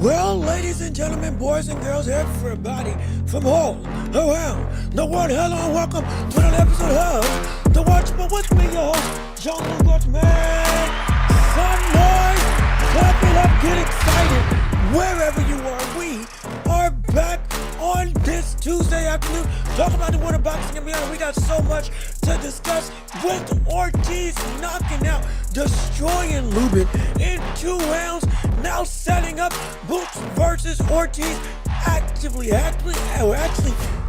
Well, ladies and gentlemen, boys and girls, everybody from all around the world, hello and welcome to another episode of The Watchable with me, your host, John Lubin, man. Some noise, clap it up, get excited. Wherever you are, we are back on this Tuesday afternoon. Talk about the world of boxing and beyond. We got so much to discuss with Ortiz knocking out, destroying Lubin in 2 rounds. Now setting up Boots versus Ortiz, actually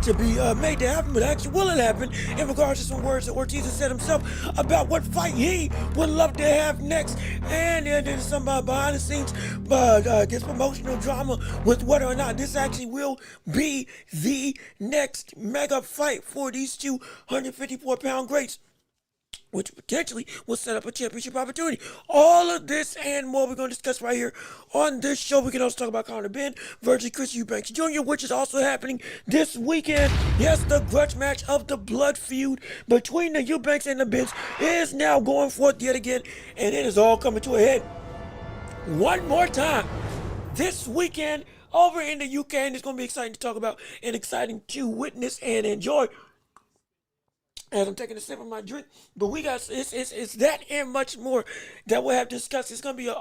to be made to happen, but actually will it happen in regards to some words that Ortiz has said himself about what fight he would love to have next, and then some behind the scenes gets promotional drama with whether or not this actually will be the next mega fight for these 254-pound greats, which potentially will set up a championship opportunity. All of this and more we're going to discuss right here on this show. We can also talk about Conor Ben, Virgil, Chris Eubanks Jr., which is also happening this weekend. Yes, the grudge match of the blood feud between the Eubanks and the Bens is now going forth yet again, and it is all coming to a head one more time this weekend over in the UK, and it's going to be exciting to talk about and exciting to witness and enjoy as I'm taking a sip of my drink. But we got it's that and much more that we'll have discussed. It's gonna be a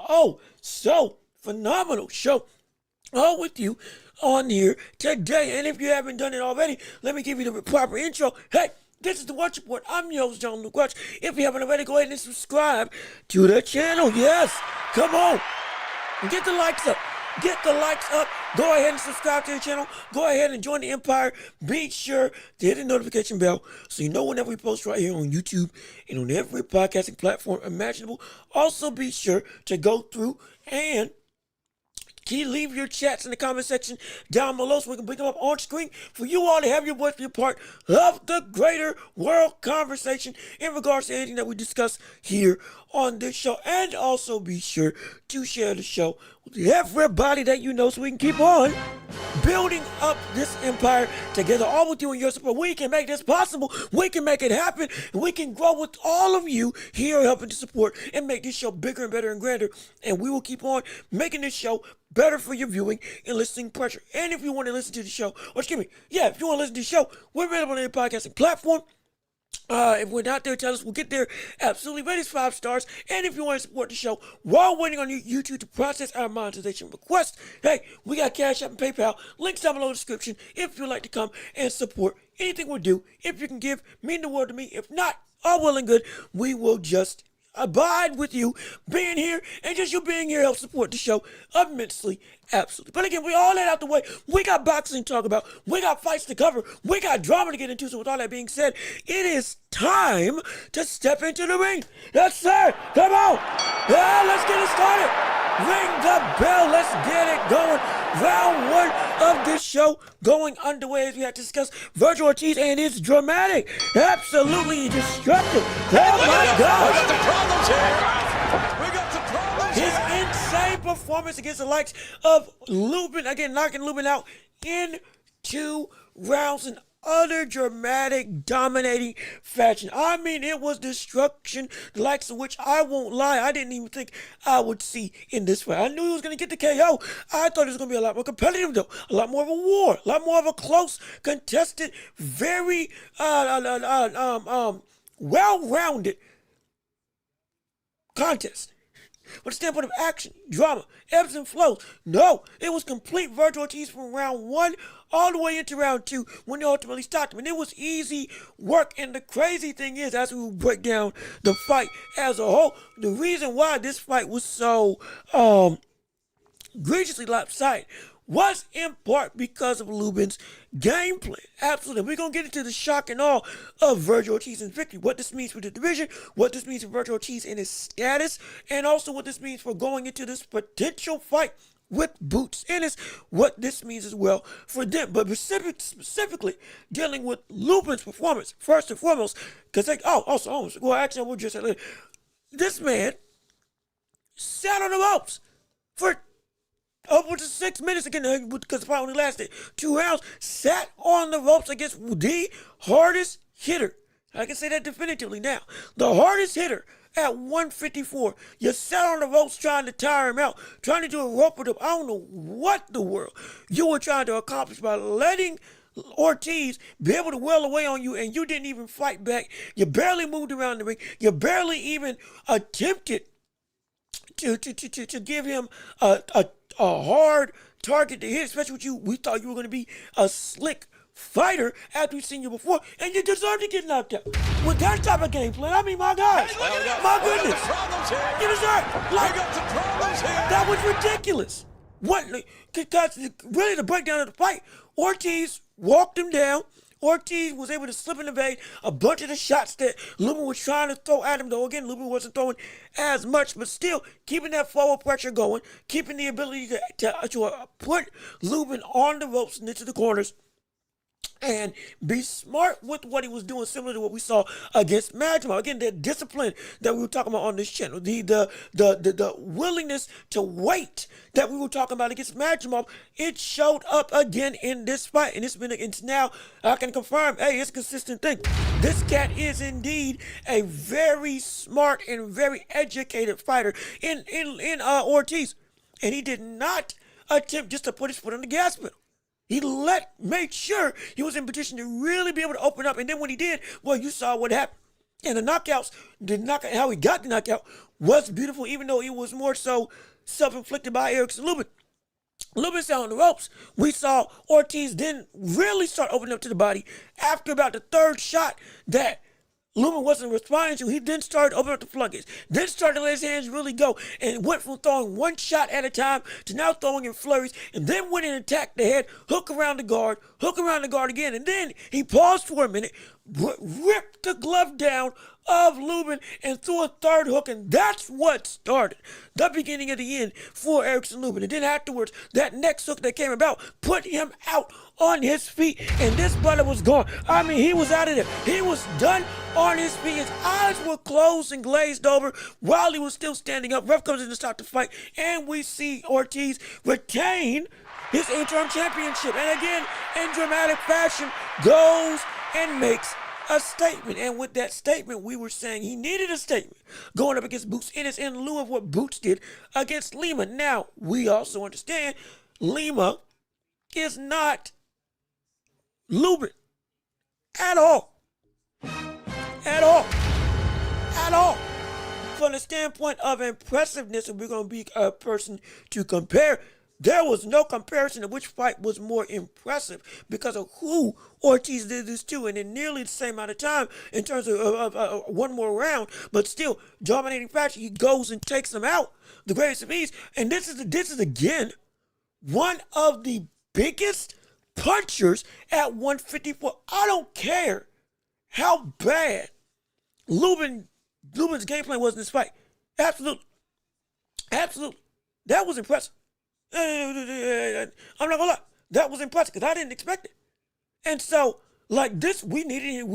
so phenomenal show all with you on here today. And if you haven't done it already, let me give you the proper intro. Hey, this is the Watch Report. I'm your host, John Luke Watch. If you haven't already, go ahead and subscribe to the channel. Yes, come on, get the likes up. Get the likes up. Go ahead and subscribe to the channel. Go ahead and join the empire. Be sure to hit the notification bell so you know whenever we post right here on YouTube and on every podcasting platform imaginable. Also, be sure to go through and leave your chats in the comment section down below so we can bring them up on screen for you all to have your voice be a part of the greater world conversation in regards to anything that we discuss here on this show. And also be sure to share the show with everybody that you know so we can keep on building up this empire together, all with you and your support. We can make this possible. We can make it happen. And we can grow with all of you here helping to support and make this show bigger and better and grander. And we will keep on making this show better for your viewing and listening pleasure. And if you want to listen to the show, if you want to listen to the show, we're available on any podcasting platform. If we're not there, tell us. We'll get there. Absolutely. Rate us 5 stars. And if you want to support the show while waiting on YouTube to process our monetization request, hey, we got Cash App and PayPal. Links down below in the description if you'd like to come and support anything we do. If you can give, mean the world to me. If not, all well and good. We will just abide with you being here, and just you being here helps support the show immensely. Absolutely. But again, we all that out the way. We got boxing to talk about. We got fights to cover. We got drama to get into. So with all that being said, it is time to step into the ring. That's it. Come on. Yeah, let's get it started. Ring the bell. Let's get it going. Round 1 of this show going underway as we have to discuss Virgil Ortiz and his dramatic, absolutely destructive. Oh my gosh. We got some problems here. His insane performance against the likes of Lubin, again knocking Lubin out in 2 rounds, and utter dramatic, dominating fashion. I mean, it was destruction, the likes of which I won't lie, I didn't even think I would see in this fight. I knew he was going to get the KO. I thought it was going to be a lot more competitive, though. A lot more of a war, a lot more of a close, contested, very well-rounded contest. From the standpoint of action, drama, ebbs and flows, no, it was complete Virgil Ortiz from round 1 all the way into round 2 when they ultimately stopped him. And it was easy work. And the crazy thing is, as we will break down the fight as a whole, the reason why this fight was so egregiously lopsided was in part because of Lubin's gameplay. Absolutely. We're going to get into the shock and awe of Virgil Ortiz's victory, what this means for the division, what this means for Virgil Ortiz and his status, and also what this means for going into this potential fight with Boots Ennis, what this means as well for them. But specifically dealing with Lubin's performance, first and foremost, because actually, we'll just say later. This man sat on the ropes for upwards of 6 minutes again, because the fight only lasted 2 rounds, sat on the ropes against the hardest hitter. I can say that definitively now. The hardest hitter at 154. You sat on the ropes trying to tire him out, trying to do a rope with him. I don't know what the world you were trying to accomplish by letting Ortiz be able to well away on you, and you didn't even fight back. You barely moved around the ring. You barely even attempted to give him a hard target to hit, especially with you. We thought you were going to be a slick fighter after we've seen you before, and you deserve to get knocked out. With that type of game plan, I mean, my gosh, my goodness, you deserve. Like, that was ridiculous. What? Because really, the breakdown of the fight, Ortiz walked him down. Ortiz was able to slip and evade a bunch of the shots that Lubin was trying to throw at him, though again, Lubin wasn't throwing as much, but still keeping that forward pressure going, keeping the ability to put Lubin on the ropes and into the corners, and be smart with what he was doing, similar to what we saw against Majima. Again, the discipline that we were talking about on this channel, the willingness to wait that we were talking about against Majima, it showed up again in this fight, and it's now I can confirm, hey, it's a consistent thing. This cat is indeed a very smart and very educated fighter in Ortiz, and he did not attempt just to put his foot on the gas pedal. He made sure he was in position to really be able to open up. And then when he did, well, you saw what happened. And the knockouts, how he got the knockout was beautiful, even though it was more so self-inflicted by Lubin. Lubin sat on the ropes. We saw Ortiz then really start opening up to the body after about the third shot that Lubin wasn't responding to. He then started opening up the floodgates. Then started to let his hands really go and went from throwing one shot at a time to now throwing in flurries, and then went and attacked the head, hook around the guard again, and then he paused for a minute, ripped the glove down of Lubin and threw a third hook, and that's what started the beginning of the end for Lubin. And then afterwards, that next hook that came about put him out on his feet, and this brother was gone. I mean, he was out of there. He was done on his feet. His eyes were closed and glazed over while he was still standing up. Ref comes in to stop the fight, and we see Ortiz retain his interim championship, and again, in dramatic fashion, goes and makes a statement. And with that statement, we were saying he needed a statement going up against Boots Ennis in lieu of what Boots did against Lima. Now, we also understand Lima is not Lubin at all. At all. At all. From the standpoint of impressiveness, if we're going to be a person to compare, there was no comparison of which fight was more impressive because of who Ortiz did this to, and in nearly the same amount of time in terms of one more round, but still dominating fashion. He goes and takes him out, the greatest of ease. And this is again one of the biggest punchers at 154. I don't care how bad Lubin's game plan was in this fight. Absolutely. That was impressive. I'm not gonna lie, that was impressive because I didn't expect it. And so, like this, we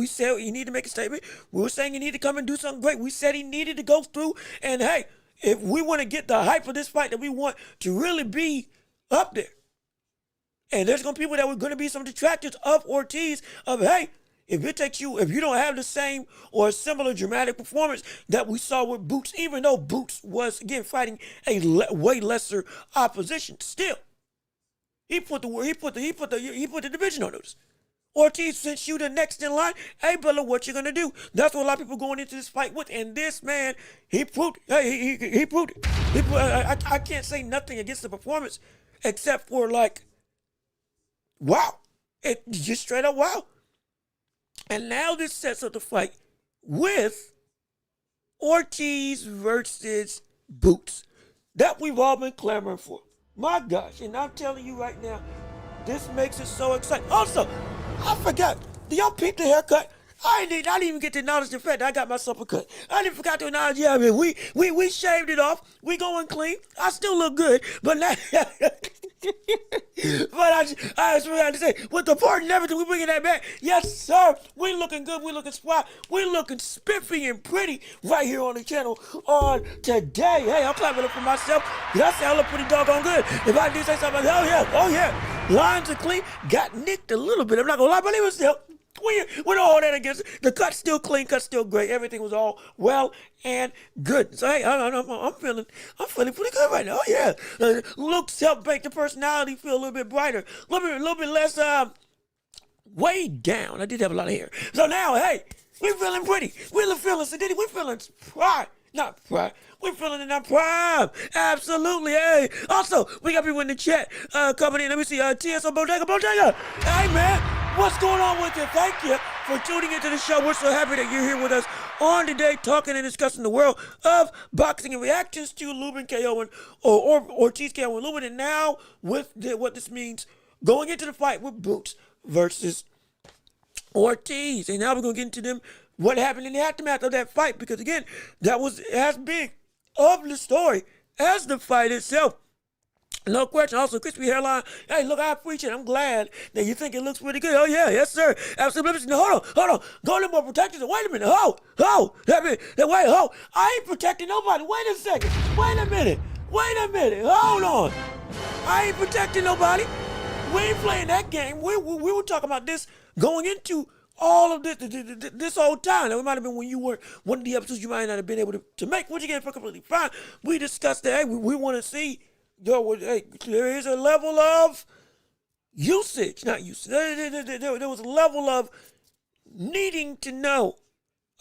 said he needed to make a statement. We were saying he needed to come and do something great. We said he needed to go through, and hey, if we want to get the hype of this fight that we want to really be up there, and there's gonna be people that were gonna be some detractors of Ortiz, of hey, if you don't have the same or similar dramatic performance that we saw with Boots, even though Boots was again fighting a way lesser opposition, still he put the division on notice. Ortiz, since you the next in line, hey, brother, what you gonna do? That's what a lot of people going into this fight with. And this man, he proved, he proved it. I can't say nothing against the performance, except for like, wow, it just straight up wow. And now this sets up the fight with Ortiz versus Boots that we've all been clamoring for. My gosh, and I'm telling you right now, this makes it so exciting. Also, I forgot. Do y'all peep the haircut? I didn't even get to acknowledge the fact that I got myself a cut. I didn't forget to acknowledge. Yeah, I mean, we shaved it off. We going clean. I still look good, but now, but I just forgot to say, with the part and everything, we bringing that back. Yes, sir. We looking good. We looking spry. We looking spiffy and pretty right here on the channel on today. Hey, I'm clapping up for myself because I say I look pretty doggone good. If I did say something like, oh yeah, lines are clean. Got nicked a little bit. I'm not gonna lie, but it was still. We don't hold that against it. The cut's still clean, cut's still great. Everything was all well and good. So hey, I'm feeling pretty good right now. Oh yeah, looks help make the personality feel a little bit brighter, a little bit less weighed down. I did have a lot of hair, so now hey, we're feeling pretty. We're feeling sedity. We're feeling pride, not pride. We're feeling in our prime. Absolutely. Hey. Also, we got people in the chat coming in. Let me see. TSO Bodega. Hey man. What's going on with you? Thank you for tuning into the show. We're so happy that you're here with us on today, talking and discussing the world of boxing and reactions to Lubin KO and or Ortiz KO and Lubin. And now with what this means, going into the fight with Boots versus Ortiz. And now we're going to get into them, what happened in the aftermath of that fight, because again, that was as big of the story as the fight itself. No question. Also, crispy hairline. Hey, look, I appreciate it. I'm glad that you think it looks pretty good. Oh, yeah. Yes, sir. Absolutely. No, hold on. Go a little more protected. Wait a minute. Wait. I ain't protecting nobody. Wait a second. Wait a minute. Hold on. I ain't protecting nobody. We ain't playing that game. We were talking about this going into all of this whole time. Now, it might have been when you weren't one of the episodes you might not have been able to make, which again, completely fine. We discussed that. Hey, we want to see. There is a level of usage, not usage. There was a level of needing to know,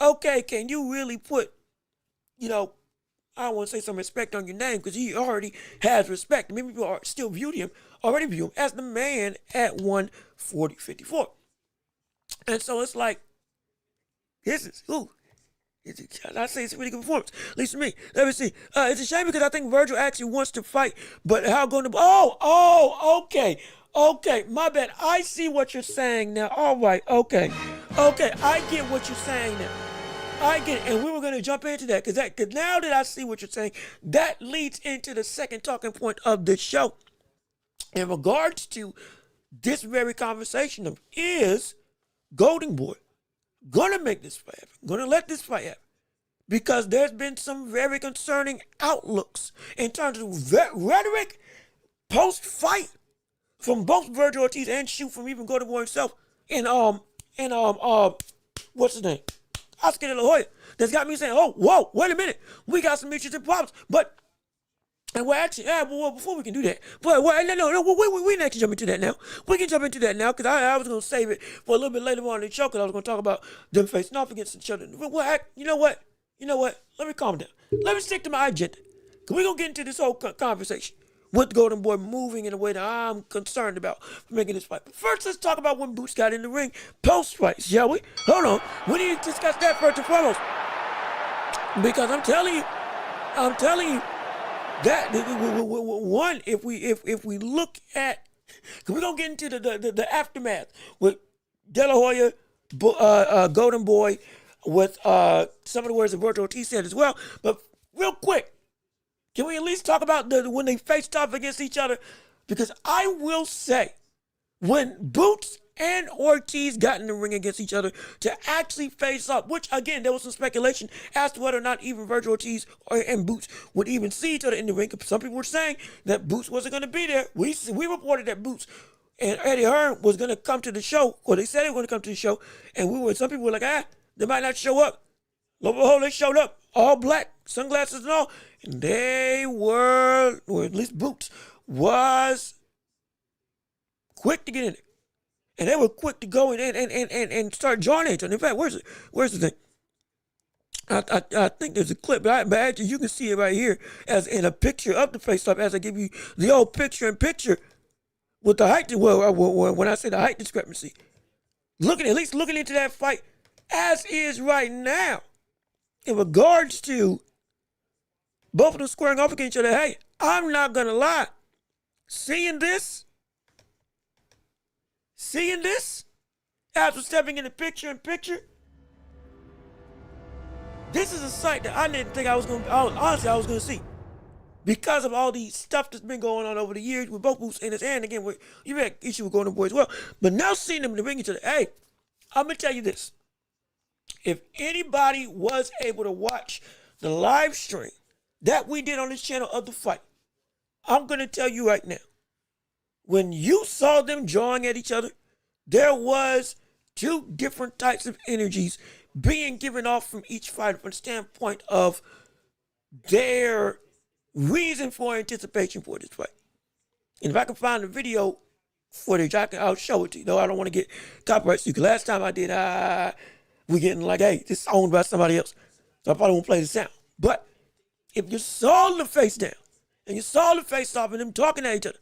okay, can you really put, I don't want to say some respect on your name because he already has respect. Many people already view him as the man at 140-54. And so it's like, this is who? I say it's a really good performance, at least to me. Let me see. It's a shame because I think Virgil actually wants to fight, but how going to? Okay. My bad. I see what you're saying now. All right. Okay. I get what you're saying now. I get it, and we were going to jump into that because now that I see what you're saying, that leads into the second talking point of the show in regards to this very conversation of is Golden Boy gonna make this fight happen, gonna let this fight happen, because there's been some very concerning outlooks in terms of rhetoric post-fight from both Virgil Ortiz and from even Golden Boy himself and what's his name? Oscar De La Hoya. That's got me saying, oh, whoa, wait a minute, we got some issues and problems, but. And we're actually, before we can do that, no, we can actually jump into that now. We can jump into that now because I was going to save it for a little bit later on in the show because I was going to talk about them facing off against each other. You know what? Let me calm down. Let me stick to my agenda because we're going to get into this whole conversation with Golden Boy moving in a way that I'm concerned about for making this fight. But first, let's talk about when Boots got in the ring post-fight, shall we? Hold on. We need to discuss that first and foremost because I'm telling you, that one, if we look at, we're gonna get into the aftermath with De La Hoya, Golden Boy, with some of the words that Virgil Ortiz said as well. But real quick, can we at least talk about when they faced off against each other? Because I will say, when Boots and Ortiz got in the ring against each other to actually face up, which again, there was some speculation as to whether or not even Virgil Ortiz and Boots would even see each other in the ring. Some people were saying that Boots wasn't going to be there. We reported that Boots and Eddie Hearn was going to come to the show, or they said they were going to come to the show, and some people were like, they might not show up. Lo and behold, they showed up, all black, sunglasses and all, and they were, or at least Boots was quick to get in it. And they were quick to go and start joining each other. In fact, where's the thing? I think there's a clip, but actually you can see it right here as in a picture of the face-off as I give you the old picture-in-picture with the height. Well, when I say the height discrepancy, at least looking into that fight as is right now in regards to both of them squaring off against each other. Hey, I'm not gonna lie, seeing this after stepping in the picture-in-picture. This is a sight that I didn't think I was gonna see, because of all the stuff that's been going on over the years with both Boots and his and again with you had issue with Golden Boy as well. But now seeing them in the ring each other, hey, I'm gonna tell you this: if anybody was able to watch the live stream that we did on this channel of the fight, I'm gonna tell you right now, when you saw them jawing at each other, there was two different types of energies being given off from each fighter from the standpoint of their reason for anticipation for this fight. And if I can find the video footage, I'll show it to you. Though I don't want to get copyright sued. Last time I did, we getting like, hey, this is owned by somebody else, so I probably won't play the sound. But if you saw the face down and you saw the face off and them talking at each other,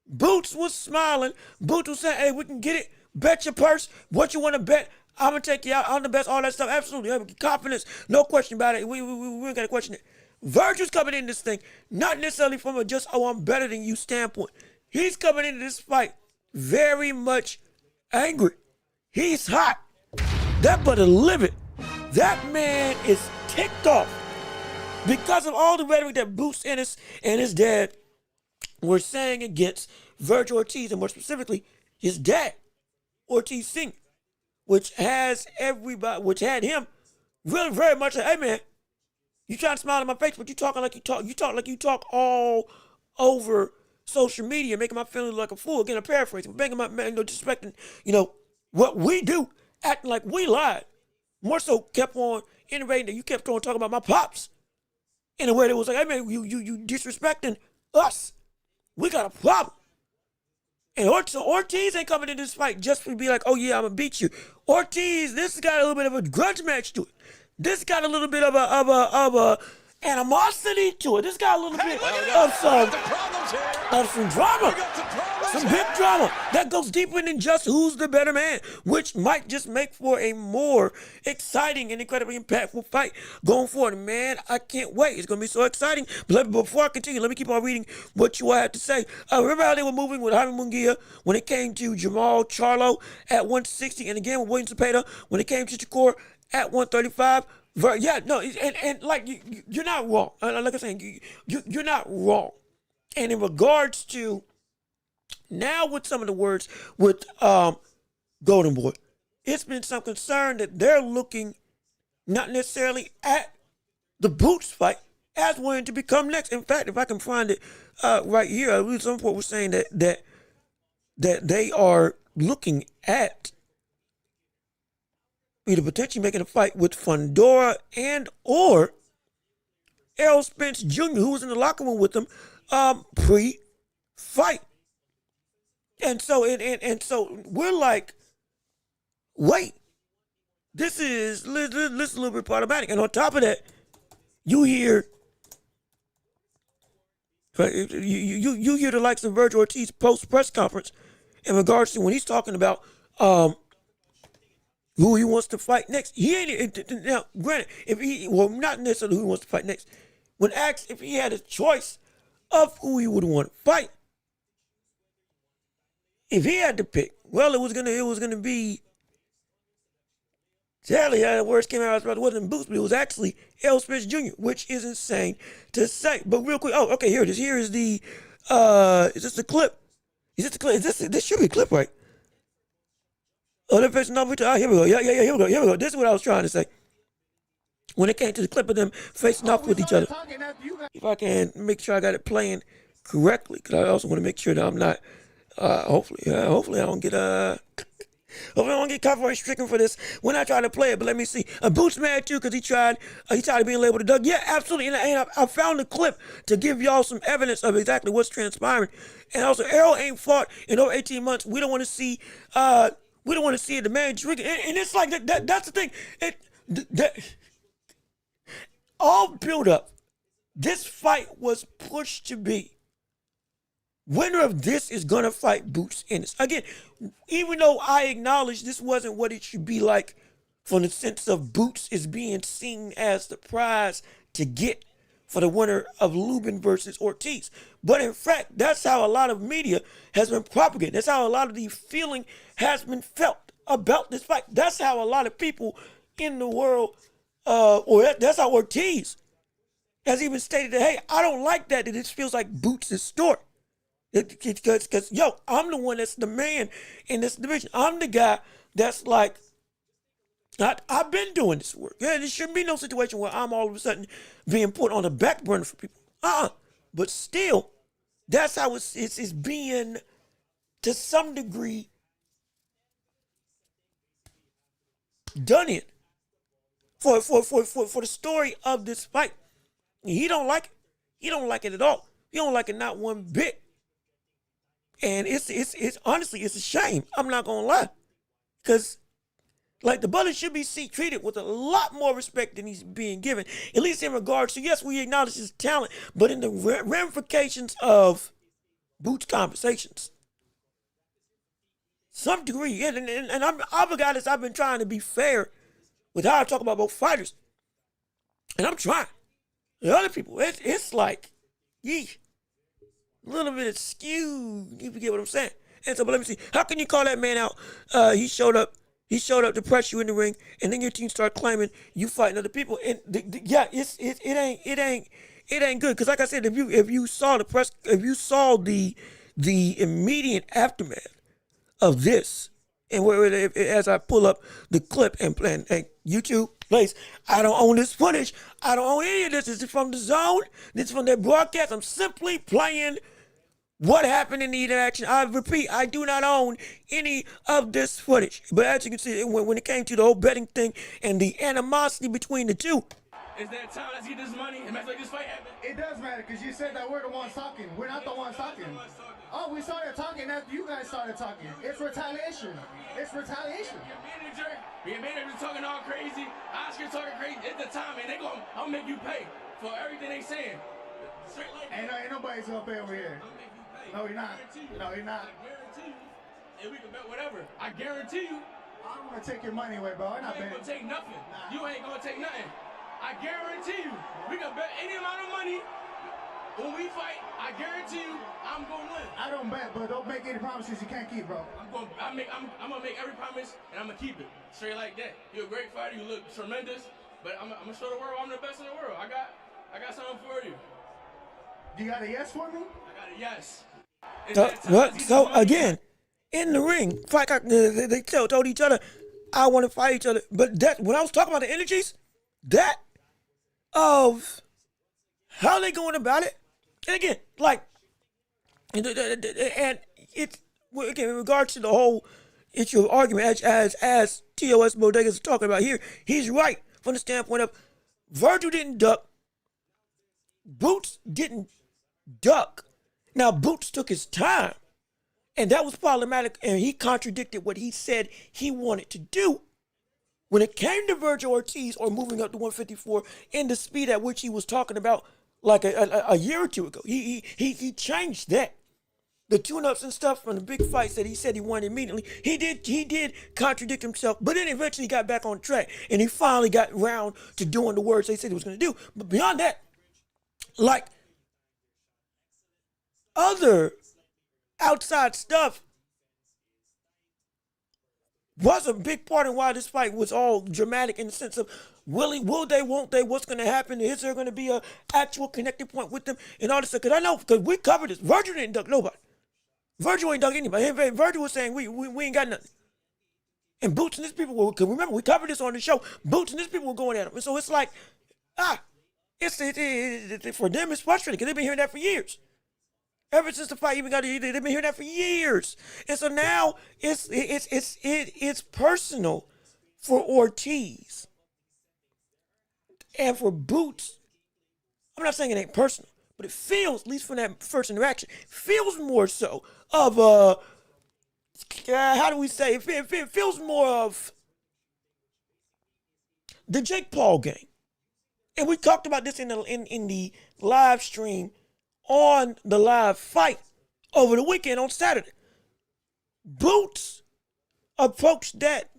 Boots was smiling. Boots was saying, hey, we can get it. Bet your purse. What you want to bet? I'm going to take you out. I'm the best. All that stuff. Absolutely. Confidence. No question about it. We ain't got to question it. Virgil's coming in this thing, not necessarily from a just, oh, I'm better than you standpoint. He's coming into this fight very much angry. He's hot. That brother livid. That man is ticked off because of all the rhetoric that Boots Ennis and his dad were saying against Virgil Ortiz, and more specifically, his dad, Ortiz Sr., which had him really very much like, hey man, you trying to smile in my face, but you talking like you talk. You talk like you talk all over social media, making my feeling like a fool. Again, I'm paraphrasing, making my man, disrespecting, what we do, acting like we lied. More so, kept on iterating that you kept on talking about my pops in a way that was like, hey man, you disrespecting us. We got a problem. And Ortiz ain't coming in this fight just to be like, oh yeah, I'm gonna beat you. Ortiz, this has got a little bit of a grudge match to it. This got a little bit of a animosity to it. This got a little bit of some drama, some big drama that goes deeper than just who's the better man, which might just make for a more exciting and incredibly impactful fight going forward. Man, I can't wait. It's gonna be so exciting. But before I continue, let me keep on reading what you all have to say. Remember how they were moving with Jaime Munguia when it came to Jamal Charlo at 160, and again with William Zepeda when it came to Shakur at 135. Yeah, no, and like you're not wrong. Like I'm saying, you're not wrong. And in regards to now with some of the words with Golden Boy, it's been some concern that they're looking not necessarily at the Boots fight as one to become next. In fact, if I can find it right here, I read some report was saying that they are looking at either potentially making a fight with Fundora and or Errol Spence Jr., who was in the locker room with them pre-fight. And so we're like, wait, this is a little bit problematic. And on top of that, you hear you hear the likes of Virgil Ortiz post press conference in regards to when he's talking about who he wants to fight next. He ain't now. Granted, not necessarily who he wants to fight next. When asked if he had a choice of who he would want to fight, if he had to pick, well, it was gonna be. Sadly, the words came out. It wasn't Boots, but it was actually Errol Spence Jr., which is insane to say. But real quick, oh, okay, here it is. Here is the. Is this the clip? Is this the clip? This should be a clip, right? Oh, they're facing off each other. Here we go. Yeah, here we go. This is what I was trying to say. When it came to the clip of them facing off with each other. If I can make sure I got it playing correctly, because I also want to make sure that I'm not, hopefully I don't get, Hope I don't get copyright stricken for this when I try to play it. But let me see. Boots mad too because he tried being labeled a Doug. Yeah, absolutely. And I found the clip to give y'all some evidence of exactly what's transpiring. And also, Errol ain't fought in over 18 months. We don't want to see. We don't want to see the man drinking. And it's like that's the thing. All build up. This fight was pushed to be. Winner of this is gonna fight Boots Ennis. Again, even though I acknowledge this wasn't what it should be like from the sense of Boots is being seen as the prize to get for the winner of Lubin versus Ortiz. But in fact, that's how a lot of media has been propagated. That's how a lot of the feeling has been felt about this fight. That's how a lot of people in the world, that's how Ortiz has even stated that, hey, I don't like that this feels like Boots' story. Because, yo, I'm the one that's the man in this division. I'm the guy that's like, I've been doing this work. Yeah, there shouldn't be no situation where I'm all of a sudden being put on the back burner for people. But still, that's how it's being, to some degree, done in for the story of this fight. He don't like it. He don't like it at all. He don't like it not one bit. And it's honestly, it's a shame. I'm not gonna lie, because like the brother should be treated with a lot more respect than he's being given. At least in regards to, yes, we acknowledge his talent, but in the ramifications of Boots conversations, some degree. Yeah, and I'm a guy that's I've been trying to be fair with how I talk about both fighters, and I'm trying. The other people, it's like, yeesh. A little bit of skew, you get what I'm saying. And so, but let me see. How can you call that man out? He showed up to press you in the ring, and then your team start claiming you fighting other people. And it ain't good. Because like I said, if you saw the immediate aftermath of this, and as I pull up the clip and YouTube plays, I don't own this footage. I don't own any of this. This is from the zone. This is from their broadcast. I'm simply playing what happened in the interaction. I repeat, I do not own any of this footage. But as you can see, when it came to the whole betting thing and the animosity between the two. Is that time? Let's get this money and let's make this fight happen. It does matter because you said that we're the ones talking. We're not the ones talking. Oh, we started talking after you guys started talking. It's retaliation. It's retaliation. Your manager talking all crazy. Oscar talking crazy. It's the time, and I'm gonna make you pay for everything they saying. Straight like that. Ain't nobody's gonna pay over here. No, you're not. No, you're not. I guarantee you. And we can bet whatever. I guarantee you. I don't want to take your money away, bro. I'm not betting. You ain't gonna take nothing. Nah. You ain't gonna take nothing. I guarantee you. We can bet any amount of money. When we fight, I guarantee you, I'm gonna win. I don't bet, but don't make any promises you can't keep, bro. I'm gonna make every promise, and I'm gonna keep it straight like that. You're a great fighter. You look tremendous, but I'm gonna show the world I'm the best in the world. I got something for you. You got a yes for me? I got a yes. So again, in the ring, fight. They told each other, "I want to fight each other." But that when I was talking about the energies, that of how they going about it. And again, like, and it's again in regards to the whole issue of argument, as TOS Bodegas is talking about here, he's right from the standpoint of Virgil didn't duck, Boots didn't duck. Now Boots took his time, and that was problematic, and he contradicted what he said he wanted to do. When it came to Virgil Ortiz or moving up to 154 in the speed at which he was talking about like a year or two ago, he changed that. The tune-ups and stuff from the big fights that he said he wanted immediately, he did contradict himself, but then eventually got back on track, and he finally got around to doing the words they said he was going to do. But beyond that, like other outside stuff was a big part of why this fight was all dramatic in the sense of will they, won't they, what's going to happen, is there going to be a actual connecting point with them, and all this stuff. Because I know, because we covered this, Virgil didn't duck nobody. Virgil ain't duck anybody. Virgil was saying we ain't got nothing. And Boots and his people were, because remember, we covered this on the show, Boots and his people were going at him. And so it's like, for them it's frustrating because they've been hearing that for years. Ever since the fight even got, they've been hearing that for years. And so now it's personal for Ortiz and for Boots. I'm not saying it ain't personal, but it feels, at least from that first interaction, feels more so of how do we say it? It feels more of the Jake Paul game. And we talked about this in the live stream on the live fight over the weekend on Saturday. Boots approached that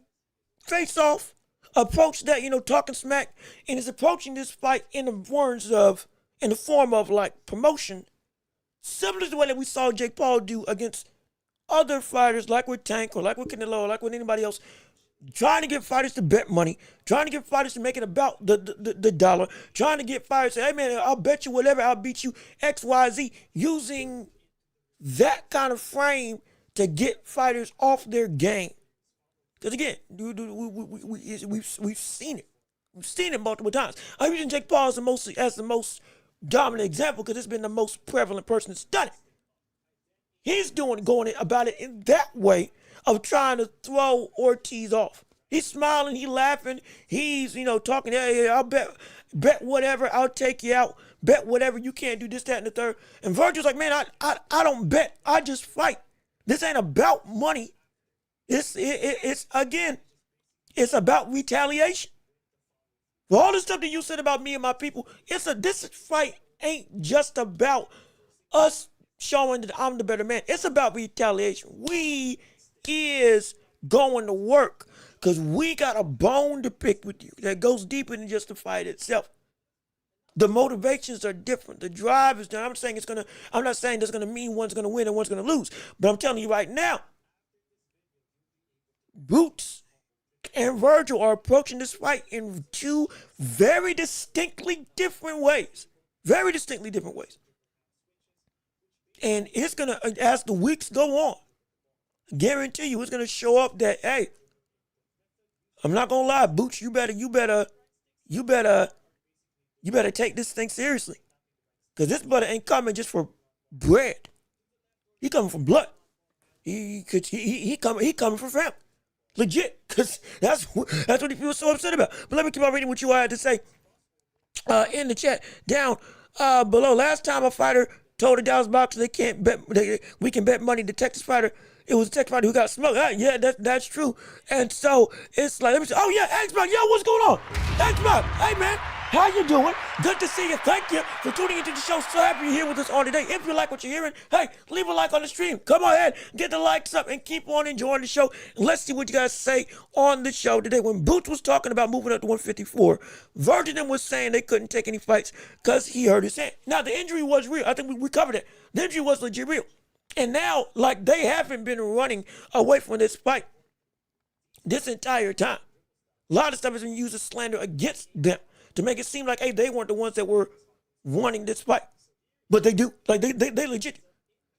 face off, approached that, talking smack, and is approaching this fight in the form of like promotion, similar to the way that we saw Jake Paul do against other fighters, like with Tank or like with Canelo or like with anybody else, trying to get fighters to bet money, trying to get fighters to make it about the dollar, trying to get fighters to say, hey man, I'll bet you whatever, I'll beat you X, Y, Z, using that kind of frame to get fighters off their game. Because again, we've seen it. We've seen it multiple times. I'm using Jake Paul as the most dominant example because it's been the most prevalent person that's done it. He's going about it in that way of trying to throw Ortiz off. He's smiling, he's laughing, he's, talking, hey, I'll bet whatever, I'll take you out, bet whatever, you can't do this, that, and the third. And Virgil's like, man, I don't bet, I just fight. This ain't about money. It's about retaliation. For all the stuff that you said about me and my people, this fight ain't just about us showing that I'm the better man. It's about retaliation. We is going to work because we got a bone to pick with you that goes deeper than just the fight itself. The motivations are different. The drive is different. I'm not saying that's gonna mean one's gonna win and one's gonna lose, but I'm telling you right now, Boots and Virgil are approaching this fight in two very distinctly different ways. Very distinctly different ways. And it's gonna, as the weeks go on, guarantee you it's gonna show up that, hey, I'm not gonna lie, Boots, you better take this thing seriously. Cause this brother ain't coming just for bread. He coming for blood. He coming for family. Legit. Cause that's what he feels so upset about. But let me keep on reading what you had to say in the chat down below. Last time a fighter told the Dallas boxer we can bet money. The Texas fighter, it was a Texas fighter who got smoked. Yeah, that's true. And so it's like, let me say, oh yeah, X-Mac, yo, what's going on? X-Mac, hey man, how you doing? Good to see you. Thank you for tuning into the show. So happy you're here with us on today. If you like what you're hearing, hey, leave a like on the stream. Come on ahead, get the likes up and keep on enjoying the show. And let's see what you guys say on the show today. When Boots was talking about moving up to 154, Virgil was saying they couldn't take any fights because he hurt his hand. Now, the injury was real. I think we covered it. The injury was legit real. And now, like, they haven't been running away from this fight this entire time. A lot of stuff has been used as slander against them to make it seem like, hey, they weren't the ones that were wanting this fight. But they do. Like, they legit.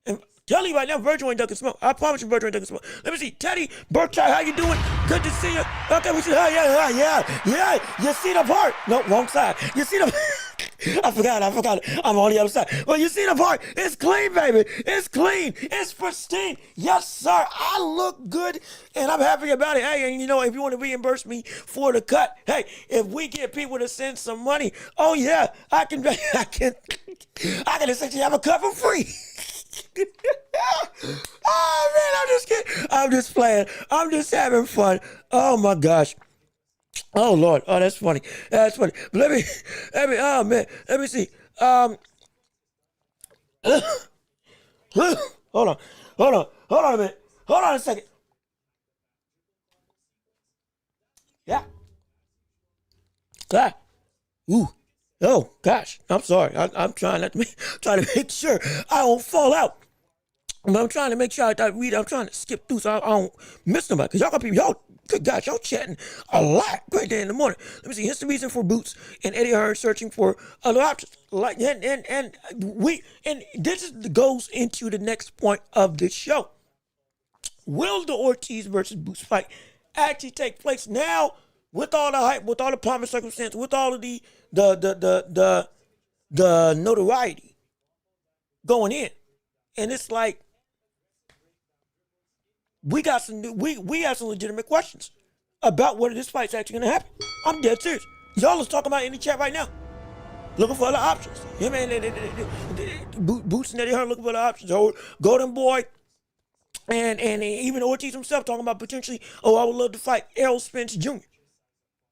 And tell you right now, Virgil ain't ducking smoke. I promise you, Virgil ain't ducking smoke. Let me see. Teddy Burchard, how you doing? Good to see you. Okay, we see. Yeah. You see the part? No, wrong side. You see the... I forgot. I'm on the other side. Well, you see the part? It's clean, baby. It's clean. It's pristine. Yes, sir. I look good, and I'm happy about it. Hey, and if you want to reimburse me for the cut, hey, if we get people to send some money, oh yeah, I can essentially have a cut for free. Oh man, I'm just kidding. I'm just playing. I'm just having fun. Oh my gosh. Oh Lord, oh that's funny. That's funny. But let me oh man, let me see. Hold on a minute. Hold on a second. Yeah. God. Ooh. Oh gosh, I'm sorry. I'm trying to make sure I don't fall out. I'm trying to make sure I'm trying to skip through so I don't miss nobody. Cause y'all got people, good gosh, y'all chatting a lot right there in the morning. Let me see. Here's the reason for Boots and Eddie Hearn searching for other options. Like and this goes into the next point of the show. Will the Ortiz versus Boots fight actually take place now with all the hype, with all the pomp and circumstance, with all of the notoriety going in? And it's like, we got some we have some legitimate questions about whether this fight's actually gonna happen. I'm dead serious. Y'all is talking about it in the chat right now, looking for other options. Yeah, man. Boots and Eddie Hearn looking for other options. Golden Boy and even Ortiz himself talking about potentially, I would love to fight Errol Spence Jr.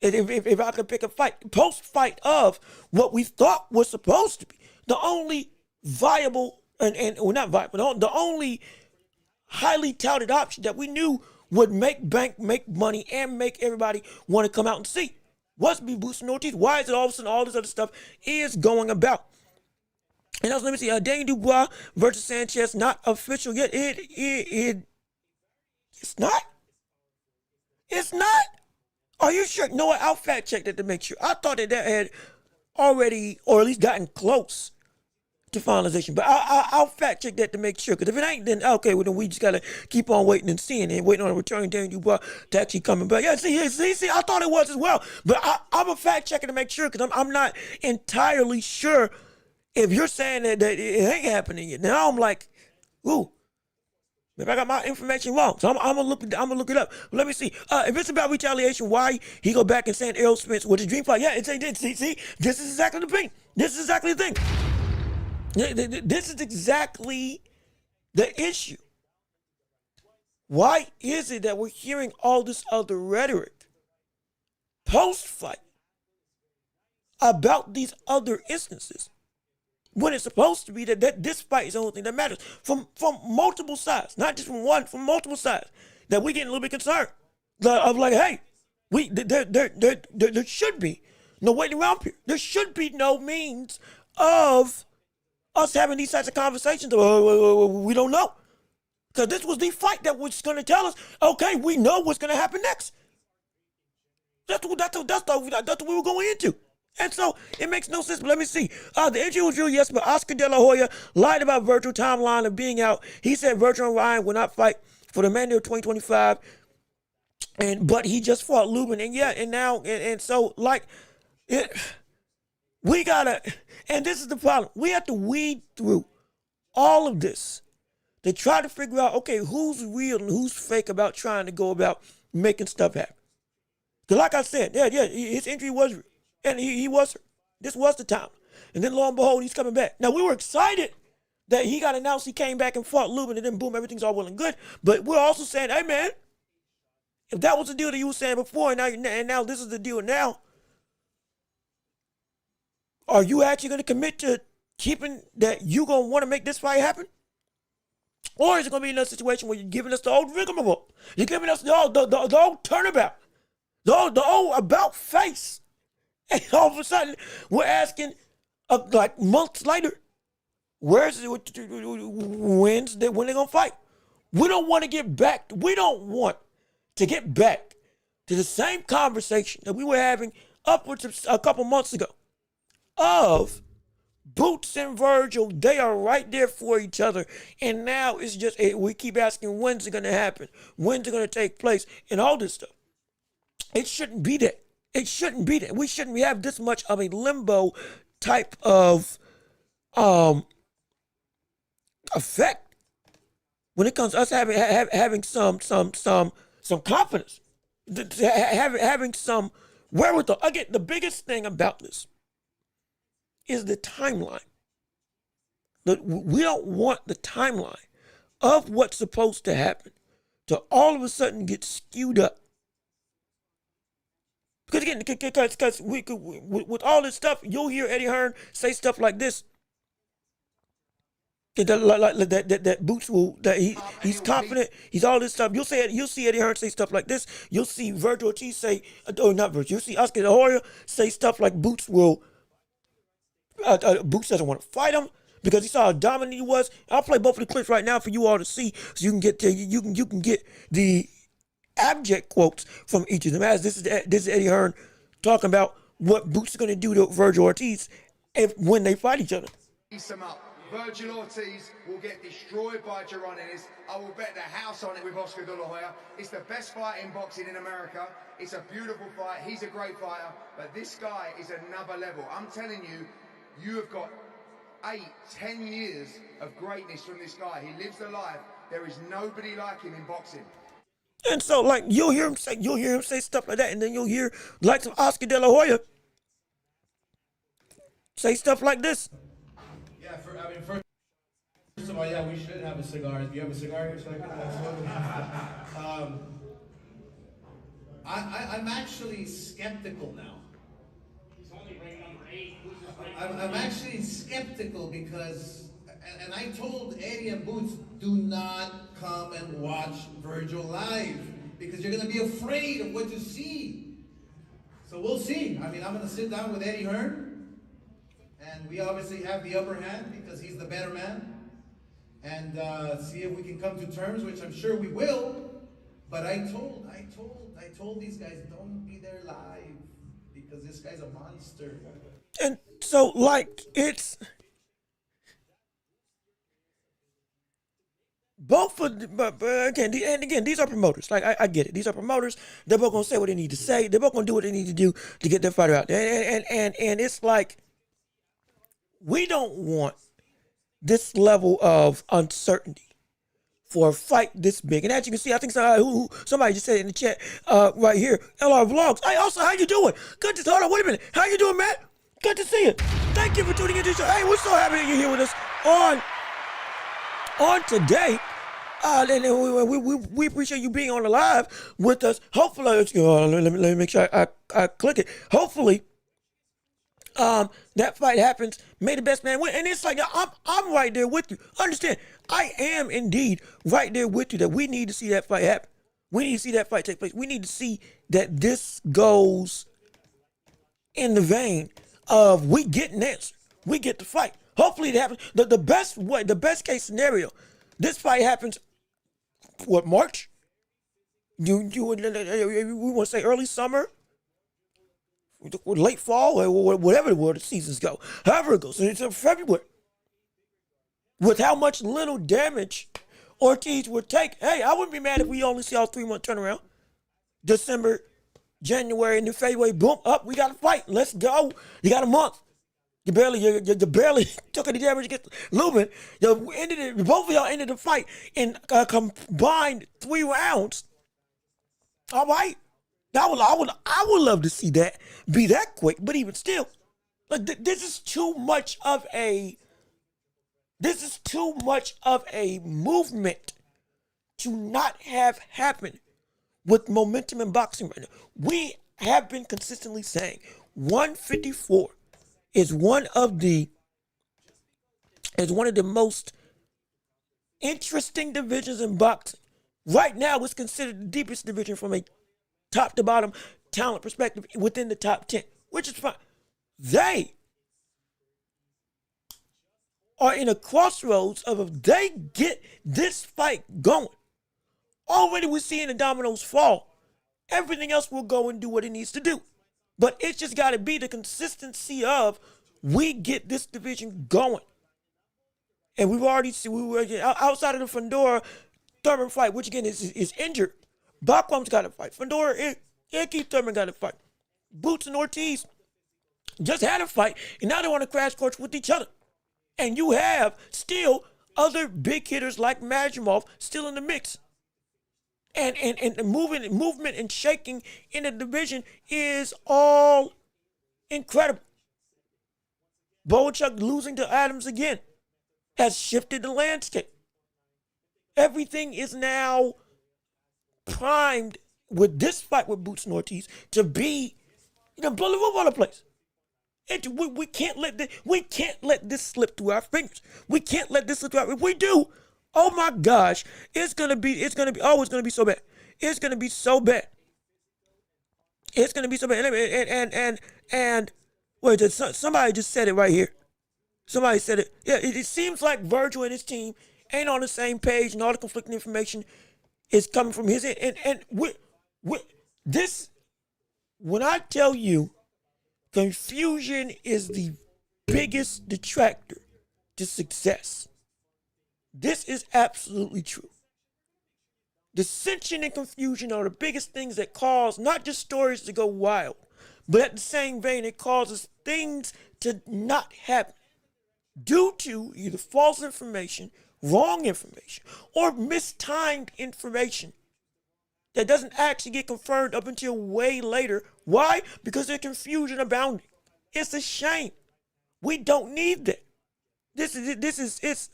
If I could pick a fight, post-fight of what we thought was supposed to be the only viable, well, not viable, the only highly touted option that we knew would make bank, make money, and make everybody want to come out and see was be boosting Ortiz. Why is it all of a sudden all this other stuff is going about? And also, let me see, Daniel Dubois versus Sanchez, not official yet. It's not? It's not? Are you sure? No, I'll fact check that to make sure. I thought that had already, or at least gotten close to finalization. But I'll fact check that to make sure. Because if it ain't, then okay, well, then we just got to keep on waiting and seeing and waiting on a return Daniel Dubois to actually coming back. Yeah, see, I thought it was as well. But I'm a fact checker to make sure because I'm not entirely sure if you're saying that it ain't happening yet. Now I'm like, ooh. Maybe I got my information wrong, so I'm gonna look it up. But let me see. If it's about retaliation, why he go back and saying Errol Spence with his dream fight? Yeah, see, this is exactly the thing. This is exactly the thing. This is exactly the issue. Why is it that we're hearing all this other rhetoric post-fight about these other instances? When it's supposed to be that this fight is the only thing that matters from multiple sides, not just from one, from multiple sides, that we getting a little bit concerned of like, hey, there should be no waiting around here. There should be no means of us having these types of conversations. We don't know because this was the fight that was going to tell us, okay, we know what's going to happen next. That's what we were going into. And so it makes no sense. But let me see. The injury was real, yes, but Oscar De La Hoya lied about Virgil timeline of being out. He said Virgil and Ryan will not fight for the Mania of 2025. But he just fought Lubin. And so like we gotta, and this is the problem. We have to weed through all of this to try to figure out, okay, who's real and who's fake about trying to go about making stuff happen. Because like I said, his injury was real. And he was hurt. This was the time. And then lo and behold, he's coming back. Now, we were excited that he got announced he came back and fought Lubin, and then boom, everything's all well and good. But we're also saying, hey, man, if that was the deal that you were saying before, and now this is the deal now, are you actually going to commit to keeping that you going to want to make this fight happen? Or is it going to be another situation where you're giving us the old rigmarole? You're giving us the old turnabout, the old about face. And all of a sudden, we're asking, like months later, when they're gonna fight? We don't want to get back. We don't want to get back to the same conversation that we were having upwards of a couple months ago. Of Boots and Virgil, they are right there for each other, and now it's just we keep asking, when's it gonna happen? When's it gonna take place? And all this stuff. It shouldn't be that. It shouldn't be that. We shouldn't have this much of a limbo type of effect when it comes to us having some confidence, having some wherewithal. Again, the biggest thing about this is the timeline. We don't want the timeline of what's supposed to happen to all of a sudden get skewed up. Because again, because with all this stuff, you'll hear Eddie Hearn say stuff like this. That Boots will, that he's confident, he's all this stuff. You'll see Eddie Hearn say stuff like this. You'll see Virgil Ortiz say, not Virgil. You'll see Oscar De La Hoya say stuff like Boots will. Boots doesn't want to fight him because he saw how dominant he was. I'll play both of the clips right now for you all to see, so you can get the abject quotes from each of them. As this is Eddie Hearn talking about what Boots is going to do to Virgil Ortiz when they fight each other. Sum up. Virgil Ortiz will get destroyed by Ennis. I will bet the house on it with Oscar De La Hoya. It's the best fight in boxing in America. It's a beautiful fight. He's a great fighter, but this guy is another level. I'm telling you, you have got 8, 10 years of greatness from this guy. He lives the life. There is nobody like him in boxing. And so, like, you'll hear him say stuff like that, and then you'll hear like some Oscar De La Hoya say stuff like this. Yeah, first of all, yeah, we should have a cigar. Do you have a cigar here so I can I'm actually skeptical now. He's only ranked number 8. I'm actually skeptical because, and I told Eddie and Boots, do not come and watch Virgil live because you're going to be afraid of what you see. So we'll see. I mean, I'm going to sit down with Eddie Hearn, and we obviously have the upper hand because he's the better man, and see if we can come to terms, which I'm sure we will. But I told these guys, don't be there live because this guy's a monster. And so, like, it's both of, but again, these are promoters. Like, I get it. These are promoters. They're both gonna say what they need to say. They're both gonna do what they need to do to get their fighter out there. And it's like, we don't want this level of uncertainty for a fight this big. And as you can see, I think somebody just said it in the chat right here, LR Vlogs. Hey, also, how you doing? Good to hold on, wait a minute. How you doing, Matt? Good to see you. Thank you for tuning into the show. Hey, we're so happy that you're here with us on today. And we appreciate you being on the live with us. Hopefully, let me make sure I click it. Hopefully, that fight happens. May the best man win. And it's like, I'm right there with you. Understand, I am indeed right there with you that we need to see that fight happen. We need to see that fight take place. We need to see that this goes in the vein of we get an answer. We get the fight. Hopefully it happens. The best case scenario, this fight happens, what, March? We want to say early summer? Or late fall, or whatever the seasons go. However it goes. It's in February. With how much little damage Ortiz would take. Hey, I wouldn't be mad if we only see our 3-month turnaround. December, January, and then February, boom, up, we got to fight. Let's go. You got a month. You barely took any damage against Lubin. Both of y'all ended the fight in a combined 3 rounds. All right. I would love to see that be that quick, but even still, like, this is too much of a movement to not have happen with momentum in boxing right now. We have been consistently saying 154 is one of the most interesting divisions in boxing. Right now, it's considered the deepest division from a top to bottom talent perspective within the top 10, which is fine. They are in a crossroads of, if they get this fight going, already we're seeing the dominoes fall. Everything else will go and do what it needs to do. But it's just got to be the consistency of, we get this division going. And we've already seen, we were outside of the Fandora Thurman fight, which again is injured. Backwam's got to fight. Fandora and Keith Thurman got to fight. Boots and Ortiz just had a fight, and now they want to crash course with each other. And you have still other big hitters like Majimov still in the mix. And the movement and shaking in the division is all incredible. Boachuk losing to Adams again has shifted the landscape. Everything is now primed with this fight with Boots and Ortiz to be, blow the roof on the place. We can't let this slip through our fingers. We can't let this slip through our. If we do, oh my gosh, it's gonna be so bad. It's gonna be so bad. It's gonna be so bad. And wait, somebody just said it right here. Somebody said it. Yeah, it seems like Virgil and his team ain't on the same page, and all the conflicting information is coming from his end. And this, when I tell you, confusion is the biggest detractor to success. This is absolutely true. Dissension and confusion are the biggest things that cause not just stories to go wild, but at the same vein, it causes things to not happen. due to either false information, wrong information, or mistimed information that doesn't actually get confirmed up until way later. Why? Because there's confusion abounding. It's a shame. We don't need that. It's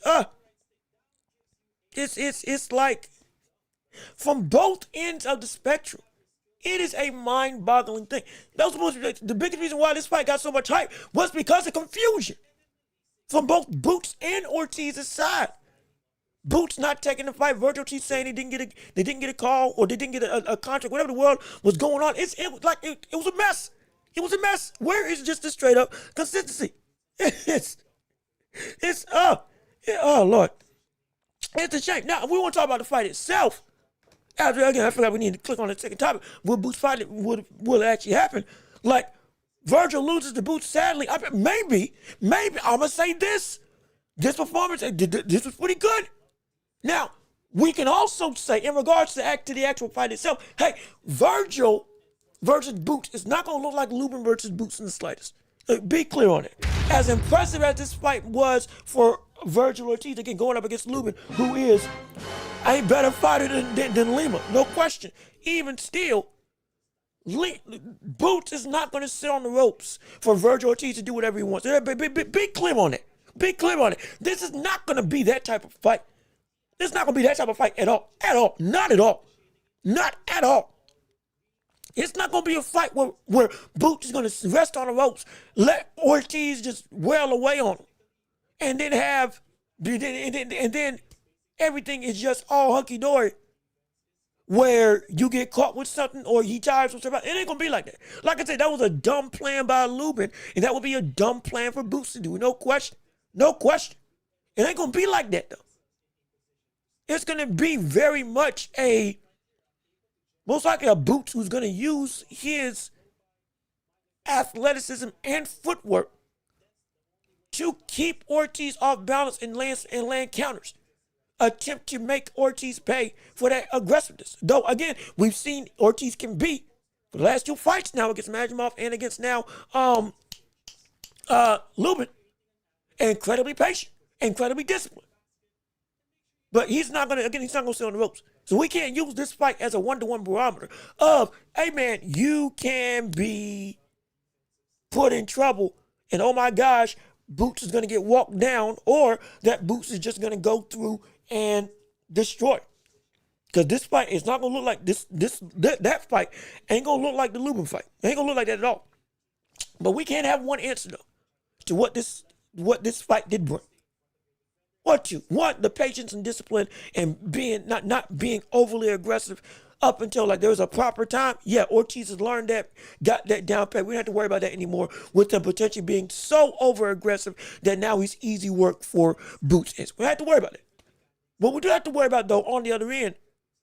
like from both ends of the spectrum. It is a mind-boggling thing. That was supposed to be the biggest reason why this fight got so much hype was because of confusion from both Boots and Ortiz's side. Boots not taking the fight. Virgil Ortiz saying they didn't get a call or they didn't get a contract. Whatever the world was going on, it was a mess. It was a mess. Where is just the straight up consistency? Oh Lord, it's a shame. Now we want to talk about the fight itself. Again, I forgot we need to click on the second topic. Will Boots fight will actually happen? Like Virgil loses to Boots. Sadly, maybe I'm gonna say this. This performance, this was pretty good. Now, we can also say, in regards to the actual fight itself, hey, Virgil versus Boots is not going to look like Lubin versus Boots in the slightest. Be clear on it. As impressive as this fight was for Virgil Ortiz, again, going up against Lubin, who is a better fighter than Lima, no question. Even still, Boots is not going to sit on the ropes for Virgil Ortiz to do whatever he wants. Be clear on it. Be clear on it. This is not going to be that type of fight. This is not going to be that type of fight at all. At all. Not at all. Not at all. It's not going to be a fight where Boots is going to rest on the ropes, let Ortiz just wail away on him, and then everything is just all hunky-dory where you get caught with something or he tires with something. It ain't going to be like that. Like I said, that was a dumb plan by Lubin, and that would be a dumb plan for Boots to do. No question. No question. It ain't going to be like that, though. It's going to be very much most likely a Boots who's going to use his athleticism and footwork to keep Ortiz off balance and land counters. Attempt to make Ortiz pay for that aggressiveness. Though, again, we've seen Ortiz can be, for the last two fights now against Majimov and against now Lubin, incredibly patient, incredibly disciplined. But he's not going to sit on the ropes. So we can't use this fight as a one-to-one barometer of, hey man, you can be put in trouble and oh my gosh, Boots is going to get walked down, or that Boots is just going to go through and destroy. Because this fight is not going to look like that fight ain't going to look like the Lubin fight. It ain't going to look like that at all. But we can't have one answer though to what this fight did bring. One, the patience and discipline and being not being overly aggressive up until like there was a proper time. Yeah, Ortiz has learned that, got that down pat. We don't have to worry about that anymore with him potentially being so over aggressive that now he's easy work for Boots. We don't have to worry about it. What we do have to worry about though on the other end,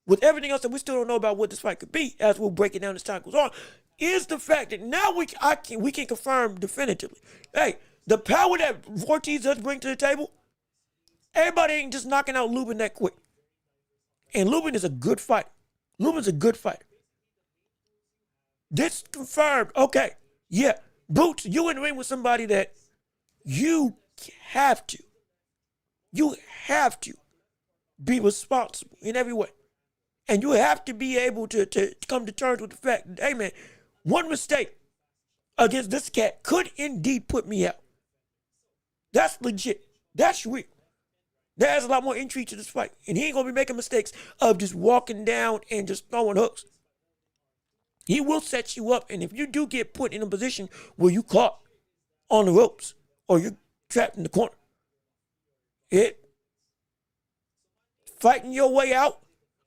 with everything else that we still don't know about what this fight could be, as we'll break it down as time goes on, is the fact that now we can confirm definitively. Hey, the power that Ortiz does bring to the table, everybody ain't just knocking out Lubin that quick. And Lubin is a good fighter. Lubin's a good fighter. This confirmed, okay, yeah, Boots, you in the ring with somebody that you have to be responsible in every way. And you have to be able to come to terms with the fact that, hey man, one mistake against this cat could indeed put me out. That's legit. That's real. There's a lot more intrigue to this fight. And he ain't going to be making mistakes of just walking down and just throwing hooks. He will set you up. And if you do get put in a position where you caught on the ropes or you're trapped in the corner, fighting your way out,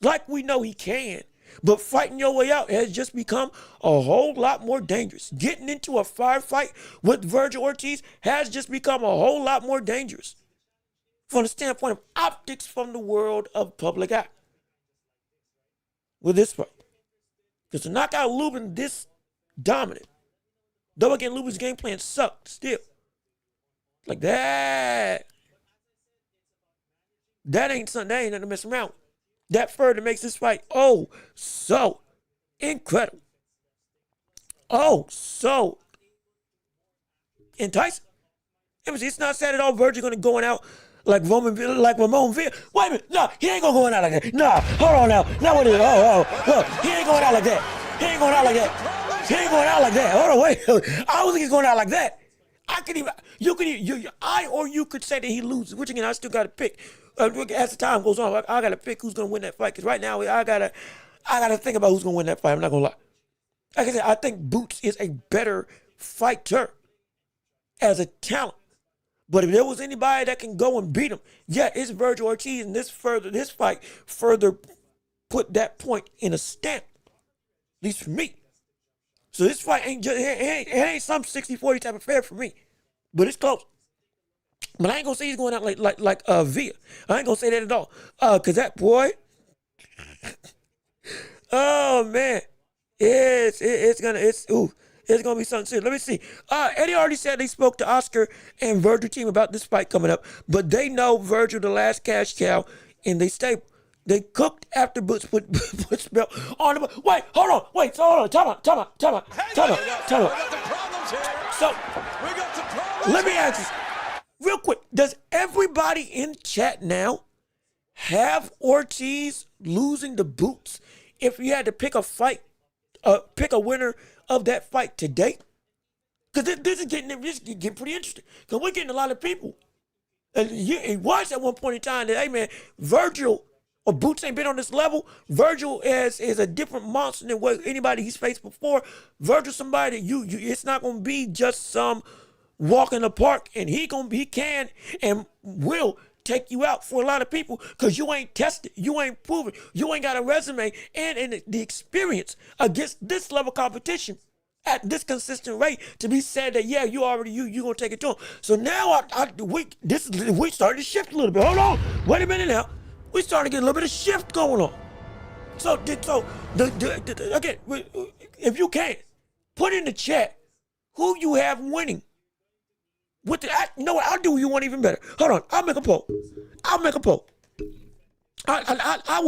like we know he can, but fighting your way out has just become a whole lot more dangerous. Getting into a firefight with Virgil Ortiz has just become a whole lot more dangerous from the standpoint of optics from the world of public eye with this fight. Because to knock out Lubin this dominant, though again Lubin's game plan sucked still, like that ain't something, that ain't nothing to mess around with. That further makes this fight so incredible. So enticing. It's not sad at all. Virgil gonna going out like Ramon Villa. Wait a minute, no, he ain't gonna going out like that. Nah, hold on now. Now what is it? He ain't going out like that. He ain't going out like that. He ain't going out like that. Hold on, wait. I don't think he's going out like that. You could say that he loses, which again I still got to pick. As the time goes on, I got to pick who's gonna win that fight. Because right now I gotta think about who's gonna win that fight. I'm not gonna lie. Like I said, I think Boots is a better fighter as a talent. But if there was anybody that can go and beat him, yeah, it's Virgil Ortiz, and this fight further put that point in a stamp, at least for me. So this fight ain't some 60-40 type of affair for me, but it's close. But I ain't gonna say he's going out like Villa. I ain't gonna say that at all. Cause that boy, oh man, it's gonna be something serious. Let me see. Eddie already said they spoke to Oscar and Virgil team about this fight coming up, but they know Virgil the last cash cow in the stable. They cooked after Butch put belt on the. Wait, hold on. Time out. So, let me ask you real quick. Does everybody in chat now have Ortiz losing the Boots if you had to pick a fight, pick a winner of that fight today? Because this is getting pretty interesting. Because we're getting a lot of people. And it was at one point in time that, hey man, Virgil or Boots ain't been on this level. Virgil is a different monster than what anybody he's faced before. Virgil somebody that it's not gonna be just some walk in the park, and he can and will take you out for a lot of people because you ain't tested, you ain't proven, you ain't got a resume and the experience against this level competition at this consistent rate to be said that yeah, you gonna take it to him. So now we started to shift a little bit. Hold on, wait a minute now. We started to get a little bit of shift going on. Again, if you can, put in the chat who you have winning. You know what? I'll do you one even better. Hold on, I'll make a poll. I will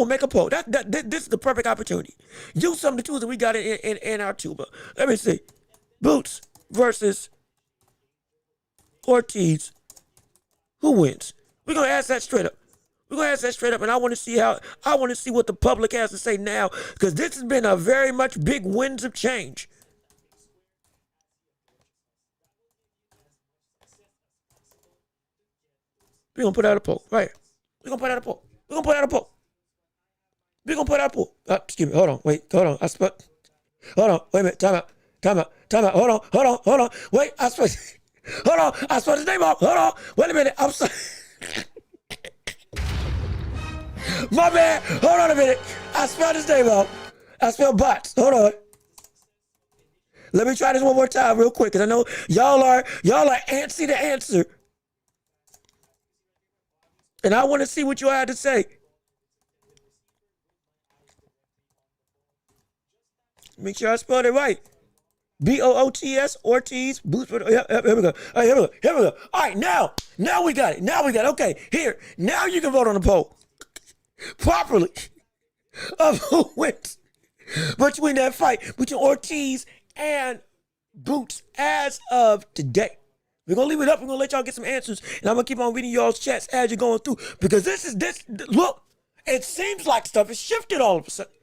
make a poll. This is the perfect opportunity. Use some of the tools that we got in our tuba. Let me see. Boots versus Ortiz. Who wins? We're gonna ask that straight up. And I want to see what the public has to say now, because this has been a very much big winds of change. We're gonna put out a poll right here. We're gonna put out a poll. Excuse me. Hold on. Wait. Hold on. Hold on. Wait a minute. Time out. Hold on. Wait. Hold on. I spelled his name out. Hold on. Wait a minute. I'm sorry. My bad. Hold on a minute. I spelled his name out. I spelled bots. Hold on. Let me try this one more time real quick, because I know y'all are antsy to answer. And I want to see what you had to say. Make sure I spelled it right. Boots, Ortiz, Boots. Here we go. All right, now we got it. Okay, here. Now you can vote on the poll properly of who wins between that fight between Ortiz and Boots as of today. We're going to leave it up. We're going to let y'all get some answers. And I'm going to keep on reading y'all's chats as you're going through. Because look, it seems like stuff has shifted all of a sudden.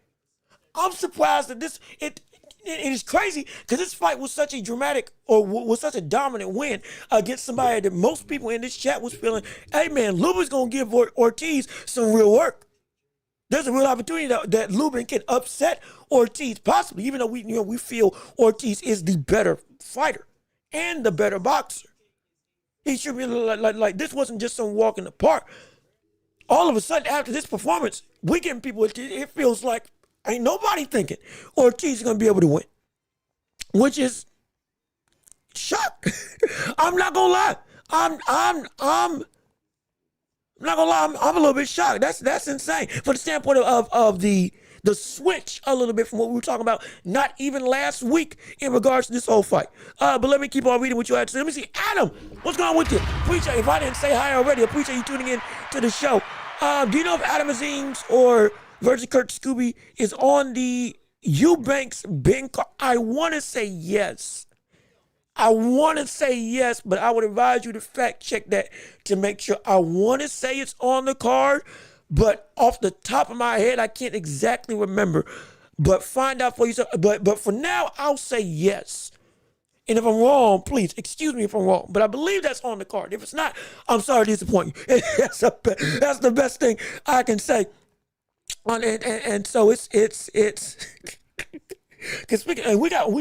I'm surprised that it is crazy, because this fight was such a dramatic, or was such a dominant win against somebody that most people in this chat was feeling, hey man, Lubin's going to give Ortiz some real work. There's a real opportunity that Lubin can upset Ortiz, possibly, even though we feel Ortiz is the better fighter and the better boxer. He should be like this wasn't just some walk in the park. All of a sudden, after this performance, we getting people, it feels like ain't nobody thinking Ortiz is going to be able to win, which is shock. I'm not going to lie. I'm not gonna lie, I'm a little bit shocked. That's insane. From the standpoint of the switch a little bit from what we were talking about, not even last week in regards to this whole fight. But let me keep on reading what you had to say. Let me see. Adam, what's going on with you? Appreciate, if I didn't say hi already, appreciate you tuning in to the show. Do you know if Adam Aziz or Virgil Kurt Scooby is on the Eubanks Ben card? I want to say yes. I want to say yes, but I would advise you to fact check that to make sure. I want to say it's on the card, but off the top of my head, I can't exactly remember. But find out for yourself. But for now, I'll say yes. And if I'm wrong, please excuse me if I'm wrong. But I believe that's on the card. If it's not, I'm sorry to disappoint you. That's the best thing I can say. And so it's because we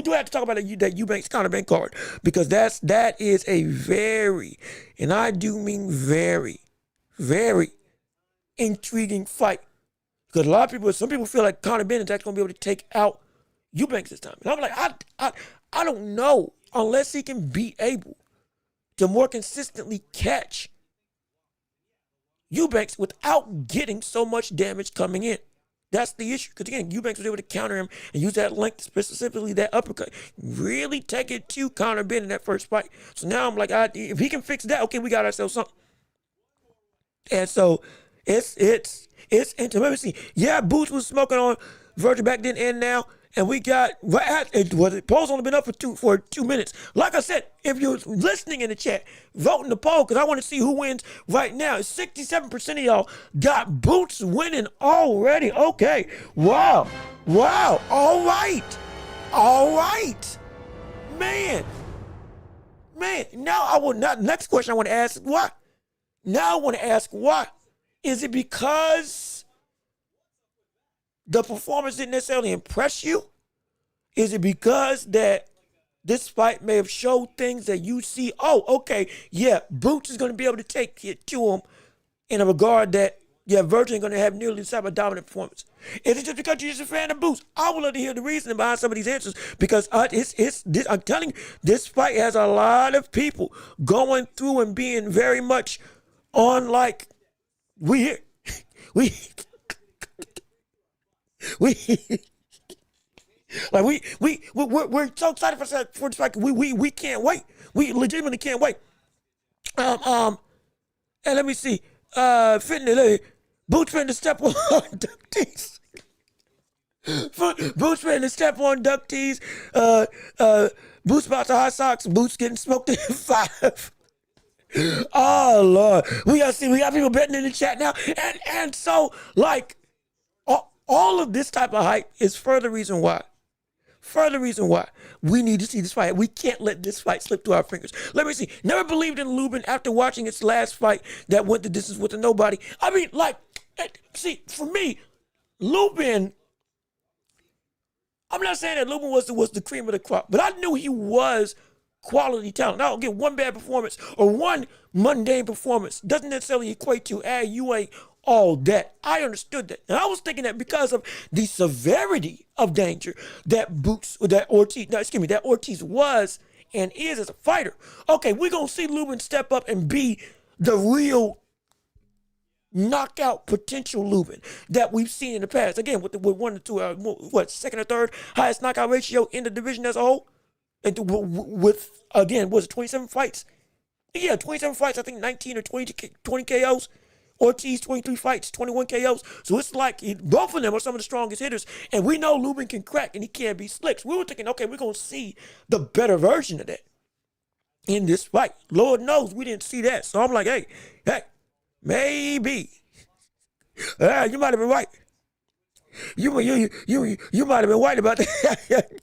do have to talk about that Eubanks counterbank card, because that is a very, and I do mean very, very intriguing fight. Because some people feel like Conor Bennett's actually going to be able to take out Eubanks this time. And I'm like, I don't know, unless he can be able to more consistently catch Eubanks without getting so much damage coming in. That's the issue. Because again, Eubanks was able to counter him and use that length, specifically that uppercut, really take it to Conor Benn in that first fight. So now I'm like, if he can fix that, okay, we got ourselves something. And so it's into, let me see. Yeah, Boots was smoking on Virgil back then and now. And we got, poll's only been up for 2 minutes. Like I said, if you're listening in the chat, vote in the poll, because I want to see who wins right now. 67% of y'all got Boots winning already. Okay. Wow. All right. Man. Next question I want to ask, why? Now I want to ask why. Is it because the performance didn't necessarily impress you? Is it because that this fight may have showed things that you see, oh, okay, yeah, Boots is going to be able to take it to him in a regard that, yeah, Virgil ain't going to have nearly the type of dominant performance? Is it just because you're just a fan of Boots? I would love to hear the reasoning behind some of these answers, because I'm telling you, this fight has a lot of people going through and being very much on like, we're so excited for this fight. We can't wait. We legitimately can't wait. And let me see. Boots finna step on ductees. Boots finna step on ductees. Boots about to hot socks. Boots getting smoked in 5. Oh Lord, we got people betting in the chat now, and so like all of this type of hype is further reason why we need to see this fight. We can't let this fight slip through our fingers. Let me see. Never believed in Lubin after watching its last fight that went the distance with a nobody. I mean, like, see, for me, Lubin, I'm not saying that Lubin was the cream of the crop, but I knew he was quality talent. I don't get one bad performance or one mundane performance doesn't necessarily equate to, you ain't all that. I understood that. And I was thinking that because of the severity of danger that Ortiz was and is as a fighter. Okay, we're going to see Lubin step up and be the real knockout potential Lubin that we've seen in the past. Again, with 1 to 2, second or third highest knockout ratio in the division as a whole. And with, again, was it 27 fights? Yeah, 27 fights, I think 19 or 20 KOs. Ortiz, 23 fights, 21 KOs. So it's like both of them are some of the strongest hitters. And we know Lubin can crack and he can't be slick. So we were thinking, okay, we're going to see the better version of that in this fight. Lord knows we didn't see that. So I'm like, hey, maybe. You might have been right. You might have been right about that.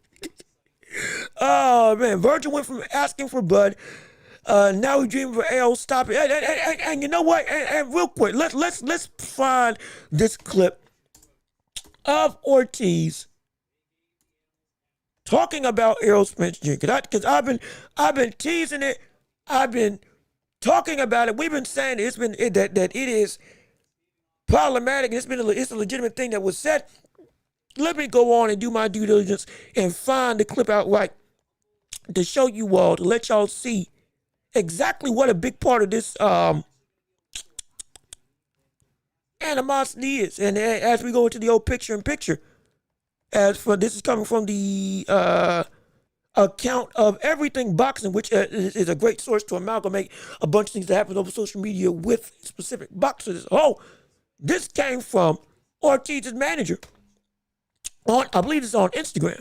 Oh, man. Virgil went from asking for Bud. Now we dreaming for AO. Stop it. And you know what? And real quick, let's find this clip of Ortiz talking about Errol Spence Jr. Because I've been teasing it. I've been talking about it. We've been saying that it is problematic. It's a legitimate thing that was said. Let me go on and do my due diligence and find the clip outright to show you all, to let y'all see exactly what a big part of this animosity is. And as we go into the old picture-in-picture, as for this is coming from the account of Everything Boxing, which is a great source to amalgamate a bunch of things that happen over social media with specific boxers. Oh, this came from Ortiz's manager. I believe it's on Instagram.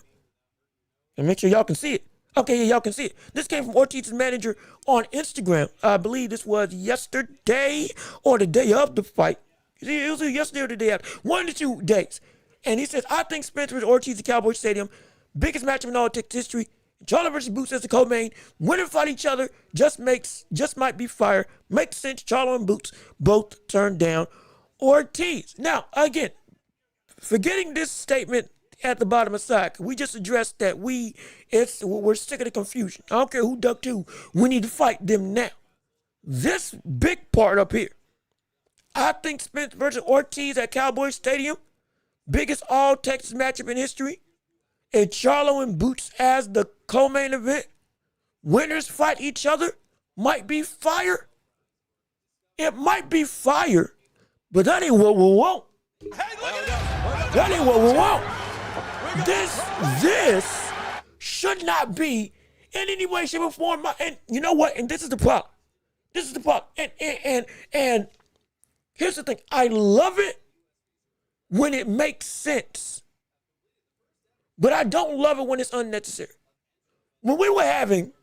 And make sure y'all can see it. Okay, yeah, y'all can see it. This came from Ortiz's manager on Instagram. I believe this was yesterday or the day of the fight. It was yesterday or the day after. 1 to 2 days. And he says, I think Spence versus Ortiz at Cowboy Stadium, biggest matchup in all Texas history. Charlo versus Boots as the co-main. Winner fight each other, just might be fire. Makes sense. Charlo and Boots both turned down Ortiz. Now, again, forgetting this statement at the bottom aside, we just addressed that we're sick of the confusion. I don't care who ducked who. We need to fight them now. This big part up here, I think Spence versus Ortiz at Cowboy Stadium, biggest all Texas matchup in history, and Charlo and Boots as the co-main event. Winners fight each other. Might be fire. It might be fire, but that ain't what we want. That ain't what we want. This should not be in any way, shape, or form. And you know what? And this is the problem. This is the problem. And here's the thing. I love it when it makes sense, but I don't love it when it's unnecessary. When we were having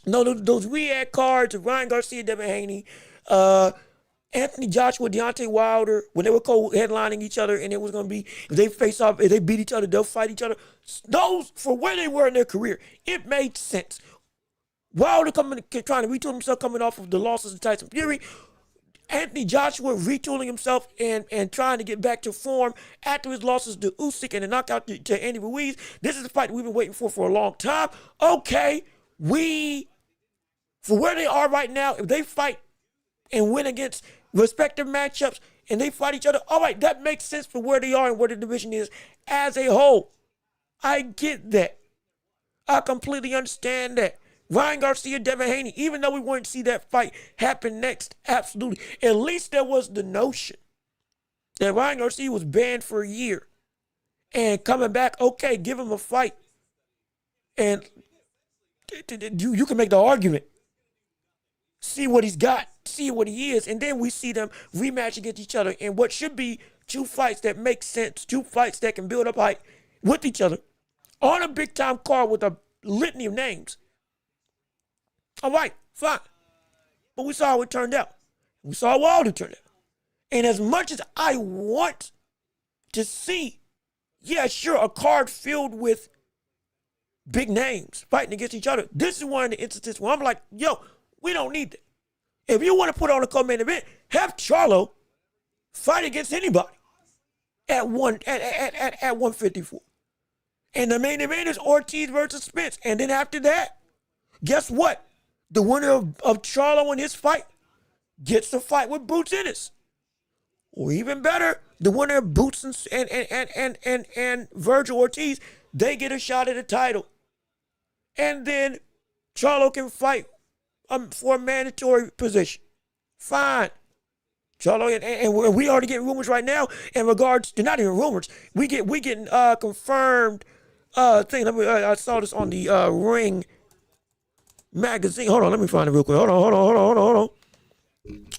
those Riyadh cards of Ryan Garcia, Devin Haney, Anthony Joshua, Deontay Wilder, when they were co-headlining each other, and it was going to be, if they face off, if they beat each other, they'll fight each other. Those, for where they were in their career, it made sense. Wilder trying to retool himself coming off of the losses to Tyson Fury. Anthony Joshua retooling himself and trying to get back to form after his losses to Usyk and the knockout to Andy Ruiz. This is the fight we've been waiting for a long time. Okay, for where they are right now, if they fight and win against respective matchups and they fight each other, all right, that makes sense for where they are and where the division is as a whole. I get that. I completely understand that. Ryan Garcia, Devin Haney, even though we wanted to see that fight happen next, absolutely. At least there was the notion that Ryan Garcia was banned for a year and coming back, okay, give him a fight. And you can make the argument. See what he's got, see what he is, and then we see them rematch against each other in what should be 2 fights that make sense, 2 fights that can build up height with each other on a big-time card with a litany of names. All right, fine. But we saw how it turned out. We saw how Wilder turned out. And as much as I want to see, yeah, sure, a card filled with big names fighting against each other, this is one of the instances where I'm like, yo, we don't need that. If you want to put on a co-main event, have Charlo fight against anybody at 154. And the main event is Ortiz versus Spence. And then after that, guess what? The winner of Charlo in his fight gets to fight with Boots Ennis. Or even better, the winner of Boots and Virgil Ortiz, they get a shot at a title. And then Charlo can fight for a mandatory position. Fine. Charlo, and we already getting rumors right now in regards to, not even rumors, we getting confirmed thing. I saw this on the Ring magazine. Hold on, let me find it real quick. Hold on.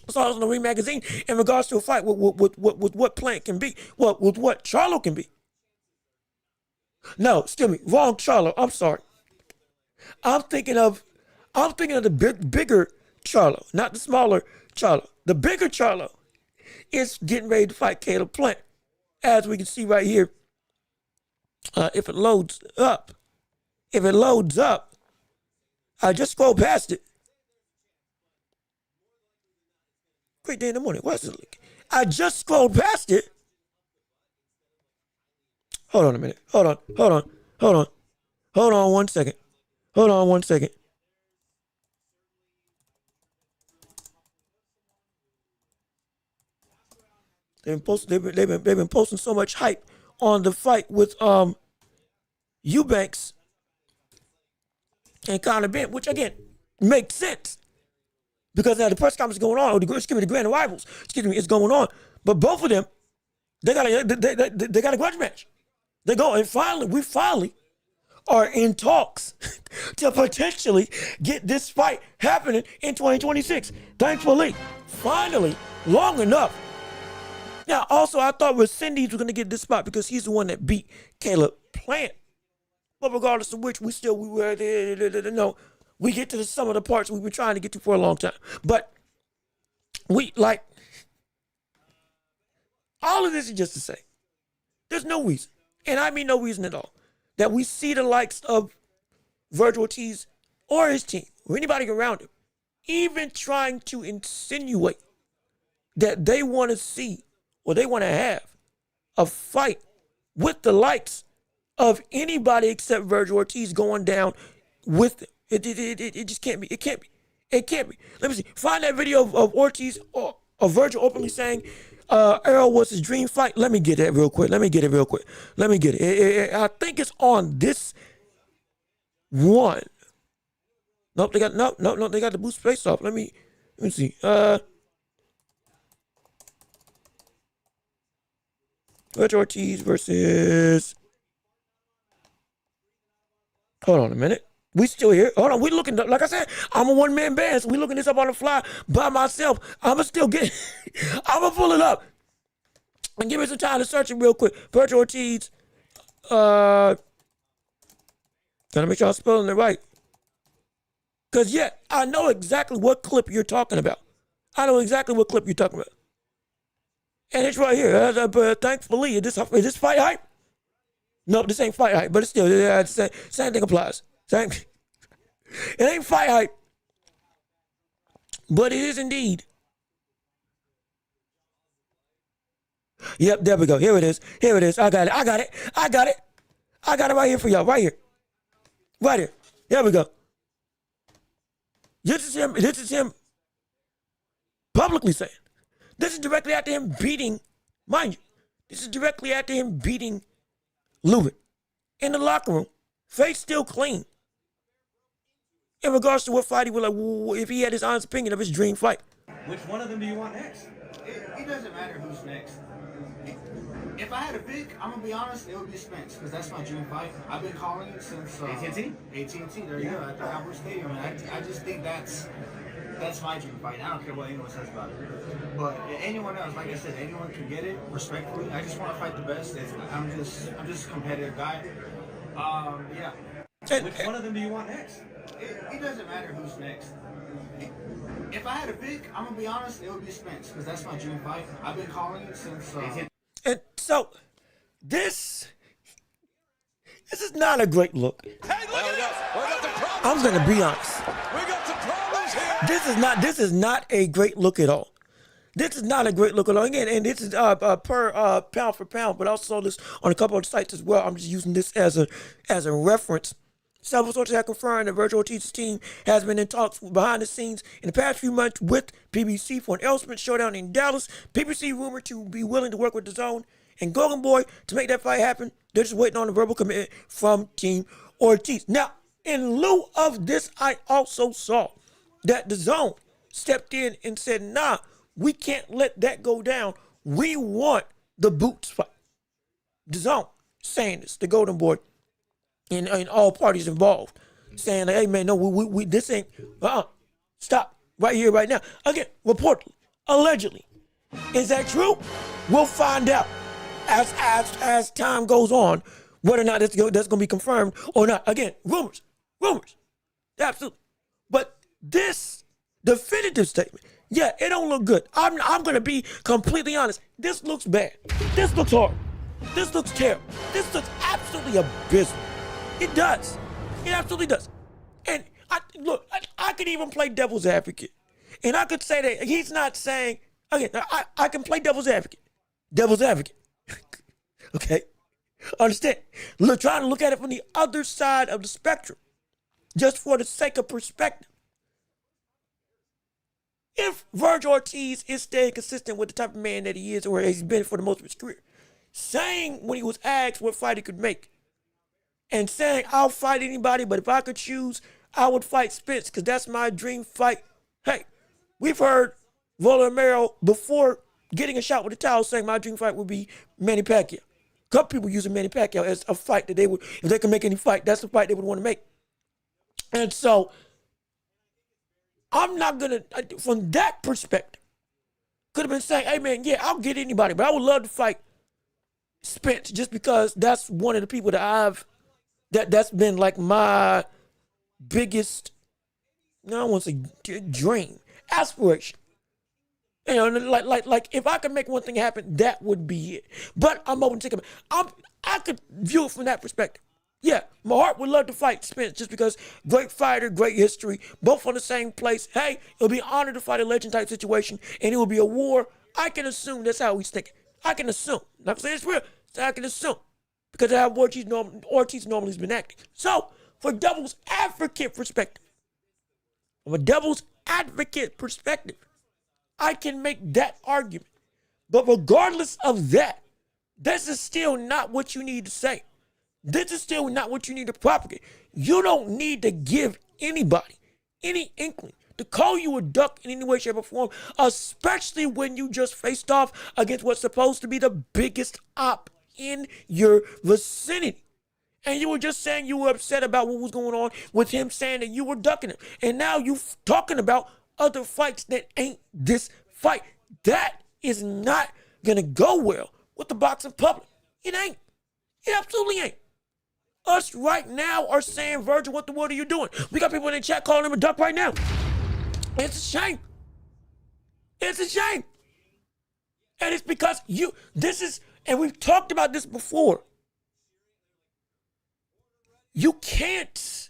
I saw this on the Ring magazine in regards to a fight with what Plant can be. Well, with what Charlo can be. No, excuse me, wrong Charlo. I'm sorry. I'm thinking of the bigger Charlo, not the smaller Charlo. The bigger Charlo is getting ready to fight Caleb Plant, as we can see right here. If it loads up, I just scrolled past it. Great day in the morning. What's it like? I just scrolled past it. Hold on a minute. Hold on 1 second. Hold on 1 second. They've been posting so much hype on the fight with Eubanks and Conor Benn, which again makes sense because now the press conference is going on, or the grand arrivals, is going on. But both of them, they got a grudge match. They go, and we finally are in talks to potentially get this fight happening in 2026. Thankfully, finally, long enough. Now, also, I thought Resendez was going to get this spot because he's the one that beat Caleb Plant. But regardless of which, we get to some of the parts we've been trying to get to for a long time. But all of this is just to say, there's no reason, and I mean no reason at all, that we see the likes of Virgil Ortiz or his team or anybody around him even trying to insinuate that they want to see or they want to have a fight with the likes of anybody except Virgil Ortiz going down with them. It just can't be. It can't be. It can't be. Let me see. Find that video of Ortiz or of Virgil openly saying Errol was his dream fight. Let me get that real quick. Let me get it. I think it's on this one. Nope, they got they got the boost face off. Let me see. Virgil Ortiz versus. Hold on a minute. We still here. Hold on. We looking up. Like I said, I'm a one-man band, so we looking this up on the fly by myself. I'ma still get. I'ma pull it up and give me some time to search it real quick. Virgil Ortiz. Gotta make sure I'm spelling it right. Cause yeah, I know exactly what clip you're talking about. And it's right here. But thankfully, is this fight hype? No, this ain't fight hype, but it's still same thing applies. It ain't fight hype, but it is indeed. Yep, there we go. Here it is. I got it right here for y'all. Right here. There we go. This is him publicly saying. This is directly after him beating, mind you, Lubin in the locker room. Face still clean. In regards to what fight he would like, if he had his honest opinion of his dream fight. Which one of them do you want next? It doesn't matter who's next. If I had to pick, I'm gonna be honest, it would be Spence, because that's my dream fight. I've been calling it since AT&T. There you go, at the Cowboy Stadium. And I just think that's my dream fight. I don't care what anyone says about it. But anyone else, like I said, anyone can get it respectfully. I just want to fight the best. I'm just a competitive guy. Yeah. Which one of them do you want next? It doesn't matter who's next. If I had to pick, I'm gonna be honest, it would be Spence, because that's my dream fight. I've been calling it since. And so, this is not a great look. Hey, look at this. We got the problems. I'm gonna be honest. We got some problems here. This is not a great look at all. Again, and this is per pound for pound, but also this on a couple of sites as well. I'm just using this as a reference. Several sources have confirmed that Virgil Ortiz's team has been in talks behind the scenes in the past few months with PBC for an Elspeth showdown in Dallas. PBC rumored to be willing to work with DAZN and Golden Boy to make that fight happen. They're just waiting on a verbal commitment from Team Ortiz. Now, in lieu of this, I also saw that DAZN stepped in and said, nah, we can't let that go down. We want the boots fight. DAZN saying this, the Golden Boy, and all parties involved, saying, hey, man, no, we this ain't, stop right here, right now. Again, reportedly, allegedly. Is that true? We'll find out as time goes on whether or not that's going to be confirmed or not. Again, rumors, absolutely. But this definitive statement, yeah, it don't look good. I'm going to be completely honest. This looks bad. This looks horrible. This looks terrible. This looks absolutely abysmal. It does. It absolutely does. And I could even play devil's advocate. And I could say that he's not saying, again, I can play devil's advocate. Okay? Understand? Trying to look at it from the other side of the spectrum. Just for the sake of perspective. If Virgil Ortiz is staying consistent with the type of man that he is or he's been for the most of his career, saying when he was asked what fight he could make, and saying, I'll fight anybody, but if I could choose, I would fight Spence because that's my dream fight. Hey, we've heard Volomero before getting a shot with the towel saying my dream fight would be Manny Pacquiao. A couple people using Manny Pacquiao as a fight that they would, if they could make any fight, that's the fight they would want to make. And so, I'm not going to, from that perspective, could have been saying, hey man, yeah, I'll get anybody, but I would love to fight Spence just because that's one of the people that I've That's been like my biggest, no, I don't want to say dream, aspiration. You know, like if I could make one thing happen, that would be it. But I'm open to it. I could view it from that perspective. Yeah, my heart would love to fight Spence just because great fighter, great history, both on the same place. Hey, it'll be an honor to fight a legend type situation, and it will be a war. I can assume that's how he's thinking. I can assume. Not saying it's real. I can assume because of how Ortiz normally has been acting. So, for devil's advocate perspective, from a devil's advocate perspective, I can make that argument. But regardless of that, this is still not what you need to say. This is still not what you need to propagate. You don't need to give anybody any inkling to call you a duck in any way, shape, or form, especially when you just faced off against what's supposed to be the biggest op in your vicinity. And you were just saying you were upset about what was going on with him saying that you were ducking him. And now you talking about other fights that ain't this fight. That is not going to go well with the boxing public. It ain't. It absolutely ain't. Us right now are saying, Virgil, what the world are you doing? We got people in the chat calling him a duck right now. It's a shame. It's a shame. And it's because and we've talked about this before. You can't,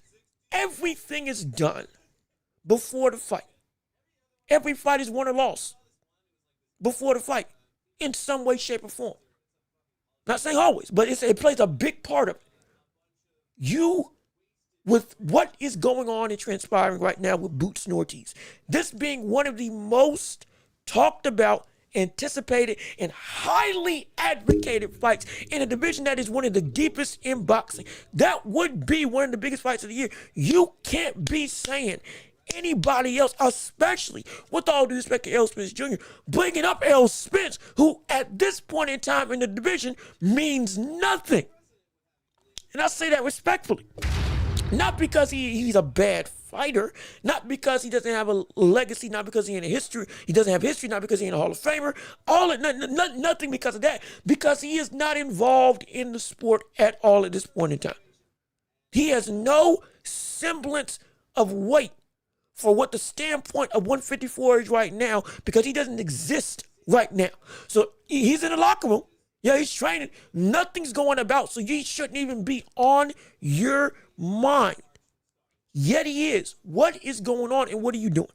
everything is done before the fight. Every fight is won or lost before the fight in some way, shape, or form. Not saying always, but it plays a big part of it. With what is going on and transpiring right now with Boots and Ortiz, this being one of the most talked about, anticipated, and highly advocated fights in a division that is one of the deepest in boxing, that would be one of the biggest fights of the year. You can't be saying anybody else, especially with all due respect to Errol Spence Jr., bringing up Errol Spence, who at this point in time in the division means nothing. And I say that respectfully. Not because he's a bad fighter, not because he doesn't have a legacy, not because he doesn't have history, not because he ain't a Hall of Famer, nothing because of that, because he is not involved in the sport at all at this point in time. He has no semblance of weight for what the standpoint of 154 is right now, because he doesn't exist right now. So he's in the locker room. Yeah, he's training. Nothing's going about, so he shouldn't even be on your mind. Yet he is. What is going on and what are you doing?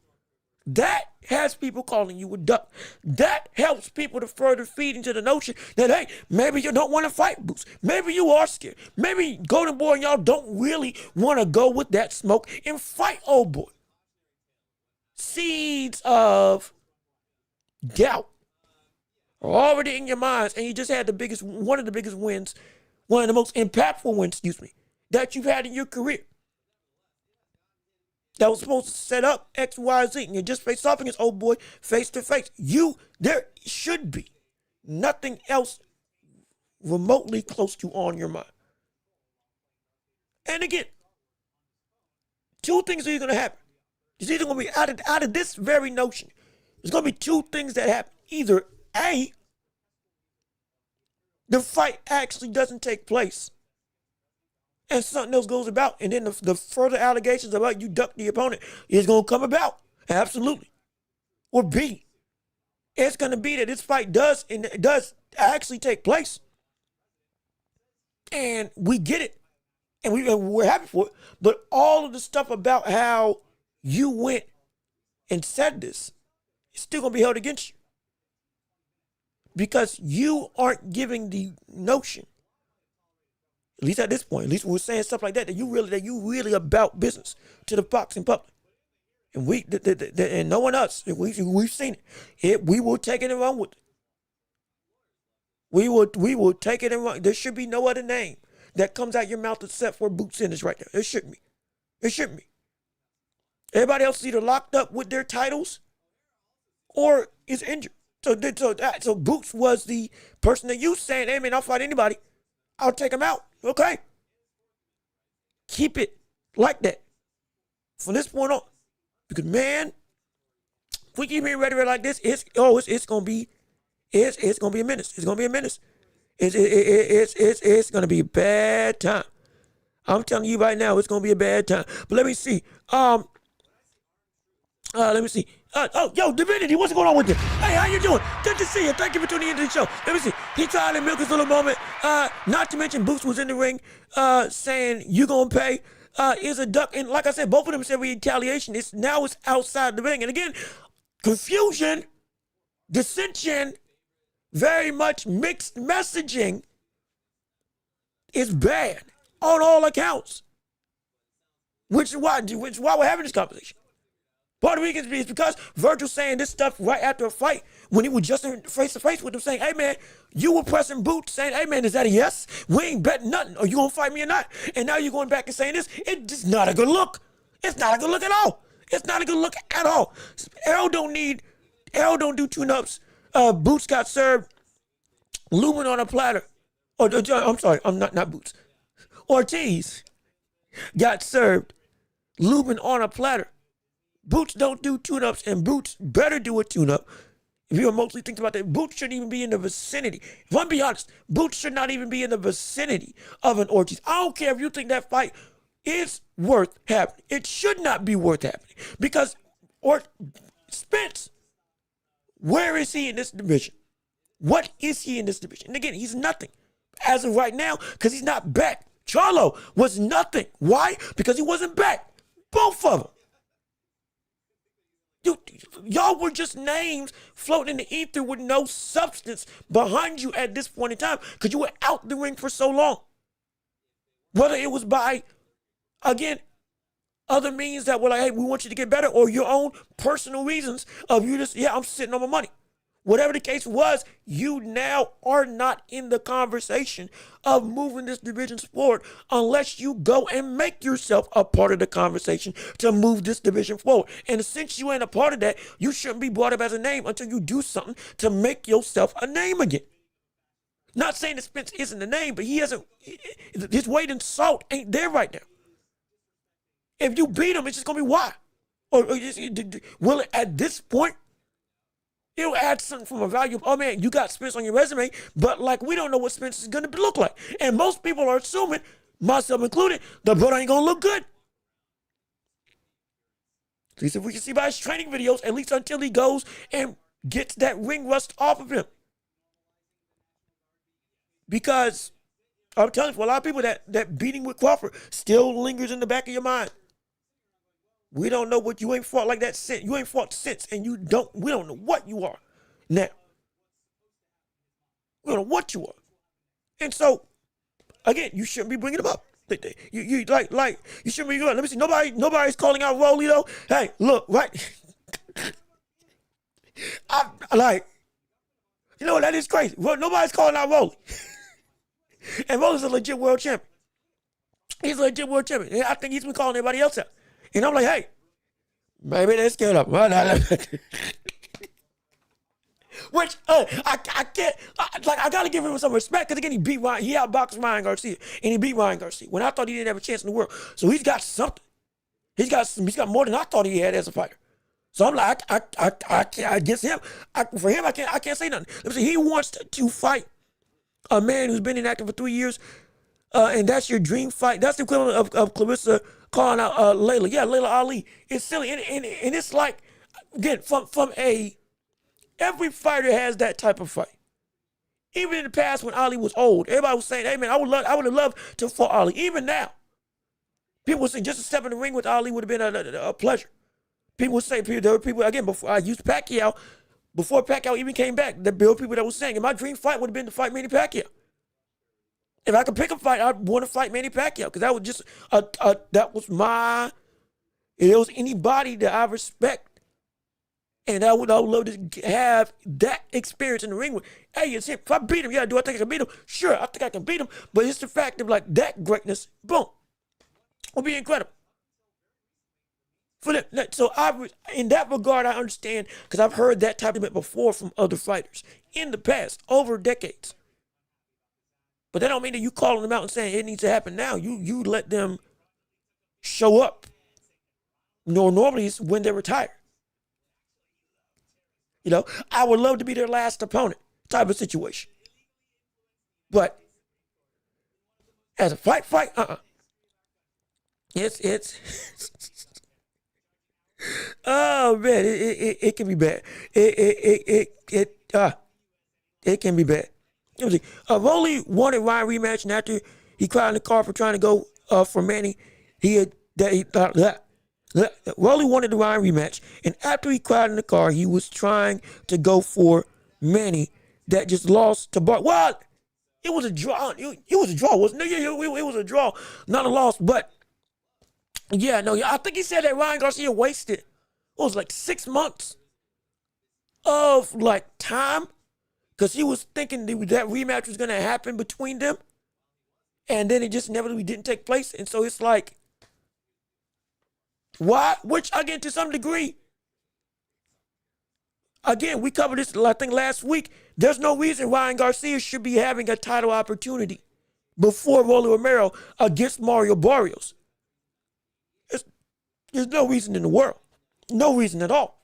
That has people calling you a duck. That helps people to further feed into the notion that, hey, maybe you don't want to fight Boots. Maybe you are scared. Maybe Golden Boy and y'all don't really want to go with that smoke and fight old boy. Seeds of doubt are already in your minds, and you just had one of the biggest wins, one of the most impactful wins, that you've had in your career. That was supposed to set up X, Y, Z, and you just faced off against old boy face to face. There should be nothing else remotely close to on your mind. And again, two things are going to happen. It's either going to be out of this very notion. There's going to be two things that happen. Either A, the fight actually doesn't take place and something else goes about, and then the further allegations about you duck the opponent is going to come about. Absolutely. Or B, it's going to be that this fight does actually take place, and we get it, and we're happy for it, but all of the stuff about how you went and said this is still going to be held against you. Because you aren't giving the notion, at least at this point, at least we're saying stuff like that you really about business to the boxing public. And and no one else, we've seen it. We will take it and run with it. We will take it and run. There should be no other name that comes out your mouth except for Boots Ennis right now. It shouldn't be. It shouldn't be. Everybody else is either locked up with their titles or is injured. So Boots was the person that you saying, hey man, I'll fight anybody. I'll take him out. Okay. Keep it like that from this point on. Because man, if we keep hearing rhetoric like this, it's gonna be a menace. It's gonna be a menace. It's gonna be a bad time. I'm telling you right now, it's gonna be a bad time. But let me see. Let me see. Yo, Divinity, what's going on with you? Hey, how you doing? Good to see you. Thank you for tuning into the show. Let me see. He tried to milk his little moment. Not to mention Boots was in the ring, saying you gonna pay. Is a duck, and like I said, both of them said retaliation. It's outside the ring, and again, confusion, dissension, very much mixed messaging is bad on all accounts. Which is why we're having this conversation. Part of the reason is because Virgil saying this stuff right after a fight when he was just face to face with him, saying, "Hey man, you were pressing Boots," saying, "Hey man, is that a yes? We ain't betting nothing. Are you gonna fight me or not?" And now you're going back and saying this. It's just not a good look. It's not a good look at all. It's not a good look at all. Errol don't do tune-ups. Boots got served. Lubin on a platter. I'm sorry, I'm not Boots. Ortiz got served. Lubin on a platter. Boots don't do tune-ups, and Boots better do a tune-up. If you're mostly thinking about that, Boots shouldn't even be in the vicinity. If I'm being honest, Boots should not even be in the vicinity of an Ortiz. I don't care if you think that fight is worth happening. It should not be worth happening because Spence, where is he in this division? What is he in this division? And again, he's nothing as of right now because he's not back. Charlo was nothing. Why? Because he wasn't back. Both of them. Y'all were just names floating in the ether with no substance behind you at this point in time because you were out the ring for so long. Whether it was by, again, other means that were like, hey, we want you to get better, or your own personal reasons of you just, I'm sitting on my money. Whatever the case was, you now are not in the conversation of moving this division forward unless you go and make yourself a part of the conversation to move this division forward. And since you ain't a part of that, you shouldn't be brought up as a name until you do something to make yourself a name again. Not saying that Spence isn't a name, but he hasn't, his weight in salt ain't there right now. If you beat him, it's just going to be why? Or will it, at this point, it'll add something from a value of, oh man, you got Spence on your resume, but like we don't know what Spence is going to look like. And most people are assuming, myself included, the brother ain't going to look good. At least if we can see by his training videos, at least until he goes and gets that ring rust off of him. Because I'm telling you, for a lot of people, that beating with Crawford still lingers in the back of your mind. We don't know what you ain't fought like that since. You ain't fought since, and we don't know what you are now. We don't know what you are. And so, again, you shouldn't be bringing them up. You you shouldn't be doing. Let me see. Nobody's calling out Rolly though. Hey, look, right? You know what? That is crazy. Well, nobody's calling out Rolly. And Rolly's a legit world champion. He's a legit world champion. And I think he's been calling everybody else out. And I'm like, hey, maybe they're scared of him. Which, I can't, I got to give him some respect because, again, he outboxed Ryan Garcia, and he beat Ryan Garcia when I thought he didn't have a chance in the world. So he's got something. He's got more than I thought he had as a fighter. So I'm like, I guess him, for him, I can't say nothing. Let me see, he wants to fight a man who's been inactive for 3 years, and that's your dream fight. That's the equivalent of Clarissa calling out Layla. Yeah, Layla Ali. It's silly. And it's like, again, from every fighter has that type of fight. Even in the past when Ali was old, everybody was saying, hey man, I would have loved to fight Ali. Even now, people would say just to step in the ring with Ali would have been a pleasure. People would say, there were people, again, before I used Pacquiao, before Pacquiao even came back, there were people that were saying, and my dream fight would have been to fight Manny Pacquiao. If I could pick a fight, I'd want to fight Manny Pacquiao because that was just that was my. If there was anybody that I respect, and I would love to have that experience in the ring with. Hey, it's him. If I beat him, do I think I can beat him? Sure, I think I can beat him. But it's the fact of like that greatness. Boom, will be incredible. So in that regard, I understand because I've heard that type of it before from other fighters in the past, over decades. But that don't mean that you calling them out and saying it needs to happen now. You let them show up. Normally it's when they retire. I would love to be their last opponent type of situation. But as a fight, It's oh man, it can be bad. It can be bad. Let me see. Rolly wanted Ryan rematch, and after he cried in the car for trying to go for Manny, he had that he Rolly wanted the Ryan rematch, and after he cried in the car, he was trying to go for Manny that just lost to Bart. What? It was a draw. It was a draw, wasn't it? Yeah, it was a draw, not a loss. But yeah, no, I think he said that Ryan Garcia wasted what was it, like 6 months of like time because he was thinking that rematch was gonna happen between them, and then it just inevitably didn't take place. And so it's like, why? Which again, to some degree, again, we covered this I think last week. There's no reason Ryan Garcia should be having a title opportunity before Rolly Romero against Mario Barrios. There's no reason in the world. No reason at all.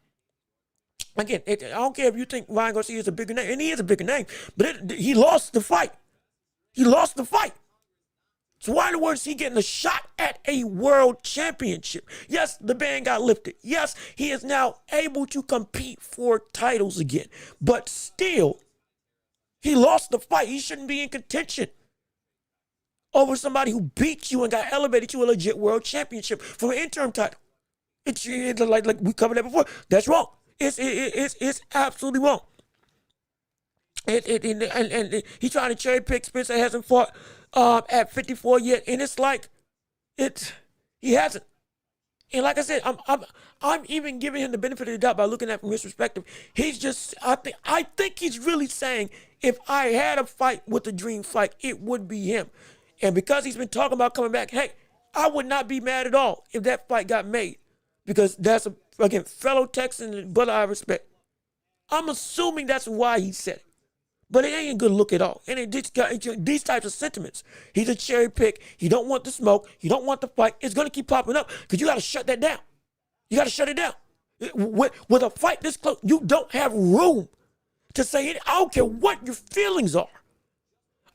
Again, I don't care if you think Ryan Garcia is a bigger name, and he is a bigger name, but he lost the fight. He lost the fight. So why in the world is he getting a shot at a world championship? Yes, the ban got lifted. Yes, he is now able to compete for titles again. But still, he lost the fight. He shouldn't be in contention over somebody who beat you and got elevated to a legit world championship from an interim title. It's like we covered that before. That's wrong. It's absolutely wrong. And he's trying to cherry pick Spence that hasn't fought at 54 yet, and it's like he hasn't. And like I said, I'm even giving him the benefit of the doubt by looking at it from his perspective. He's just I think he's really saying if I had a fight with the dream fight, it would be him. And because he's been talking about coming back, hey, I would not be mad at all if that fight got made. Because that's, again, fellow Texan and brother I respect. I'm assuming that's why he said it. But it ain't a good look at all. And these types of sentiments. He's a cherry pick. He don't want the smoke. He don't want the fight. It's going to keep popping up because you got to shut that down. You got to shut it down. With a fight this close, you don't have room to say it. I don't care what your feelings are.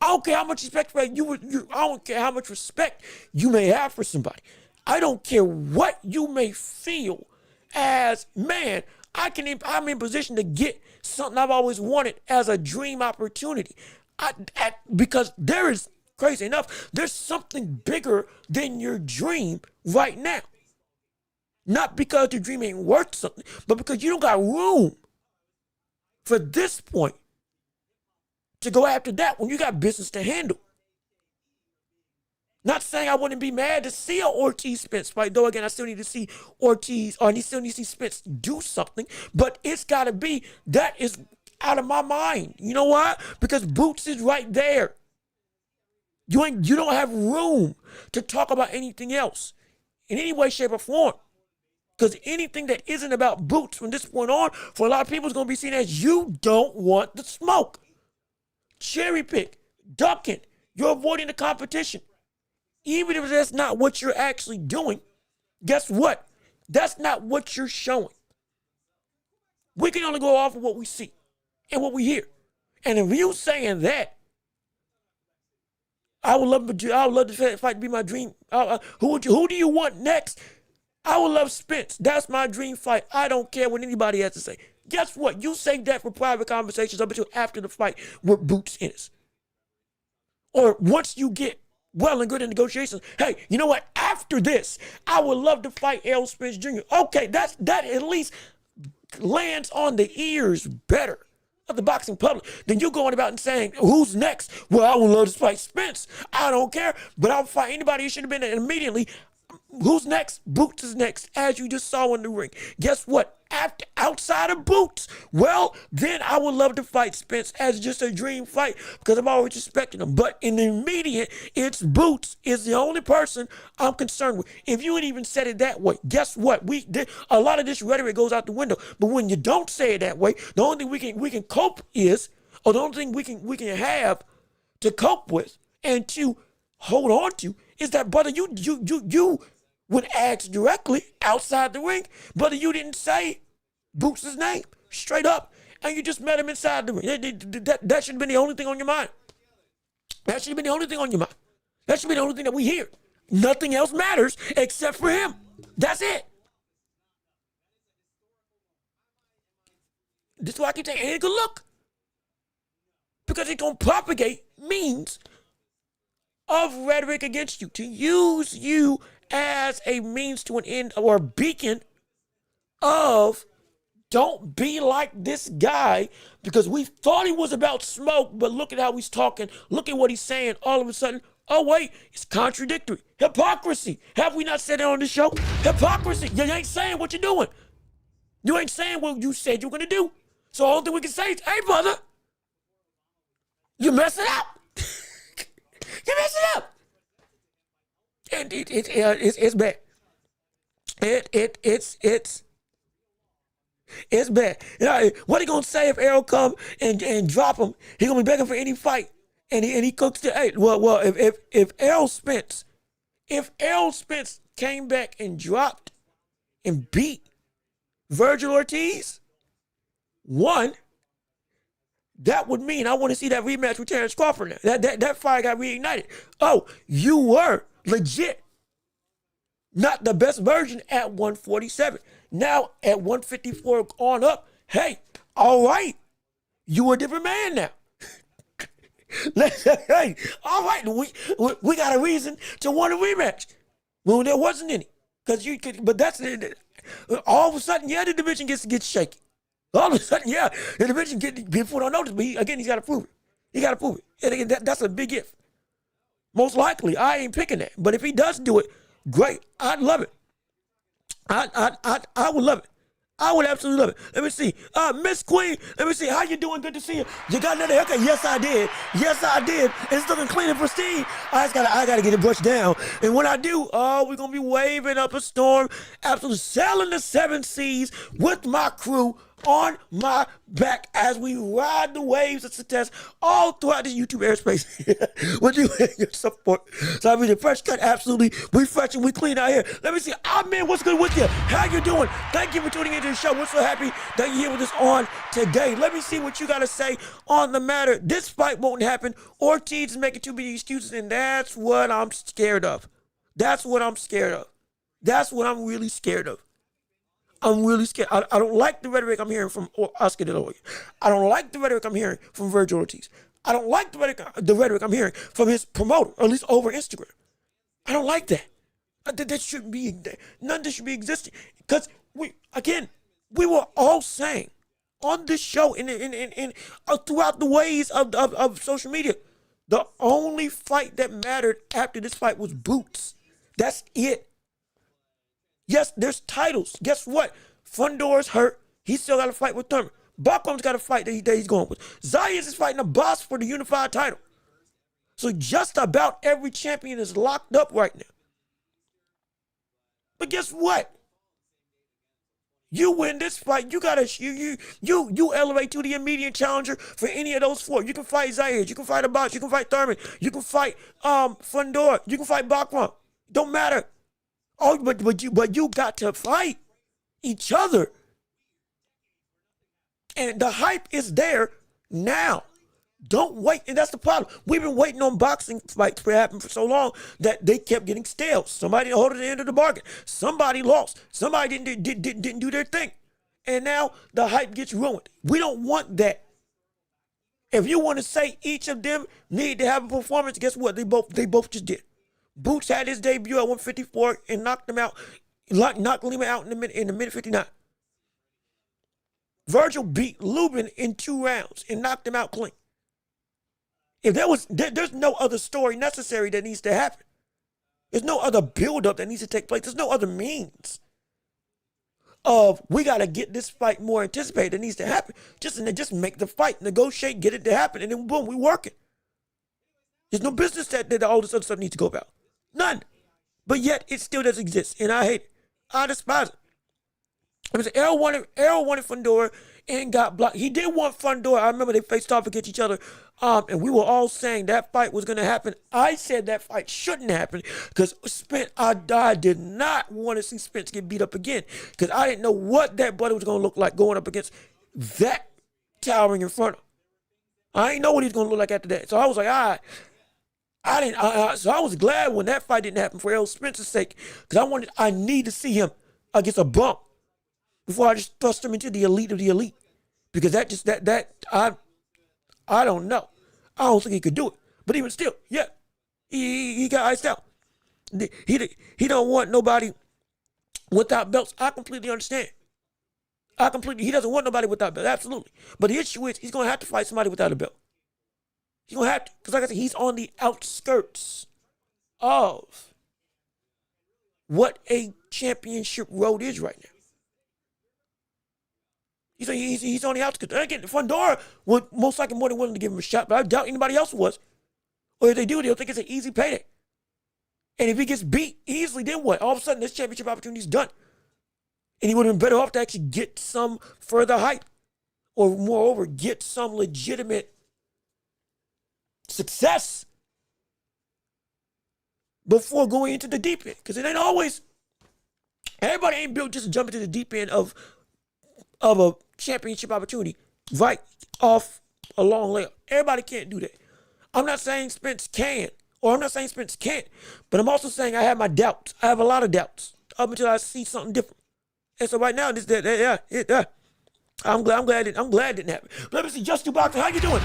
I don't care how much respect I don't care how much respect you may have for somebody. I don't care what you may feel as, man, I'm in position to get something I've always wanted as a dream opportunity. Because there is, crazy enough, there's something bigger than your dream right now. Not because your dream ain't worth something, but because you don't got room for this point to go after that when you got business to handle. Not saying I wouldn't be mad to see an Ortiz-Spence fight, though, again, I still need to see Ortiz, or I still need to see Spence do something, but it's got to be, that is out of my mind. You know why? Because Boots is right there. You don't have room to talk about anything else in any way, shape, or form. Because anything that isn't about Boots from this point on, for a lot of people, is going to be seen as you don't want the smoke. Cherry pick, ducking, you're avoiding the competition. Even if that's not what you're actually doing, guess what? That's not what you're showing. We can only go off of what we see and what we hear. And if you saying that, I would love the fight to be my dream. Who do you want next? I would love Spence. That's my dream fight. I don't care what anybody has to say. Guess what? You save that for private conversations up until after the fight with Boots Ennis. Or once you get well and good in negotiations. Hey, you know what? After this, I would love to fight Errol Spence Jr. Okay, that at least lands on the ears better of the boxing public than you going about and saying, who's next? Well, I would love to fight Spence. I don't care, but I'll fight anybody who should have been there immediately. Who's next? Boots is next, as you just saw in the ring. Guess what? Outside of Boots, well, then I would love to fight Spence as just a dream fight because I'm always respecting him. But in the immediate, it's Boots is the only person I'm concerned with. If you had even said it that way, guess what? A lot of this rhetoric goes out the window. But when you don't say it that way, the only thing we can cope is, or the only thing we can have to cope with and to hold on to is that, brother, you would ask directly outside the ring, brother, you didn't say Boots' name straight up, and you just met him inside the ring. That should have been the only thing on your mind. That should have been the only thing on your mind. That should be the only thing that we hear. Nothing else matters except for him. That's it. This is why I keep saying it ain't a good look. Because it's going to propagate means of rhetoric against you, to use you as a means to an end or a beacon of don't be like this guy, because we thought he was about smoke, but look at how he's talking. Look at what he's saying. All of a sudden, oh wait, it's contradictory. Hypocrisy. Have we not said it on the show? Hypocrisy. You ain't saying what you're doing. You ain't saying what you said you're going to do. So the only thing we can say is, hey, brother, you mess it up. You mess it up. And it's bad. It's bad. You know, what he gonna say if Errol come and drop him? He gonna be begging for any fight, and he cooks the. Hey, well, if Errol Spence came back and dropped and beat Virgil Ortiz, one, that would mean I want to see that rematch with Terrence Crawford now. That fire got reignited. Oh, you were legit not the best version at 147. Now at 154 on up, hey, all right, you a different man now. Hey, all right, we got a reason to want a rematch. Well, there wasn't any, but that's all of a sudden, yeah, the division gets shaky. All of a sudden, yeah, the division people don't notice, but he's got to prove it. He got to prove it. And again, that's a big if. Most likely, I ain't picking that. But if he does do it, great. I'd love it. I would love it. I would absolutely love it. Let me see. Miss Queen, let me see. How you doing? Good to see you. You got another haircut? Yes, I did. Yes, I did. It's looking clean and pristine. I gotta get it brushed down. And when I do, we're gonna be waving up a storm, absolutely sailing the seven seas with my crew on my back as we ride the waves of success all throughout this YouTube airspace. With you and your support. So I mean, the fresh cut, absolutely. We fresh and we clean out here. Let me see. Man, what's good with you? How you doing? Thank you for tuning into the show. We're so happy that you're here with us on today. Let me see what you got to say on the matter. This fight won't happen. Ortiz is making too many excuses, and that's what I'm scared of. That's what I'm scared of. That's what I'm really scared of. I'm really scared. I don't like the rhetoric I'm hearing from Oscar De La Hoya. I don't like the rhetoric I'm hearing from Virgil Ortiz. I don't like the rhetoric I'm hearing from his promoter, or at least over Instagram. I don't like that. That shouldn't be, none of this should be existing. Because we were all saying on this show and throughout the ways of social media, the only fight that mattered after this fight was boots. That's it. Yes, there's titles. Guess what? Fundor's hurt. He still got to fight with Thurman. Buckrum's got a fight that he's going with. Zayas is fighting a boss for the unified title. So just about every champion is locked up right now. But guess what? You win this fight, you elevate to the immediate challenger for any of those four. You can fight Zayas, you can fight Abbas, you can fight Thurman, you can fight Fundor, you can fight Buckrum. Don't matter. Oh, but you got to fight each other. And the hype is there now. Don't wait. And that's the problem. We've been waiting on boxing fights to happen for so long that they kept getting stale. Somebody hold at the end of the bargain. Somebody lost. Somebody didn't do their thing. And now the hype gets ruined. We don't want that. If you want to say each of them need to have a performance, guess what? They both just did. Boots had his debut at 154 and knocked Lima out in the mid 59. Virgil beat Lubin in 2 rounds and knocked him out clean. If there's no other story necessary that needs to happen. There's no other buildup that needs to take place. There's no other means of we got to get this fight more anticipated that needs to happen. Just make the fight, negotiate, get it to happen, and then boom, we working. There's no business that all this other stuff needs to go about. None. But yet it still does exist, and I hate it. I despise it. It was Errol wanted Fundora and got blocked. He did want Fundora. I remember they faced off against each other, and we were all saying that fight was going to happen. I said that fight shouldn't happen because I did not want to see Spence get beat up again because I didn't know what that brother was going to look like going up against that towering inferno. I didn't know what he was going to look like after that. So I was like, all right. So I was glad when that fight didn't happen for Errol Spencer's sake, because I need to see him against a bump before I just thrust him into the elite of the elite, because I don't know. I don't think he could do it, but even still, yeah, he got iced out. He don't want nobody without belts. I completely understand. He doesn't want nobody without a belt, absolutely. But the issue is he's going to have to fight somebody without a belt. He's going to have to, because like I said, he's on the outskirts of what a championship road is right now. He's on the outskirts. And again, Fundora would most likely more than willing to give him a shot, but I doubt anybody else was. Or if they do, they'll think it's an easy payday. And if he gets beat easily, then what? All of a sudden, this championship opportunity's done. And he would have been better off to actually get some further hype, or moreover, get some legitimate success before going into the deep end. Because it ain't always, everybody ain't built just to jump into the deep end of a championship opportunity right off a long layup. Everybody can't do that. I'm not saying Spence can, or I'm not saying Spence can't, but I'm also saying I have my doubts. I have a lot of doubts up until I see something different. And so right now, I'm glad it didn't happen. But let me see, Just Do Boxing, how you doing?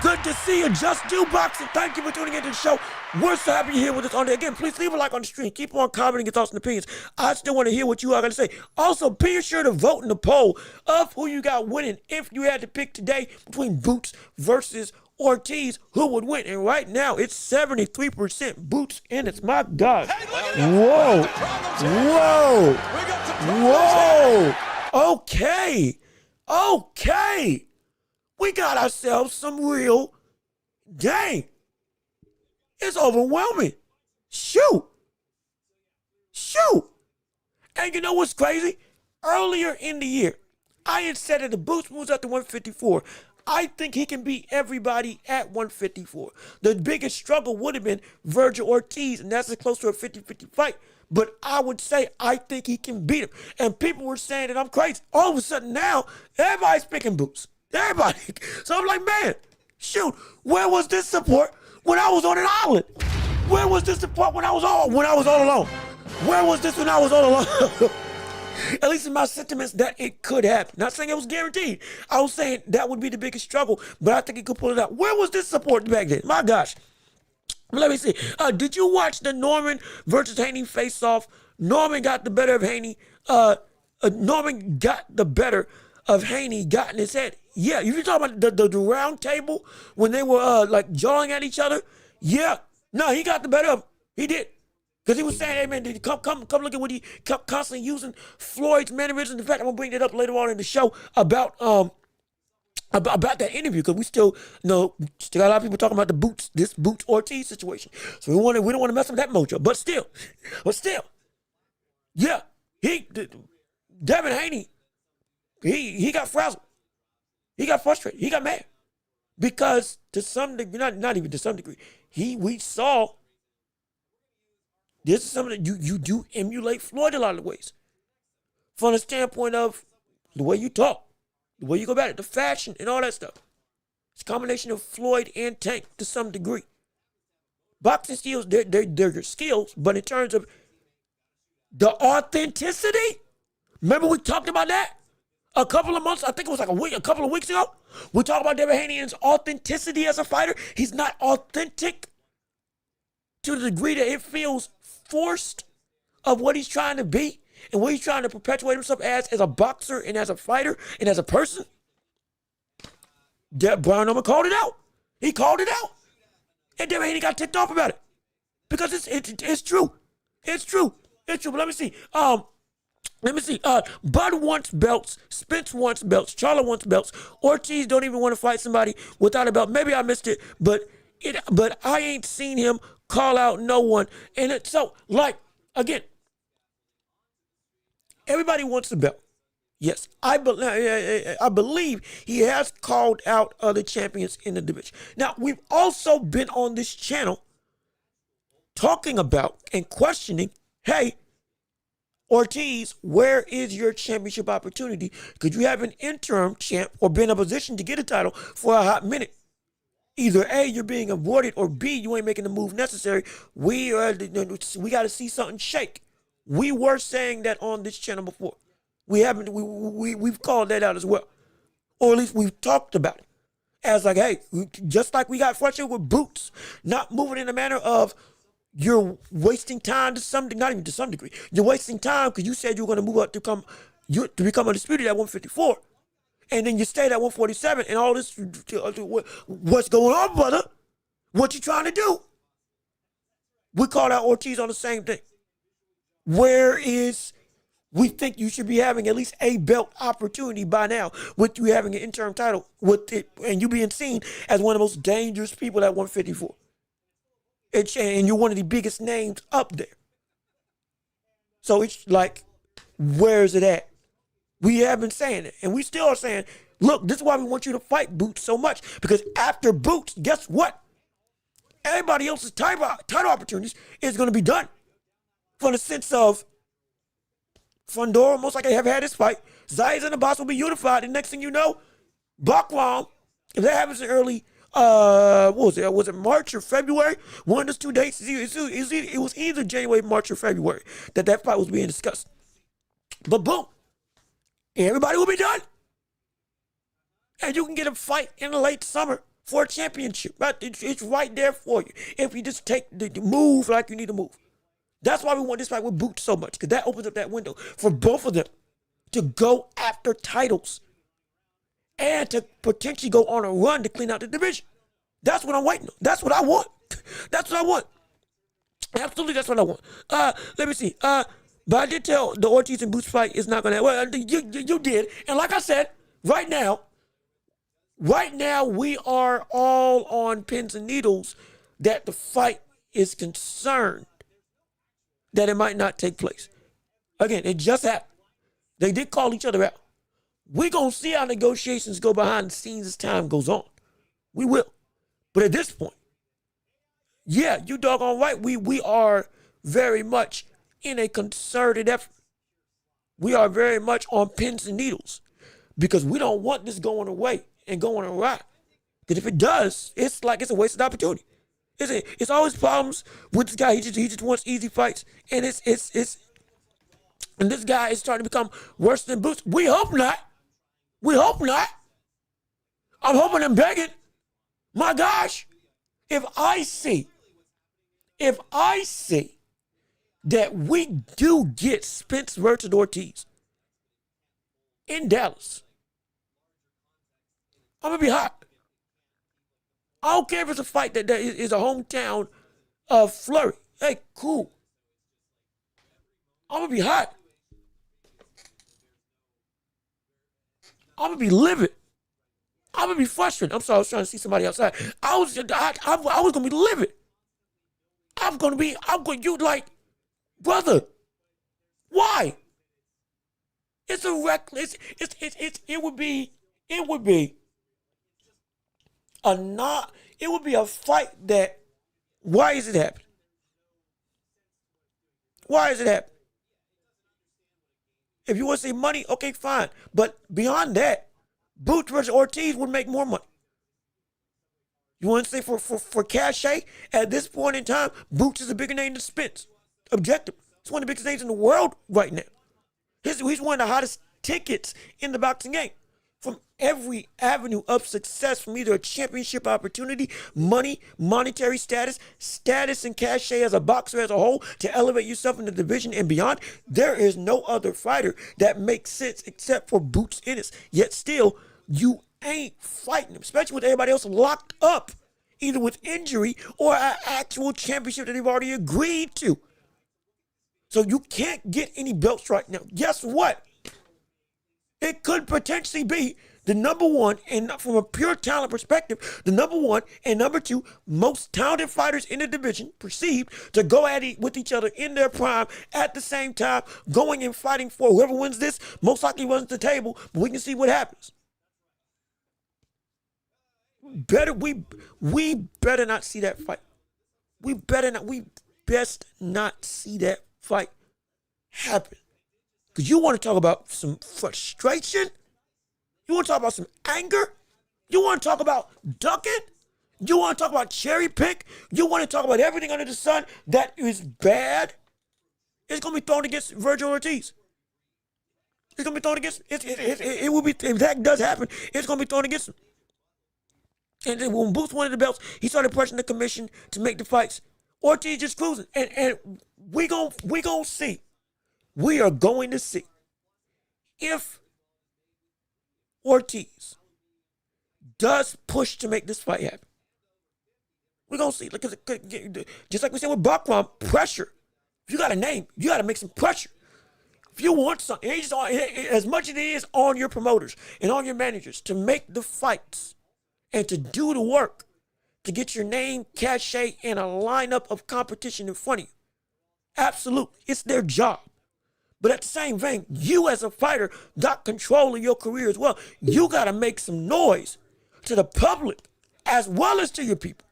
Good to see you, Just Do Boxing. Thank you for tuning into the show. We're so happy you're here with us on there. Again, please leave a like on the stream. Keep on commenting your thoughts and opinions. I still want to hear what you are going to say. Also, be sure to vote in the poll of who you got winning. If you had to pick today between Boots versus Ortiz, who would win? And right now, it's 73% Boots, and it's my God. Whoa. Whoa. Whoa. Okay. We got ourselves some real, dang. It's overwhelming. Shoot. And you know what's crazy? Earlier in the year, I had said that the Boots moves up to 154. I think he can beat everybody at 154. The biggest struggle would have been Virgil Ortiz, and that's close to a 50-50 fight. But I would say I think he can beat him. And people were saying that I'm crazy. All of a sudden now, everybody's picking Boots. Everybody. So I'm like, man, shoot, where was this support when I was on an island? Where was this support when I was all alone? Where was this when I was all alone? At least in my sentiments that it could happen. Not saying it was guaranteed. I was saying that would be the biggest struggle, but I think he could pull it out. Where was this support back then? My gosh. Let me see. Did you watch the Norman versus Haney face-off? Norman got the better of Haney. Norman got the better of Haney, got in his head. Yeah, you talking about the round table when they were like jawing at each other? Yeah. No, he got the better of him. He did. Because he was saying, hey man, come look at what he kept constantly using Floyd's mannerisms. In fact, I'm gonna bring that up later on in the show about that interview, because we still got a lot of people talking about this Boots Ortiz situation. So we don't want to mess up that mojo. But still, yeah, Devin Haney, he got frazzled. He got frustrated. He got mad. Because to some degree, not even to some degree, we saw this is something that you do emulate Floyd a lot of ways. From the standpoint of the way you talk, the way you go about it, the fashion and all that stuff. It's a combination of Floyd and Tank to some degree. Boxing skills, they're skills, but in terms of the authenticity, remember we talked about that a couple of months, I think it was like a couple of weeks ago. We talked about Devin Haney's authenticity as a fighter. He's not authentic to the degree that it feels forced of what he's trying to be and what he's trying to perpetuate himself as a boxer and as a fighter and as a person. Brian Norman called it out. He called it out. And Devin Haney got ticked off about it. Because it's true. It's true. But let me see. Bud wants belts. Spence wants belts. Charlo wants belts. Ortiz don't even want to fight somebody without a belt. Maybe I missed it, but I ain't seen him call out no one. And again, everybody wants a belt. Yes, I believe he has called out other champions in the division. Now, we've also been on this channel talking about and questioning, hey, Ortiz, where is your championship opportunity? Could you have an interim champ or be in a position to get a title for a hot minute? Either A, you're being avoided, or B, you ain't making the move necessary. We got to see something shake. We were saying that on this channel before. We've called that out as well. Or at least we've talked about it. As like, hey, just like we got frustrated with Boots, not moving in a manner of you're wasting time to some degree, not even to some degree. You're wasting time because you said you were going to move up to become undisputed at 154. And then you stayed at 147 and all this, what's going on, brother? What you trying to do? We called out Ortiz on the same thing. We think you should be having at least a belt opportunity by now with you having an interim title with it and you being seen as one of the most dangerous people at 154. And you're one of the biggest names up there. So it's like, where's it at? We have been saying it. And we still are saying, look, this is why we want you to fight Boots so much. Because after Boots, guess what? Everybody else's title opportunities is going to be done. From the sense of Fundora most likely have had his fight. Zayas and the boss will be unified. And next thing you know, Bakram, if that happens in early, what was it? Was it March or February? One of those 2 dates. It was either January, March, or February that fight was being discussed. But boom, everybody will be done. And you can get a fight in the late summer for a championship. Right? It's right there for you. If you just take the move like you need to move. That's why we want this fight with Boots so much, because that opens up that window for both of them to go after titles and to potentially go on a run to clean out the division. That's what I'm waiting on. That's what I want. That's what I want. Absolutely, that's what I want. Let me see. But I did tell the Ortiz and Boots fight is not going to. Well, you did, and like I said, right now, we are all on pins and needles that the fight is concerned that it might not take place. Again, it just happened. They did call each other out. We're going to see how negotiations go behind the scenes as time goes on. We will. But at this point, yeah, you doggone right, we are very much in a concerted effort. We are very much on pins and needles because we don't want this going away and going awry. Because if it does, it's like it's a wasted opportunity. It's always problems with this guy. He just wants easy fights, and and this guy is starting to become worse than Boots. We hope not. We hope not. I'm hoping and begging. My gosh, if I see that we do get Spence versus Ortiz in Dallas, I'm gonna be hot. I don't care if it's a fight that is a hometown of flurry. Hey, cool. I'm going to be hot. I'm going to be livid. I'm going to be frustrated. I'm sorry, I was trying to see somebody outside. I was going to be livid. You like, brother, why? It's a reckless, it would be a fight that, why is it happening? Why is it happening? If you want to say money, okay, fine. But beyond that, Boots versus Ortiz would make more money. You want to say for cachet, at this point in time, Boots is a bigger name than Spence. Objective. He's one of the biggest names in the world right now. He's one of the hottest tickets in the boxing game. From every avenue of success, from either a championship opportunity, money, monetary status and cachet as a boxer as a whole, to elevate yourself in the division and beyond, there is no other fighter that makes sense except for Boots Ennis. Yet still, you ain't fighting him, especially with everybody else locked up, either with injury or an actual championship that they've already agreed to. So you can't get any belts right now. Guess what? It could potentially be the number one, and from a pure talent perspective, the number one and number two most talented fighters in the division, perceived to go at it with each other in their prime at the same time, going and fighting for whoever wins this, most likely runs the table, but we can see what happens. We better not see that fight. We best not see that fight happen. Because you want to talk about some frustration? You want to talk about some anger? You want to talk about ducking? You want to talk about cherry pick? You want to talk about everything under the sun that is bad? It's going to be thrown against Virgil Ortiz. It's going to be thrown against, it will be, if that does happen, it's going to be thrown against him. And then when Boots wanted the belts, he started pressing the commission to make the fights. Ortiz just cruising. And we gonna see. We are going to see if Ortiz does push to make this fight happen. We're going to see. Look, just like we said with Bakram, pressure. If you got a name, you got to make some pressure. If you want something, as much as it is on your promoters and on your managers to make the fights and to do the work to get your name, cachet, and a lineup of competition in front of you. Absolutely. It's their job. But at the same vein, you as a fighter got control of your career as well. You got to make some noise to the public as well as to your people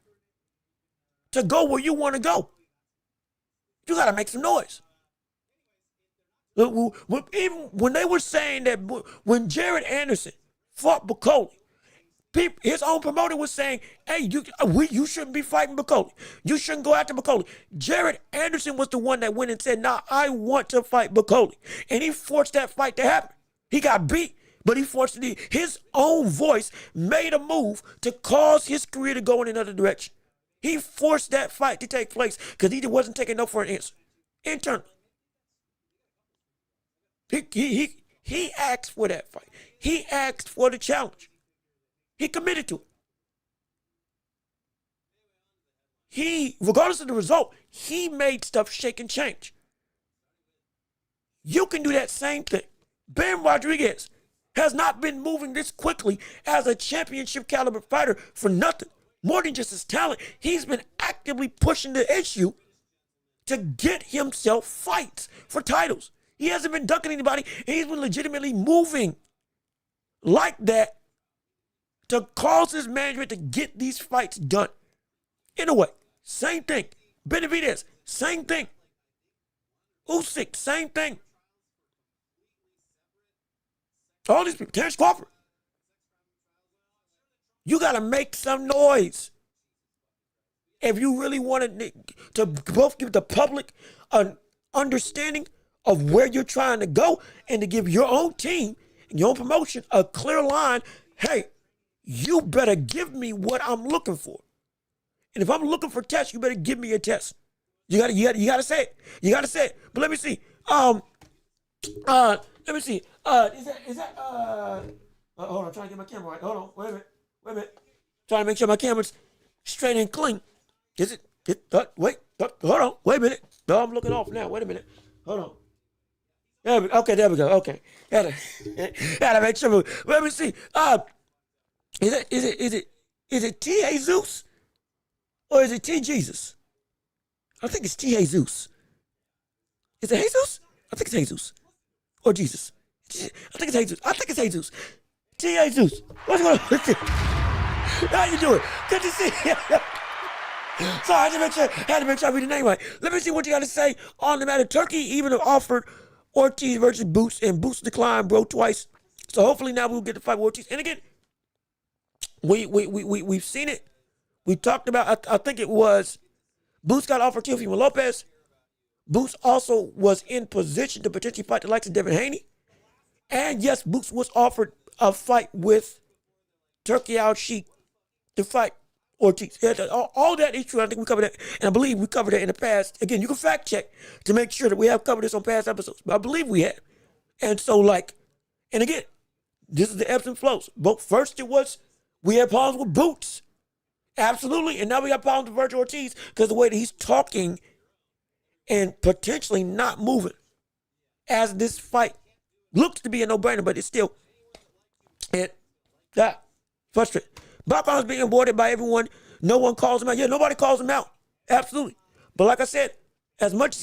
to go where you want to go. You got to make some noise. Even when they were saying that when Jared Anderson fought Bacoli, his own promoter was saying, hey, you shouldn't be fighting Bacoli. You shouldn't go after Bacoli. Jared Anderson was the one that went and said, nah, I want to fight Bacoli. And he forced that fight to happen. He got beat, but he forced it. His own voice made a move to cause his career to go in another direction. He forced that fight to take place because he wasn't taking no for an answer. Internally. He asked for that fight. He asked for the challenge. He committed to it. He, regardless of the result, he made stuff shake and change. You can do that same thing. Ben Rodriguez has not been moving this quickly as a championship caliber fighter for nothing. More than just his talent, he's been actively pushing the issue to get himself fights for titles. He hasn't been ducking anybody, and he's been legitimately moving like that to cause his management to get these fights done. In a way, same thing. Benavidez, same thing. Usyk, same thing. All these people, Terrence Crawford. You got to make some noise if you really want to both give the public an understanding of where you're trying to go and to give your own team and your own promotion a clear line. Hey, you better give me what I'm looking for. And if I'm looking for tests, you better give me a test. You gotta say it. You gotta say it. But let me see. Let me see. Is that hold on, I'm trying to get my camera right. Hold on, wait a minute. Trying to make sure my camera's straight and clean. Is it? Hold on, wait a minute. No, I'm looking off now. Wait a minute. Hold on. There we go. Okay. Gotta make sure. Let me see. Is it T. Jesus? Or is it T. Jesus? I think it's T. Jesus. Is it Jesus? I think it's Jesus. Or Jesus. I think it's Jesus. T. Jesus. What's going on with you? How you doing? Good to see you. So I had to make sure I read the name right. Let me see what you got to say on the matter. Turkey even offered Ortiz versus Boots, and Boots declined, bro, twice. So hopefully now we'll get to fight with Ortiz. And again, we've seen it. We talked about, I think it was, Boots got offered Teofimo Lopez. Boots also was in position to potentially fight the likes of Devin Haney. And yes, Boots was offered a fight with Turkey Al-Sheikh to fight Ortiz. All that is true. I think we covered that. And I believe we covered that in the past. Again, you can fact check to make sure that we have covered this on past episodes. But I believe we have. And so and again, this is the ebbs and flows. But first it was, we had problems with Boots. Absolutely. And now we got problems with Virgil Ortiz because the way that he's talking and potentially not moving as this fight looks to be a no-brainer, but it's still frustrating. Bakram's being avoided by everyone. No one calls him out. Yeah, nobody calls him out. Absolutely. But like I said, as much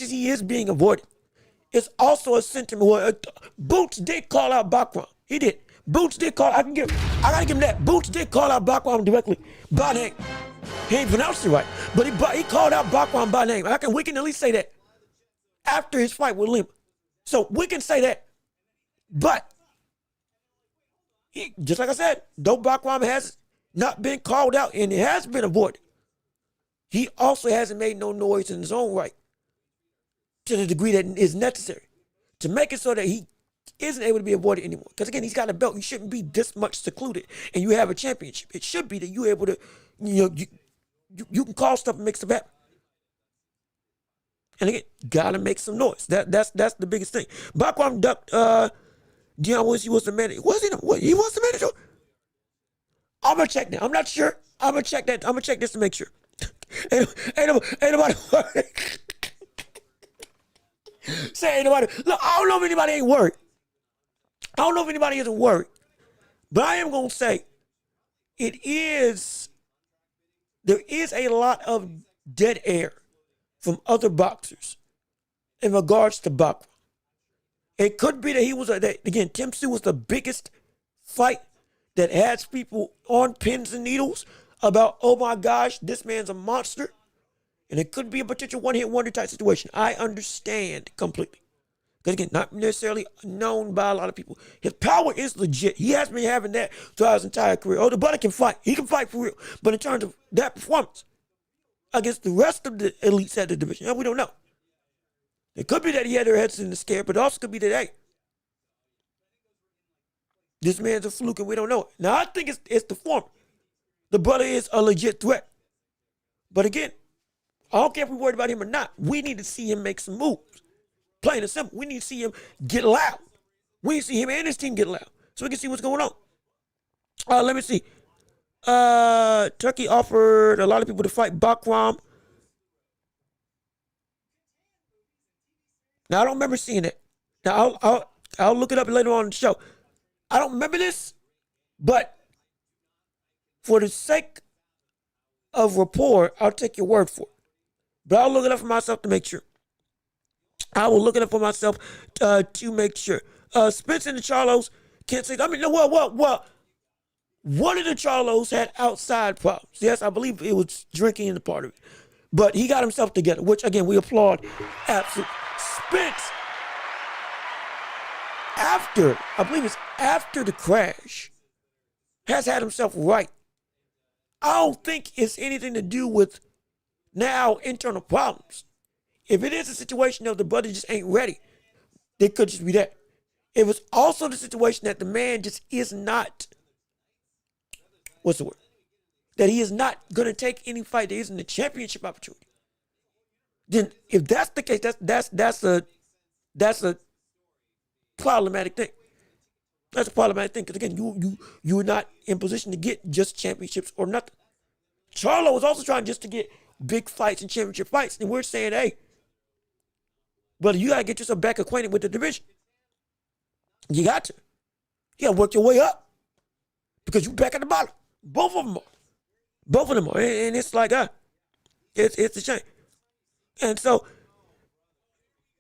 as he is being avoided, it's also a sentiment where Boots did call out Bakram. He did. Boots did call. I gotta give him that. Boots did call out Bakram directly by name. He ain't pronounced it right, but he called out Bakram by name. We can at least say that after his fight with Lima. So we can say that. But just like I said, though Bakram has not been called out, and it has been avoided. He also hasn't made no noise in his own right to the degree that is necessary to make it so that he isn't able to be avoided anymore. Because again, he's got a belt. You shouldn't be this much secluded, and you have a championship. It should be that you're able to, you can call stuff and make stuff happen. And again, gotta make some noise. That's the biggest thing. Backwam ducked Dion Willis. He was the manager. Was he? He was the manager. I'm gonna check that. I'm not sure. I'm gonna check that. I'm gonna check this to make sure. ain't nobody worried. Say ain't nobody. Look, I don't know if anybody ain't worried. I don't know if anybody isn't worried. But I am gonna say there is a lot of dead air from other boxers in regards to Backwam. It could be that he was, again, Tim Tszyu was the biggest fight that has people on pins and needles about, oh my gosh, this man's a monster. And it could be a potential one-hit wonder type situation. I understand completely. Because again, not necessarily known by a lot of people. His power is legit. He has been having that throughout his entire career. Oh, the brother can fight. He can fight for real. But in terms of that performance against the rest of the elites at the division, we don't know. It could be that he had their heads in the scare, but it also could be that, hey, this man's a fluke and we don't know it. Now, I think it's the former. The brother is a legit threat. But again, I don't care if we're worried about him or not. We need to see him make some moves. Plain and simple. We need to see him get loud. We need to see him and his team get loud so we can see what's going on. Let me see. Turkey offered a lot of people to fight Backwam. Now, I don't remember seeing it. Now, I'll look it up later on in the show. I don't remember this, but for the sake of rapport, I'll take your word for it. But I'll look it up for myself to make sure. I will look it up for myself to make sure. Spence and the Charlos can't say. I mean, well. One of the Charlos had outside problems. Yes, I believe it was drinking in the part of it. But he got himself together, which, again, we applaud. Absolutely. Spence, I believe it's after the crash, has had himself right. I don't think it's anything to do with now internal problems. If it is a situation of the brother just ain't ready, it could just be that. It was also the situation that the man just is not, what's the word? That he is not going to take any fight that isn't a championship opportunity. Then if that's the case, that's a problematic thing. That's a problematic thing because again, you're not in position to get just championships or nothing. Charlo was also trying just to get big fights and championship fights, and we're saying, hey, brother, you gotta get yourself back acquainted with the division. You got to. You gotta work your way up because you're back at the bottom. Both of them are, and it's like, it's a shame. And so,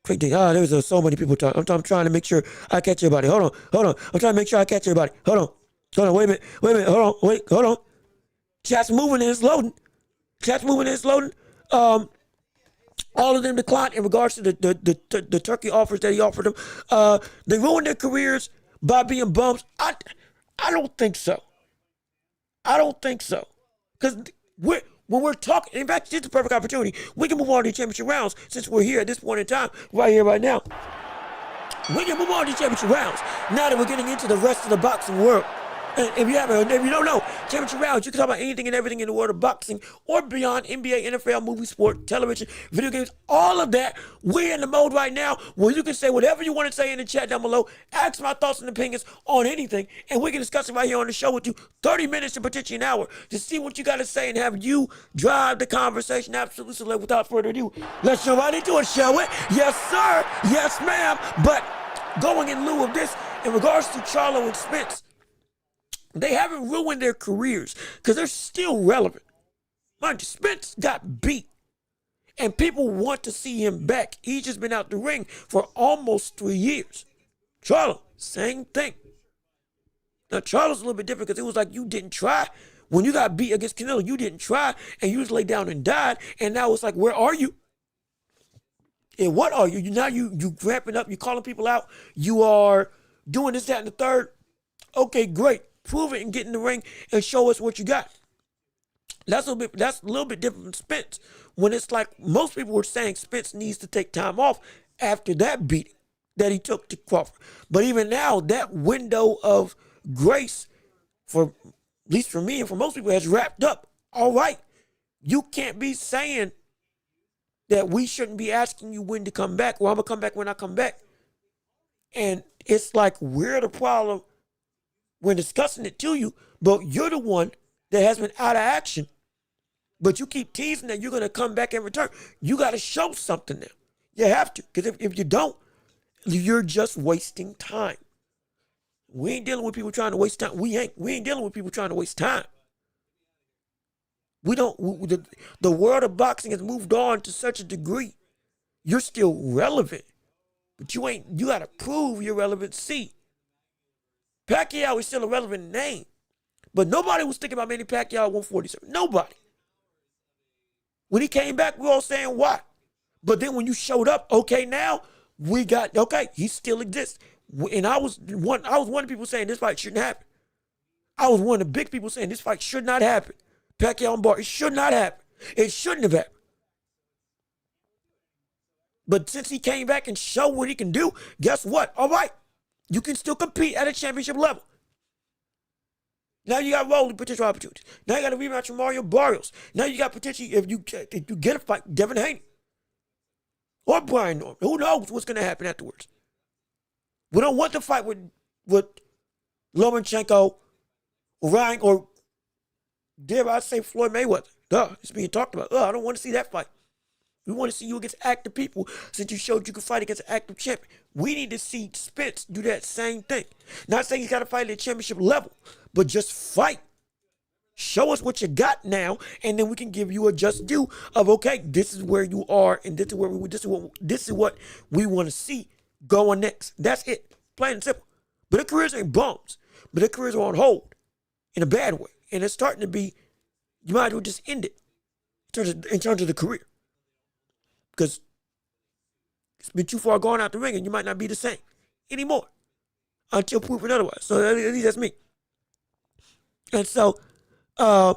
quick thing. There's so many people talking. I'm trying to make sure I catch everybody. Hold on. I'm trying to make sure I catch everybody. Hold on. Wait a minute. Hold on. Chat's moving and it's loading. All of them declined in regards to the turkey offers that he offered them. They ruined their careers by being bums. I don't think so. Because when we're talking, in fact, it's a perfect opportunity. We can move on to the championship rounds since we're here at this point in time, right here, right now. We can move on to the championship rounds now that we're getting into the rest of the boxing world. And if you don't know, championship rounds, you can talk about anything and everything in the world of boxing or beyond, NBA, NFL, movie, sport, television, video games, all of that. We're in the mode right now where you can say whatever you want to say in the chat down below. Ask my thoughts and opinions on anything, and we can discuss it right here on the show with you. 30 minutes to potentially an hour to see what you got to say and have you drive the conversation. Absolutely. So without further ado, let's jump right into it, shall we? Yes, sir. Yes, ma'am. But going in lieu of this, in regards to Charlo and Spence, they haven't ruined their careers because they're still relevant. Mind you, Spence got beat, and people want to see him back. He's just been out the ring for almost 3 years. Charlo, same thing. Now, Charlo's a little bit different because it was like you didn't try. When you got beat against Canelo, you didn't try, and you just laid down and died, and now it's like, where are you? And what are you? Now you ramping up, you calling people out, you are doing this, that, and the third. Okay, great. prove it and get in the ring and show us what you got. That's a little bit different from Spence. When it's like most people were saying Spence needs to take time off after that beating that he took to Crawford. But even now, that window of grace, for at least for me and for most people, has wrapped up. All right, you can't be saying that we shouldn't be asking you when to come back. Well, I'm gonna come back when I come back. And it's like we're the problem when discussing it to you, but you're the one that has been out of action. But you keep teasing that you're going to come back and return. You got to show something now. You have to. Because if you don't, you're just wasting time. We ain't dealing with people trying to waste time. We ain't dealing with people trying to waste time. The world of boxing has moved on to such a degree. You're still relevant. But you got to prove your relevancy. Pacquiao is still a relevant name. But nobody was thinking about Manny Pacquiao at 147. Nobody. When he came back, we were all saying why. But then when you showed up, okay, now he still exists. And I was one of the people saying this fight shouldn't happen. I was one of the big people saying this fight should not happen. Pacquiao and Barr, it should not happen. It shouldn't have happened. But since he came back and showed what he can do, guess what? All right, you can still compete at a championship level. Now you got rolling potential opportunities. Now you got a rematch from Mario Barrios. Now you got potential if you get a fight, Devin Haney or Brian Norman. Who knows what's going to happen afterwards? We don't want to fight with Lomachenko, Ryan, or dare I say Floyd Mayweather. It's being talked about. I don't want to see that fight. We want to see you against active people since you showed you could fight against an active champion. We need to see Spence do that same thing. Not saying he's got to fight at the championship level, but just fight. Show us what you got now, and then we can give you a just due of, okay, this is where you are, and this is what we want to see going next. That's it. Plain and simple. But their careers ain't bums. But their careers are on hold in a bad way. And it's starting to be, you might as well just end it in terms of the career. Because it's been too far gone out the ring and you might not be the same anymore until proven otherwise. So at least that's me. And so, let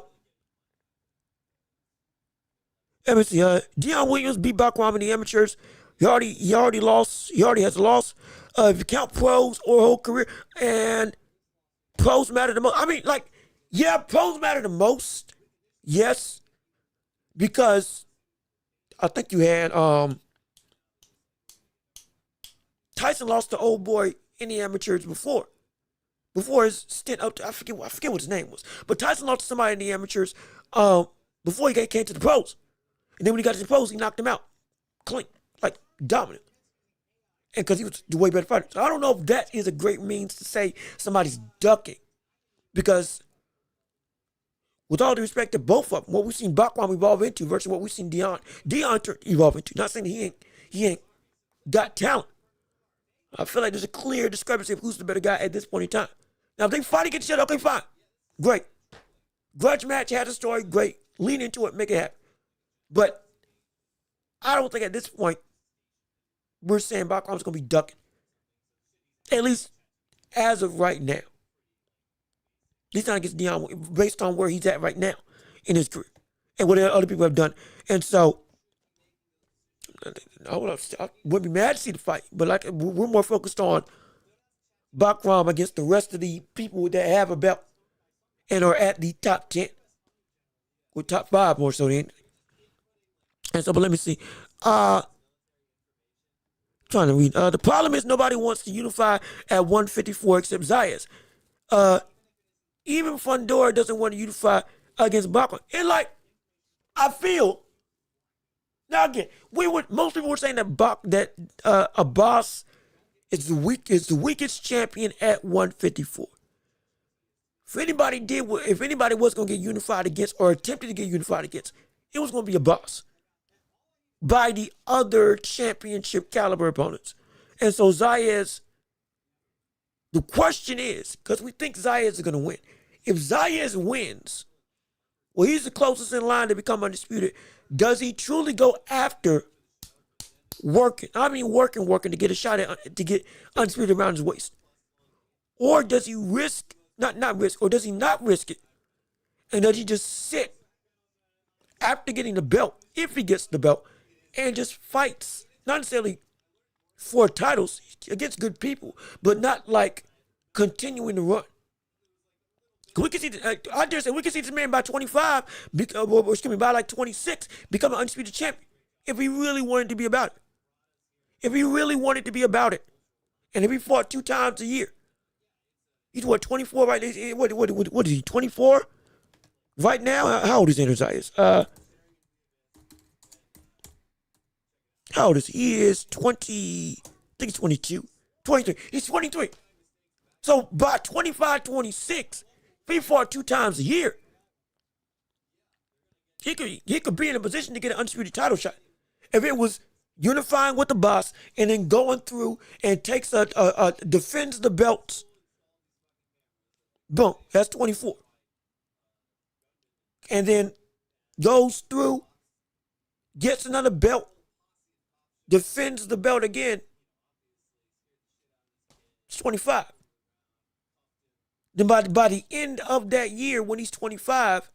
me see. Deion Williams beat Bakram in the amateurs. He already lost. He already has a loss. If you count pros or whole career, and pros matter the most. I mean, like, yeah, pros matter the most. Yes, because I think you had Tyson lost to old boy in the amateurs before his stint up to, I forget what his name was, but Tyson lost to somebody in the amateurs before he came to the pros, and then when he got to the pros, he knocked him out clean, like dominant, and because he was the way better fighter. So I don't know if that is a great means to say somebody's ducking, because with all due respect to both of them, what we've seen Bakram evolve into versus what we've seen Deion evolve into. Not saying he ain't got talent. I feel like there's a clear discrepancy of who's the better guy at this point in time. Now, if they fight against each other, okay, fine. Great. Grudge match has a story, great. Lean into it, make it happen. But I don't think at this point we're saying Bakram's going to be ducking. At least as of right now. At least not against Deion, based on where he's at right now in his career and what other people have done. And so, I wouldn't be mad to see the fight, but like we're more focused on Bakram against the rest of the people that have a belt and are at the top 10 or top 5 more so than anything. And so, but let me see. Trying to read. The problem is nobody wants to unify at 154 except Zayas. Even Fundora doesn't want to unify against Bakram. And like, I feel, now again, most people were saying that Abbas is the weakest champion at 154. If anybody was going to get unified against or attempted to get unified against, it was going to be Abbas by the other championship caliber opponents. And so Zayas, the question is, because we think Zayas is going to win. If Zayas wins, well, he's the closest in line to become undisputed. Does he truly go after working to get a shot at to get undisputed around his waist? Or does he risk not risk, or does he not risk it? And does he just sit after getting the belt, if he gets the belt, and just fights, not necessarily for titles against good people, but not like continuing to run? We can see, I dare say, we can see this man by 25, by like 26, become an undisputed champion if he really wanted to be about it. If he really wanted to be about it, and if he fought 2 times a year, he's what, 24 right now? What is he, 24 right now? How old is Ennis? How old is he? He is 20, I think he's 22, 23. He's 23. So by 25, 26, if he fought 2 times a year, he could be in a position to get an undisputed title shot. If it was unifying with the boss and then going through and takes defends the belts, boom, that's 24. And then goes through, gets another belt, defends the belt again, it's 25. Then by the end of that year, when he's 25,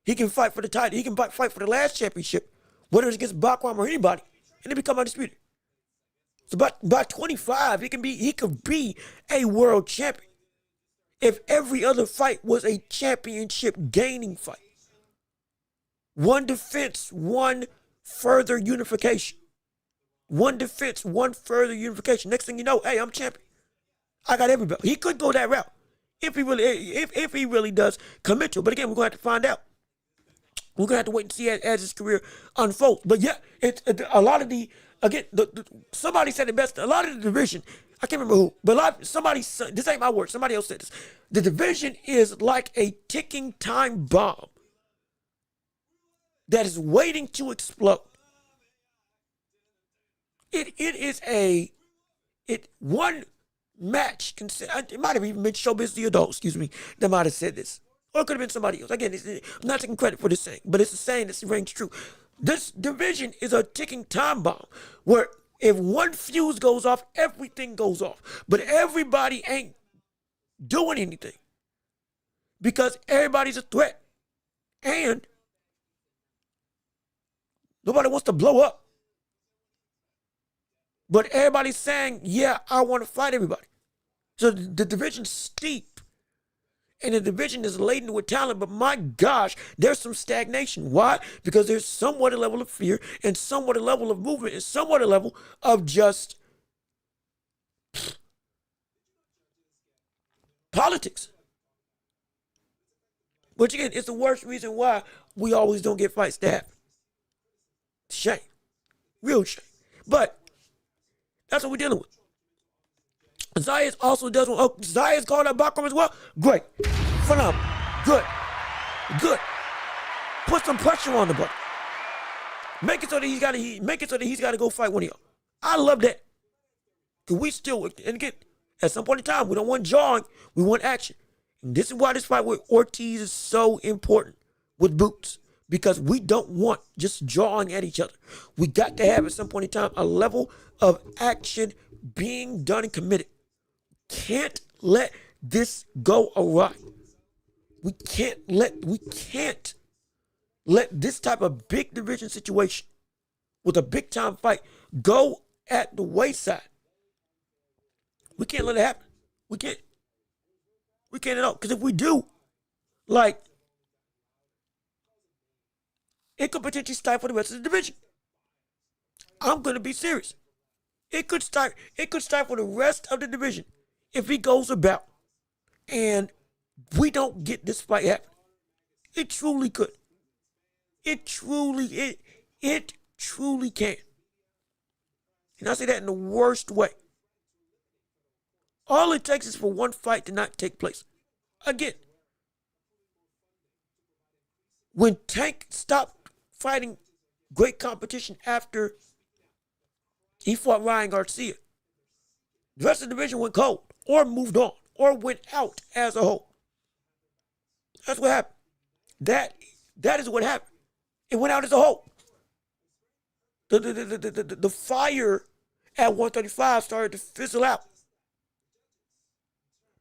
he can fight for the title. He can fight for the last championship, whether it's against Backwam or anybody, and then become undisputed. So by 25, he could be a world champion if every other fight was a championship gaining fight. One defense, one further unification. One defense, one further unification. Next thing you know, hey, I'm champion. I got every belt. He could go that route if he really does commit to it. But again, we're going to have to find out. We're going to have to wait and see as his career unfolds. But yeah, a lot of somebody said it best, a lot of the division, I can't remember who, but this ain't my word, somebody else said this. The division is like a ticking time bomb that is waiting to explode. One match, it might have even been Showbiz the Adult, that might have said this. Or it could have been somebody else. Again, I'm not taking credit for this saying, but it's a saying that rings true. This division is a ticking time bomb where if one fuse goes off, everything goes off. But everybody ain't doing anything because everybody's a threat. And nobody wants to blow up. But everybody's saying, yeah, I want to fight everybody. So the division's steep. And the division is laden with talent, but my gosh, there's some stagnation. Why? Because there's somewhat a level of fear and somewhat a level of movement and somewhat a level of just politics. Which again, it's the worst reason why we always don't get fights to happen. Shame. Real shame. But that's what we're dealing with. Zayas also does one. Oh, Zayas called out Backwam as well. Great. Phenomenal. Good. Put some pressure on the brother. Make it so that he's got to go fight one of y'all. I love that. Because we still, and again, at some point in time, we don't want jawing, we want action. And this is why this fight with Ortiz is so important with Boots. Because we don't want just jawing at each other. We got to have at some point in time a level of action being done and committed. Can't let this go awry. We can't let this type of big division situation with a big time fight go at the wayside. We can't let it happen. We can't at all. Because if we do, it could potentially stifle the rest of the division. I'm going to be serious. It could stifle the rest of the division if he goes about and we don't get this fight happening. It truly could. It truly can. And I say that in the worst way. All it takes is for one fight to not take place. Again, when Tank stopped fighting great competition after he fought Ryan Garcia, the rest of the division went cold or moved on or went out as a whole. That's what happened. That is what happened. It went out as a whole. The fire at 135 started to fizzle out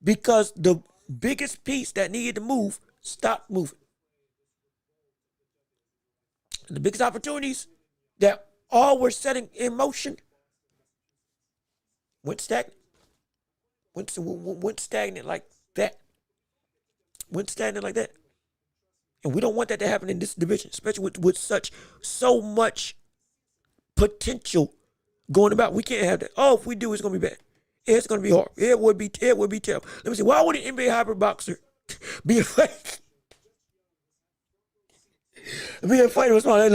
because the biggest piece that needed to move stopped moving. And the biggest opportunities that all were setting in motion went stagnant. Went stagnant like that. Went stagnant like that. And we don't want that to happen in this division, especially with so much potential going about. We can't have that. Oh, if we do, it's gonna be bad. It's gonna be hard. It would be terrible. Let me see. Why would an NBA hyper boxer be afraid? Be afraid of small. Hey,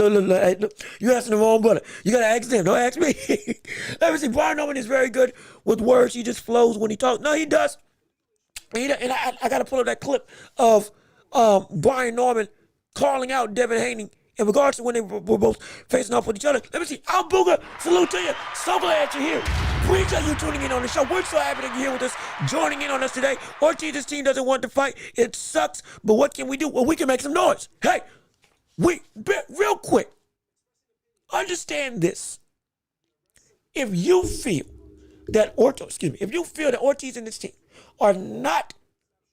look, you asking the wrong brother. You gotta ask them. Don't ask me. Let me see. Brian Norman is very good with words. He just flows when he talks. No, he does. And I gotta pull up that clip of Brian Norman calling out Devin Haney in regards to when they were both facing off with each other. Let me see. Al Booger, salute to you. So glad you're here. Appreciate you tuning in on the show. We're so happy that you're here with us, joining in on us today. Ortiz's team doesn't want to fight. It sucks, but what can we do? Well, we can make some noise. Hey, real quick, understand this. If you feel that Ortiz and his team are not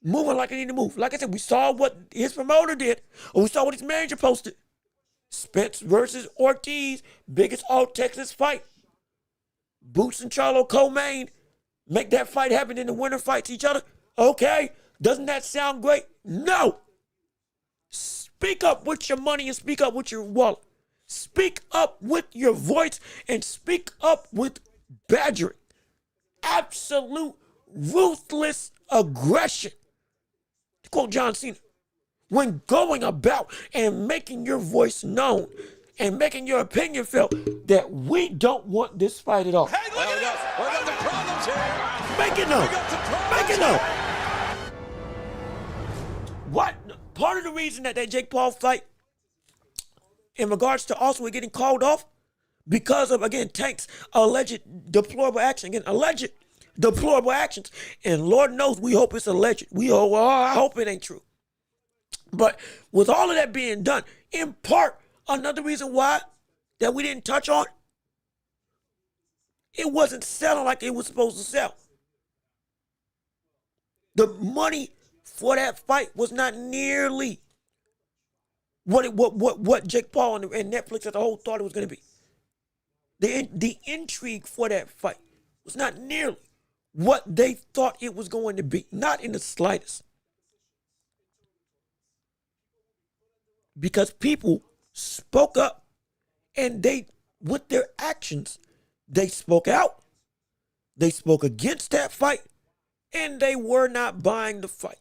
moving like they need to move, like I said, we saw what his promoter did, or we saw what his manager posted. Spence versus Ortiz, biggest all-Texas fight. Boots and Charlo co-main, make that fight happen, and the winner fights each other. Okay, doesn't that sound great? No. Speak up with your money and speak up with your wallet. Speak up with your voice and speak up with badgering. Absolute ruthless aggression. To quote John Cena, when going about and making your voice known and making your opinion felt that we don't want this fight at all. Hey, look at this. We got the problems here. Make it known. Make it known. What? Part of the reason that Jake Paul fight in regards to also we're getting called off because of, again, Tank's alleged deplorable action. Again, alleged deplorable actions. And Lord knows we hope it's alleged. I hope it ain't true. But with all of that being done, in part, another reason why that we didn't touch on, it wasn't selling like it was supposed to sell. The money for that fight was not nearly what Jake Paul and Netflix as a whole thought it was going to be. The intrigue for that fight was not nearly what they thought it was going to be. Not in the slightest. Because people spoke up and they, with their actions, they spoke out. They spoke against that fight and they were not buying the fight.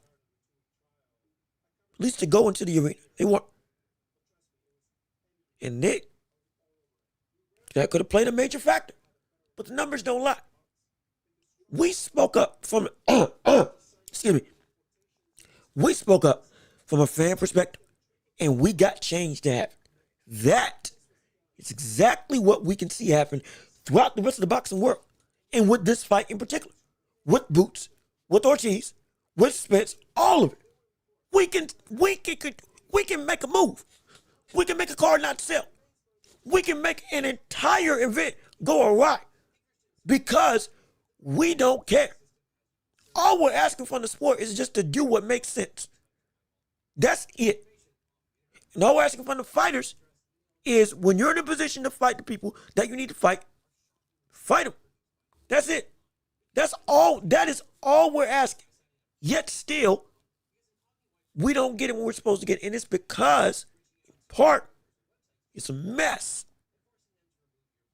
At least to go into the arena. They weren't. And that could have played a major factor. But the numbers don't lie. We spoke up from, we spoke up from a fan perspective and we got change to happen. That is exactly what we can see happen throughout the rest of the boxing world. And with this fight in particular. With Boots, with Ortiz, with Spence, all of it. We can make a move. We can make a card not sell. We can make an entire event go awry because we don't care. All we're asking from the sport is just to do what makes sense. That's it. And all we're asking from the fighters is when you're in a position to fight the people that you need to fight them. That's it. That's all. That is all we're asking. Yet still, we don't get it when we're supposed to get it. And it's because, in part, it's a mess.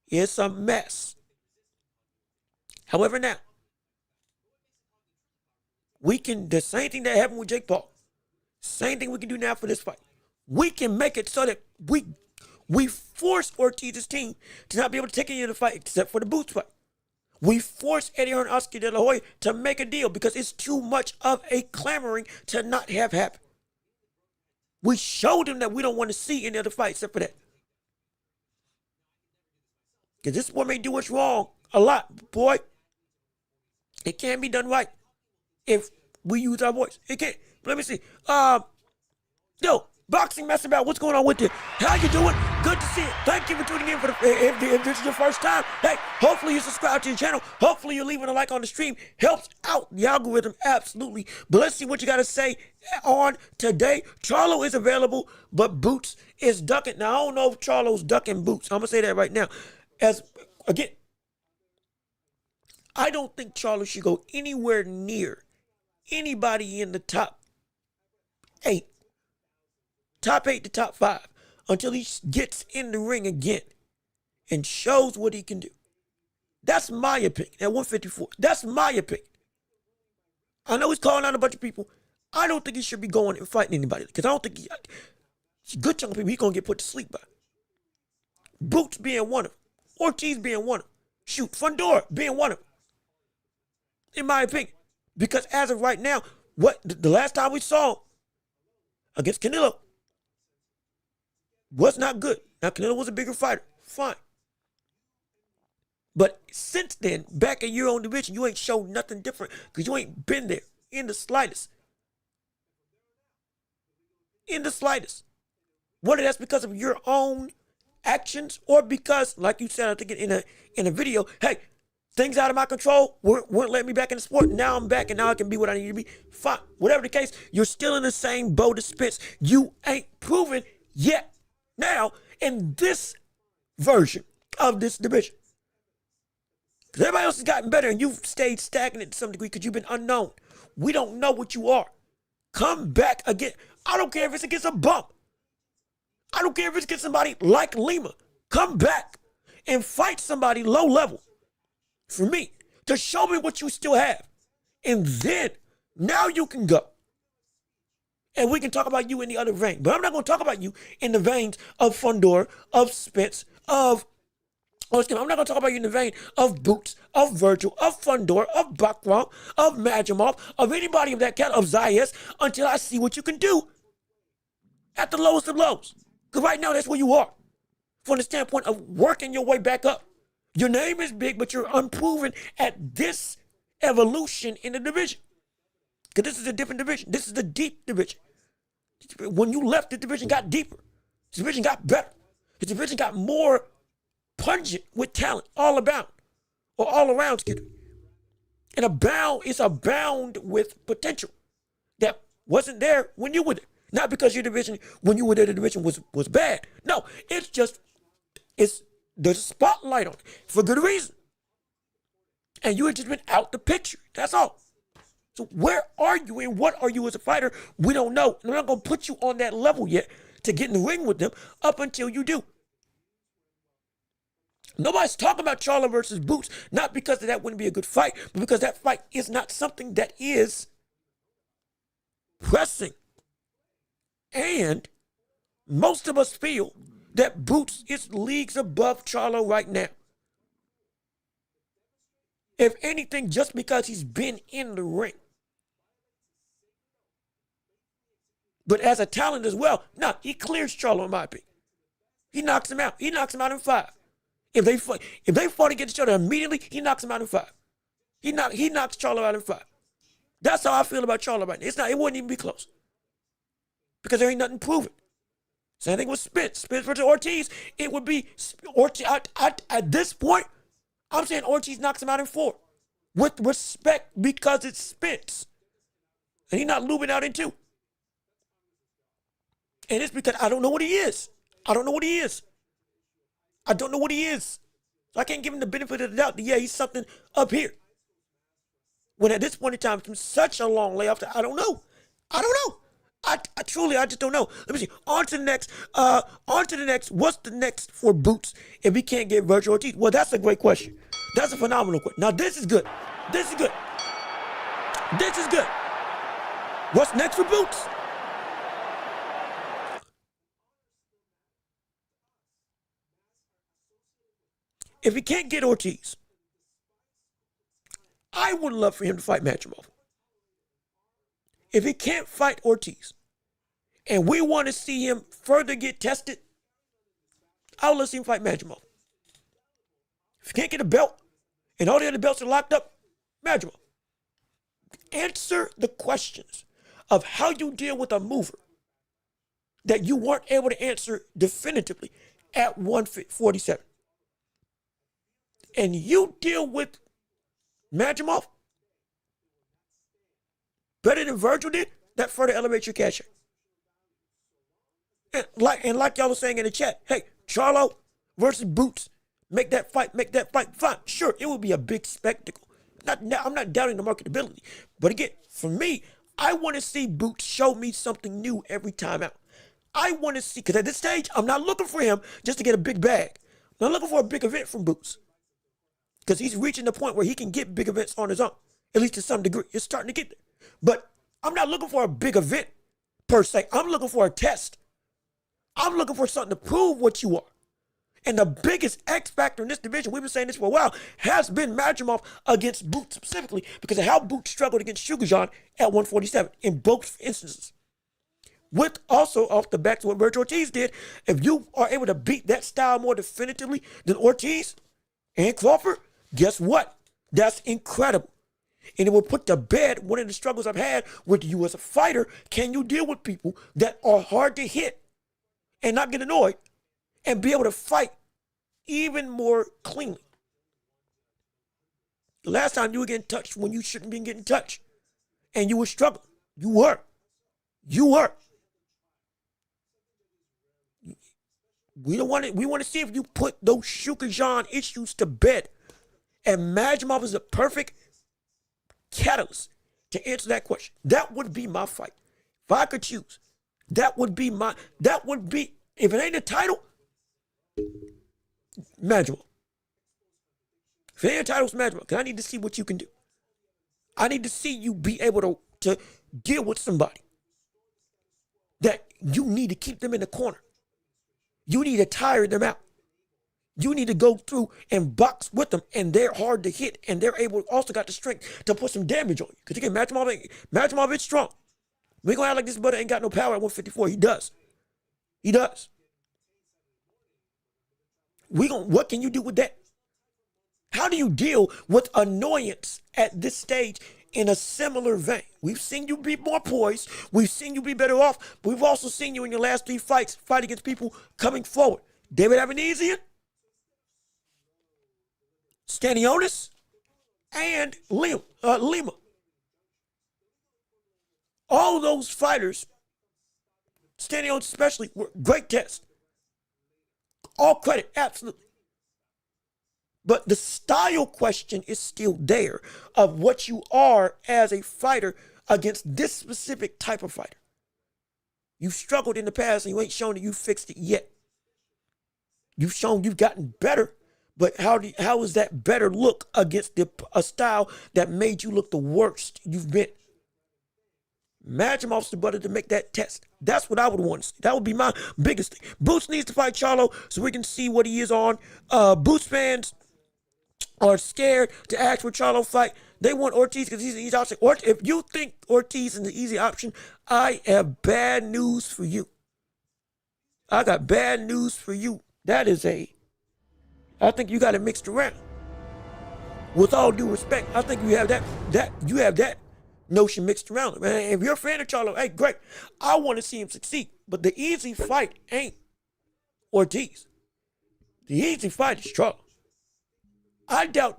It's a mess. However, now, we can, the same thing that happened with Jake Paul, same thing we can do now for this fight. We can make it so that we force Ortiz's team to not be able to take any of the fight except for the Boots fight. We force Eddie Hearn, Oscar De La Hoya to make a deal because it's too much of a clamoring to not have happen. We showed them that we don't want to see any other fight except for that. Because this is what may do us wrong a lot, boy. It can't be done right if we use our voice. It can't. Let me see. Boxing Mess about what's going on with you. How you doing? Good to see you. Thank you for tuning in. If this is your first time, hey, hopefully you subscribe to the channel. Hopefully you're leaving a like on the stream. Helps out the algorithm, absolutely. But let's see what you got to say on today. Charlo is available, but Boots is ducking. Now, I don't know if Charlo's ducking Boots. I'm going to say that right now. Again, I don't think Charlo should go anywhere near anybody in the top 8. Top 8 to top 5 until he gets in the ring again and shows what he can do. That's my opinion at 154. That's my opinion. I know he's calling out a bunch of people. I don't think he should be going and fighting anybody because I don't think he's a good chunk of people he's going to get put to sleep by. Boots being one of them. Ortiz being one of them. Shoot, Fundora being one of them. In my opinion. Because as of right now, what the last time we saw against Canelo was not good. Now, Canelo was a bigger fighter. Fine. But since then, back in your own division, you ain't shown nothing different because you ain't been there in the slightest. In the slightest. Whether that's because of your own actions or because, like you said, I think in a video, hey, things out of my control weren't letting me back in the sport. Now I'm back and now I can be what I need to be. Fine. Whatever the case, you're still in the same boat as Spence. You ain't proven yet. Now, in this version of this division, because everybody else has gotten better and you've stayed stagnant to some degree because you've been unknown. We don't know what you are. Come back again. I don't care if it's against a bump. I don't care if it's against somebody like Lima. Come back and fight somebody low level for me to show me what you still have. And then, now you can go. And we can talk about you in the other vein. But I'm not going to talk about you in the veins of Fundora, of Spence, I'm not going to talk about you in the vein of Boots, of Virgil, of Fundora, of Bakram, of Majimov, of anybody of that kind, of Zayas, until I see what you can do at the lowest of lows. Because right now, that's where you are. From the standpoint of working your way back up. Your name is big, but you're unproven at this evolution in the division. Because this is a different division. This is the deep division. When you left, the division got deeper. The division got better. The division got more pungent with talent all around. And abound with potential that wasn't there when you were there. Not because your division, when you were there, the division was bad. No, it's there's a spotlight on it for good reason. And you had just been out the picture. That's all. So where are you and what are you as a fighter? We don't know. And I'm not going to put you on that level yet to get in the ring with them up until you do. Nobody's talking about Charlo versus Boots, not because that wouldn't be a good fight, but because that fight is not something that is pressing. And most of us feel that Boots is leagues above Charlo right now. If anything, just because he's been in the ring. But as a talent as well, no, he clears Charlo in my opinion. He knocks him out. He knocks him out in 5. If they fought against each other immediately, he knocks him out in 5. He knocks Charlo out in 5. That's how I feel about Charlo right now. It wouldn't even be close. Because there ain't nothing proven. Same thing with Spence. Spence versus Ortiz. It would be Ortiz. At this point, I'm saying Ortiz knocks him out in 4. With respect, because it's Spence. And he's not Lubin out in 2. And it's because I don't know what he is. I don't know what he is. So I can't give him the benefit of the doubt that, yeah, he's something up here. When at this point in time, from such a long layoff, I don't know. I truly just don't know. Let me see. On to the next. What's the next for Boots if he can't get Virgil Ortiz? Well, that's a great question. That's a phenomenal question. Now, this is good. What's next for Boots? If he can't get Ortiz, I would love for him to fight Majimov. If he can't fight Ortiz, and we want to see him further get tested, I'll let him fight Majimov. If he can't get a belt, and all the other belts are locked up, Majimov. Answer the questions of how you deal with a mover that you weren't able to answer definitively at 147. And you deal with Majimov better than Virgil did, that further elevates your cash. And like y'all was saying in the chat, hey, Charlo versus Boots, make that fight fine. Sure, it would be a big spectacle. I'm not doubting the marketability. But again, for me, I want to see Boots show me something new every time out. I want to see, because at this stage, I'm not looking for him just to get a big bag. I'm not looking for a big event from Boots. Because he's reaching the point where he can get big events on his own, at least to some degree. It's starting to get there. But I'm not looking for a big event, per se. I'm looking for a test. I'm looking for something to prove what you are. And the biggest X factor in this division, we've been saying this for a while, has been Majimov against Boots specifically because of how Boots struggled against Sugarjon at 147 in both instances. With also off the back to what Virgil Ortiz did, if you are able to beat that style more definitively than Ortiz and Crawford, guess what? That's incredible. And it will put to bed one of the struggles I've had with you as a fighter. Can you deal with people that are hard to hit and not get annoyed and be able to fight even more cleanly? The last time you were getting touched when you shouldn't be getting touched and you were struggling. You were. We want to see if you put those Shukajan issues to bed. And Majimov is a perfect catalyst to answer that question. That would be my fight. If I could choose, that would be, if it ain't a title, Majimov. If it ain't a title, it's Majimov. Because I need to see what you can do. I need to see you be able to deal with somebody that you need to keep them in the corner. You need to tire them out. You need to go through and box with them, and they're hard to hit, and they're also got the strength to put some damage on you. Because again, Majimov is strong. We ain't gonna act like this brother ain't got no power at 154. He does. What can you do with that? How do you deal with annoyance at this stage in a similar vein? We've seen you be more poised. We've seen you be better off. But we've also seen you in your last 3 fights fight against people coming forward. David Avenesian, Stanionis, and Lima. All those fighters, Stanionis especially, were great tests. All credit, absolutely. But the style question is still there of what you are as a fighter against this specific type of fighter. You've struggled in the past and you ain't shown that you fixed it yet. You've shown you've gotten better, but how does that better look against a style that made you look the worst you've been? Majimov's the brother to make that test. That's what I would want to see. That would be my biggest thing. Boots needs to fight Charlo so we can see what he is on. Boots fans are scared to ask for Charlo fight. They want Ortiz because he's an easy option. Or if you think Ortiz is an easy option, I have bad news for you. I got bad news for you. I think you got it mixed around. With all due respect, I think you have that notion mixed around. Man, if you're a fan of Charlo, hey, great. I want to see him succeed. But the easy fight ain't Ortiz. The easy fight is Charlo. I doubt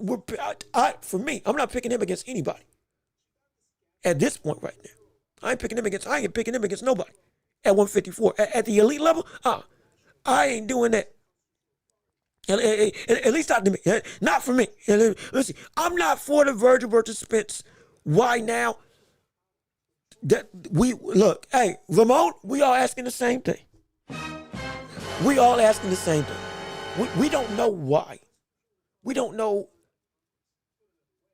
for me, I'm not picking him against anybody at this point right now. I ain't picking him against nobody at 154. At the elite level, I ain't doing that. At least not to me. Not for me. Listen, I'm not for the Virgil versus Spence. Why now? Hey, Ramon, we all asking the same thing. We don't know why. We don't know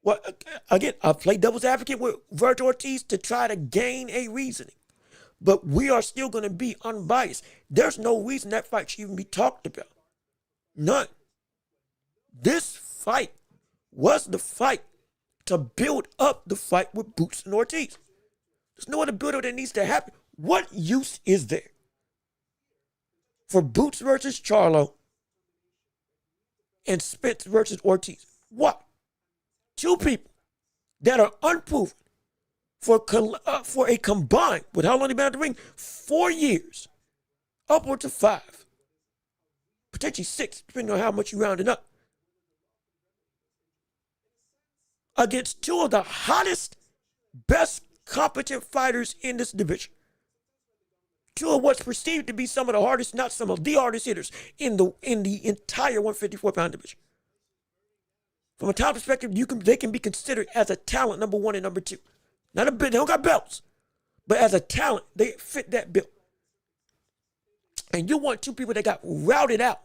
what. Again, I play devil's advocate with Virgil Ortiz to try to gain a reasoning. But we are still going to be unbiased. There's no reason that fight should even be talked about. None. This fight was the fight to build up the fight with Boots and Ortiz. There's no other build-up that needs to happen. What use is there for Boots versus Charlo and Spence versus Ortiz? What? 2 people that are unproven for a combined, with how long they been out the ring? 4 years. upwards of 5, potentially 6, depending on how much you round it up, against two of the hottest, best competent fighters in this division. Two of what's perceived to be some of the hardest, not some of the hardest hitters in the entire 154-pound division. From a talent perspective, they can be considered as a talent number 1 and number 2. Not a bit, they don't got belts, but as a talent, they fit that bill. And you want two people that got routed out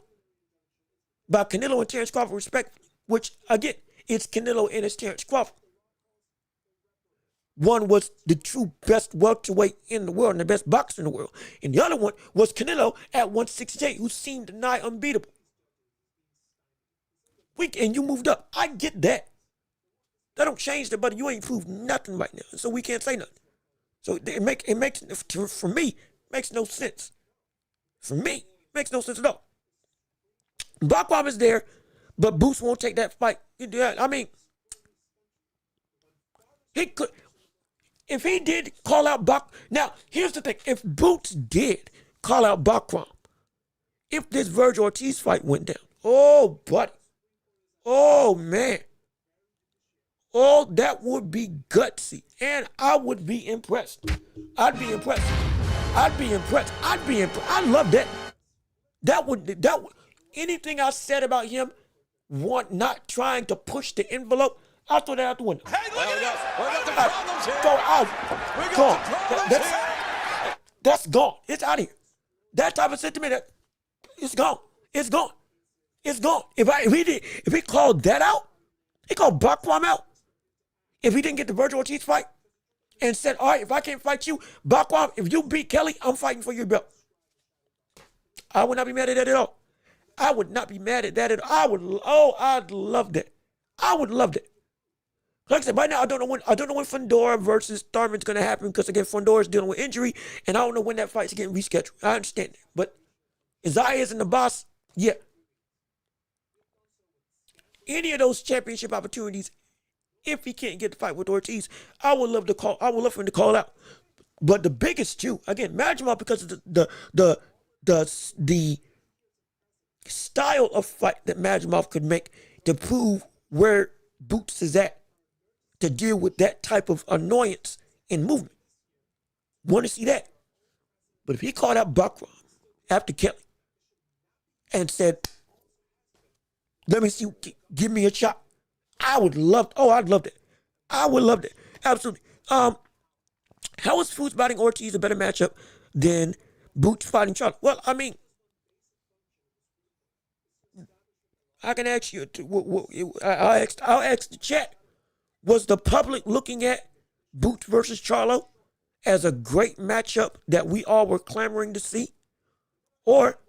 by Canelo and Terrence Crawford, respectively, which again, it's Canelo and it's Terrence Crawford. One was the true best welterweight in the world and the best boxer in the world. And the other one was Canelo at 168, who seemed nigh unbeatable. And you moved up. I get that. That don't change that, buddy. You ain't proved nothing right now, so we can't say nothing. So it makes, for me, makes no sense. For me, it makes no sense at all. Backwam is there, but Boots won't take that fight. I mean, he could. If he did call out now here's the thing: if Boots did call out Backwam, if this Virgil Ortiz fight went down, oh buddy, oh man, oh that would be gutsy, and I would be impressed. I'd be impressed. I love that. That would anything I said about him, not trying to push the envelope, I'll throw that out the window. Hey, look at this. We got the problems here. We got the problems here. That's gone. It's out of here. That type of sentiment, it's gone. It's gone. It's gone. If he called that out, he called Backwam out. If he didn't get the Virgil Ortiz fight and said, all right, if I can't fight you, Backwam, if you beat Kelly, I'm fighting for your belt. I would not be mad at that at all. I would not be mad at that at all. I'd love that. I would love that. Like I said, right now I don't know when Fundora versus Thurman's gonna happen, because again, Fundora's dealing with injury, and I don't know when that fight's getting rescheduled. I understand that. But Isaiah isn't the boss, yeah. Any of those championship opportunities, if he can't get the fight with Ortiz, I would love for him to call out. But the biggest two, again, Majimov, because of the style of fight that Majimov could make to prove where Boots is at, to deal with that type of annoyance in movement. Want to see that. But if he called out Backwam after Kelly and said, let me see, give me a shot, I'd love that. I would love that. Absolutely. How is Foods fighting Ortiz a better matchup than Boots fighting Charlie? Well, I mean, I can ask you, I'll ask the chat. Was the public looking at Boots versus Charlo as a great matchup that we all were clamoring to see? Or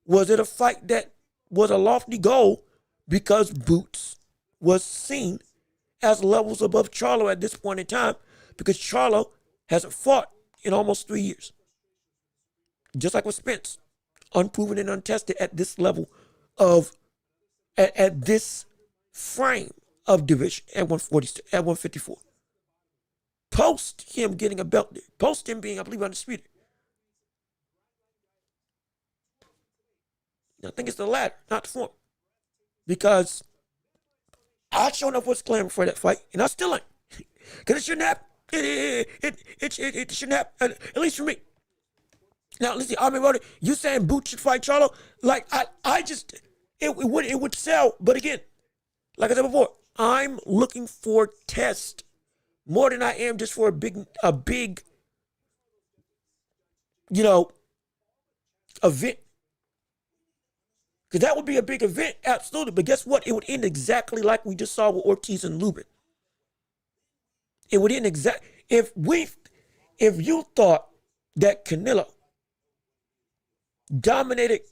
was it a fight that was a lofty goal because Boots was seen as levels above Charlo at this point in time, because Charlo hasn't fought in almost 3 years? Just like with Spence, unproven and untested at this level of, at this frame of division at 154. Post him getting a belt, post him being, I believe, undisputed. I think it's the latter, not the former. Because I sure enough was clamoring for that fight, and I still ain't. Because it shouldn't happen. It shouldn't happen, at least for me. Now, listen, I mean, you saying Boots should fight Charlo? Like, it would sell. But again, like I said before, I'm looking for test more than I am just for a big, event. Because that would be a big event, absolutely. But guess what? It would end exactly like we just saw with Ortiz and Lubin. It would end exactly. If you thought that Canelo dominated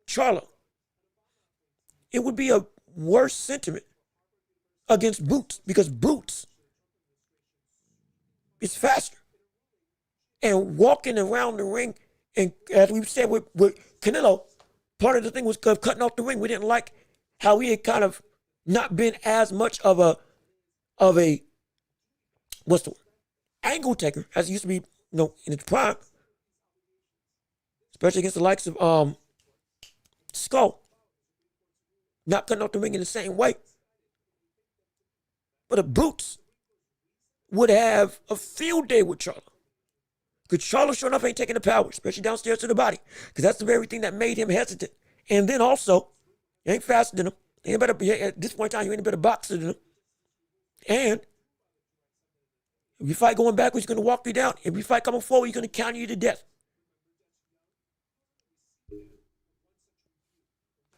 Charlo, it would be a worse sentiment against Boots, because Boots is faster. And walking around the ring, and as we said with Canelo, part of the thing was cutting off the ring. We didn't like how he had kind of not been as much of a what's the word, angle taker as he used to be, in his prime. especially against the likes of Skull. Not cutting off the ring in the same way. But the Boots would have a field day with Charlo. Because Charlo, sure enough, ain't taking the power, especially downstairs to the body. Because that's the very thing that made him hesitant. And then also, you ain't faster than him. You ain't better, at this point in time, you ain't a better boxer than him. And if you fight going backwards, he's going to walk you down. If you fight coming forward, he's going to counter you to death.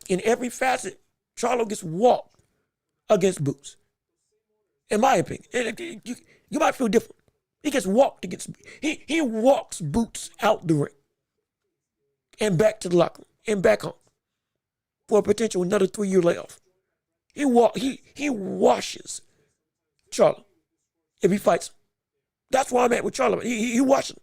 In every facet, Charlo gets walked against Boots. In my opinion. You might feel different. He gets walked against, he walks Boots out the ring and back to the locker room and back home for a potential another 3-year layoff. He washes Charlo if he fights him. That's where I'm at with Charlo. He washes him.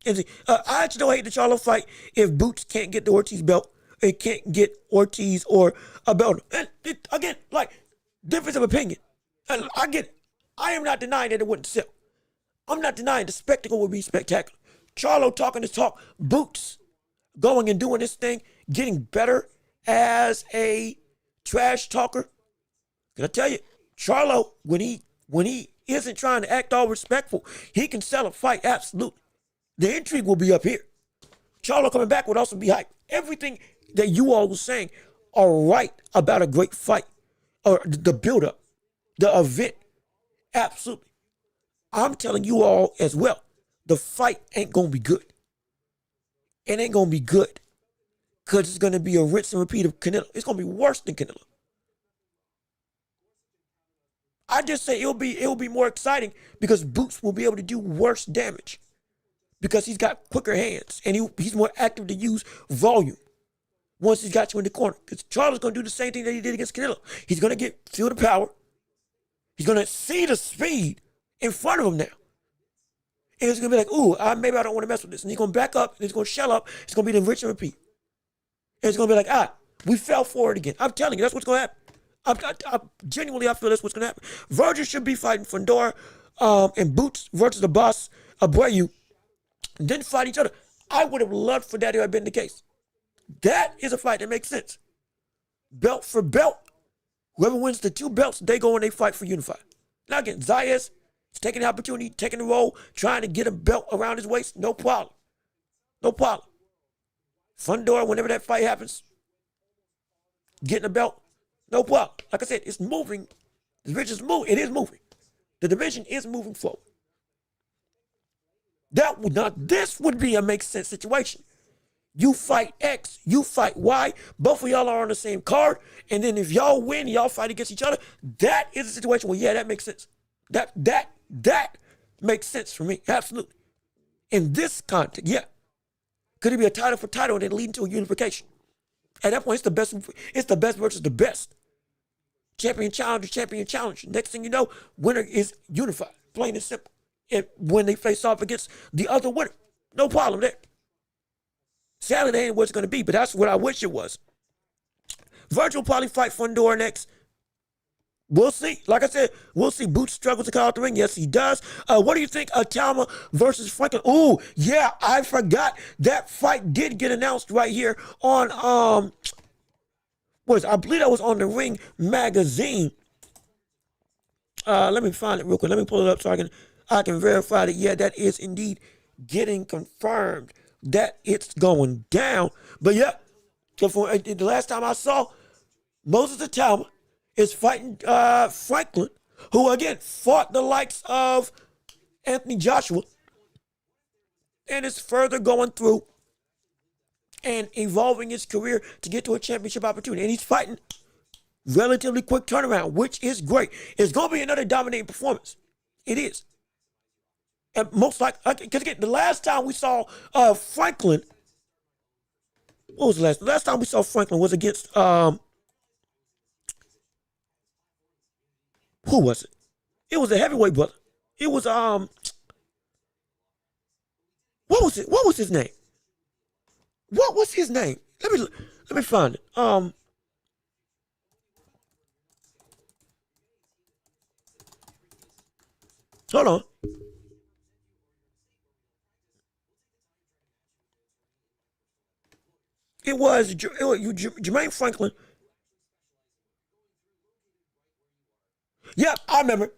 And see, I actually don't hate the Charlo fight if Boots can't get the Ortiz belt. It can't get Ortiz or a belt. And again, like, difference of opinion. And I get it. I am not denying that it wouldn't sell. I'm not denying the spectacle would be spectacular. Charlo talking his talk, Boots going and doing this thing, getting better as a trash talker. Can I tell you, Charlo, when he isn't trying to act all respectful, he can sell a fight, absolutely. The intrigue will be up here. Charlo coming back would also be hype. Everything that you all were saying are right about a great fight, or the build-up, the event. Absolutely. I'm telling you all as well, the fight ain't going to be good. It ain't going to be good because it's going to be a rinse and repeat of Canelo. It's going to be worse than Canelo. I just say it'll be more exciting because Boots will be able to do worse damage because he's got quicker hands and he's more active to use volume once he's got you in the corner. Because Charlo's going to do the same thing that he did against Canelo. He's going to feel the power. He's going to see the speed in front of him now. And he's going to be like, ooh, maybe I don't want to mess with this. And he's going to back up, and he's going to shell up. It's going to be the rinse and repeat. And it's going to be like, we fell for it again. I'm telling you, that's what's going to happen. Genuinely, I feel that's what's going to happen. Virgil should be fighting Fundora and Boots versus the boss, Abreu, and then fight each other. I would have loved for that to have been the case. That is a fight that makes sense. Belt for belt. Whoever wins the 2 belts, they go and they fight for unified. Now again, Zayas is taking the opportunity, taking the role, trying to get a belt around his waist. No problem. No problem. Fundora, whenever that fight happens, getting a belt, no problem. Like I said, it's moving. The division is moving. It is moving. The division is moving forward. This would be a make sense situation. You fight X, you fight Y. Both of y'all are on the same card. And then if y'all win, y'all fight against each other. That is a situation where, yeah, that makes sense. That makes sense for me. Absolutely. In this context, yeah. Could it be a title for title and then leading to a unification? At that point, it's the best versus the best. Champion challenger. Next thing you know, winner is unified. Plain and simple. And when they face off against the other winner, no problem there. Sadly, that ain't what it's going to be, but that's what I wish it was. Virgil will probably fight Fundora next. We'll see. Like I said, we'll see. Boots struggles to cut out the ring. Yes, he does. What do you think? Talma versus Franklin. Ooh, yeah, I forgot. That fight did get announced right here on, I believe that was on the Ring magazine. Let me find it real quick. Let me pull it up so I can verify that, yeah, that is indeed getting confirmed that it's going down. But yeah, the last time I saw, Moses Talma is fighting Franklin, who again fought the likes of Anthony Joshua and is further going through and evolving his career to get to a championship opportunity. And he's fighting relatively quick turnaround, which is great. It's going to be another dominating performance. It is. And most likely, because again, the last time we saw Franklin, what was the last time we saw Franklin was against, who was it? It was a heavyweight brother. It was, what was it? What was his name? What was his name? Let me find it. Hold on. It was Jermaine Franklin. Yep, I remember.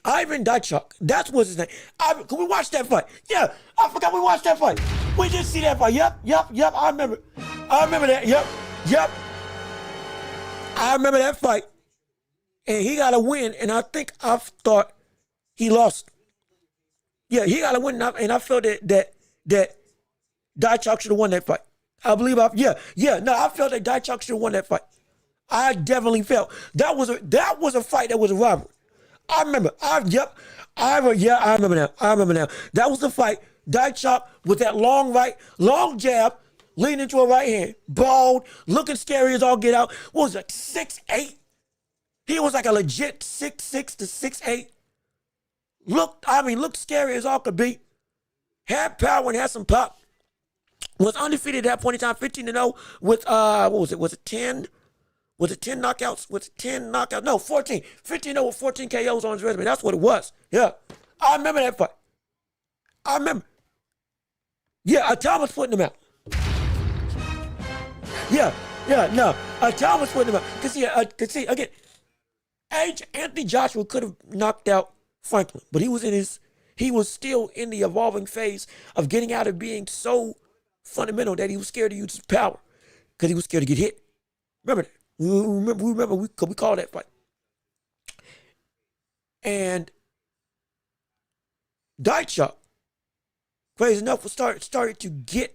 Ivan Dychuk. That's what's his name. Can we watch that fight? Yeah, I forgot we watched that fight. We did see that fight. Yep. I remember. I remember that. Yep. I remember that fight. And he got a win, and I thought he lost. Yeah, he got a win, and I felt that Dychuk should have won that fight. I believe I felt that Dychuk should have won that fight. I definitely felt that was a fight that was a robbery. I remember. I remember now. That was the fight. Dychuk with that long jab, leaning into a right hand, bald, looking scary as all get out. What was it, like 6'8"? He was like a legit 6'6" to 6'8". Looked scary as all could be. Had power and had some pop. Was undefeated at that point in time, 15-0 with what was it? Was it 10? Was it 10 knockouts? Was it 10 knockouts? No, 14. 15-0 with 14 KOs on his resume. That's what it was. Yeah. I remember that fight. I remember. Yeah, Thomas putting him out. No. Thomas putting him out. Cause see, again, Anthony Joshua could have knocked out Franklin, but he was still in the evolving phase of getting out of being so fundamental that he was scared to use his power because he was scared to get hit. Remember that. We called that fight. And Dychuk, crazy enough, started to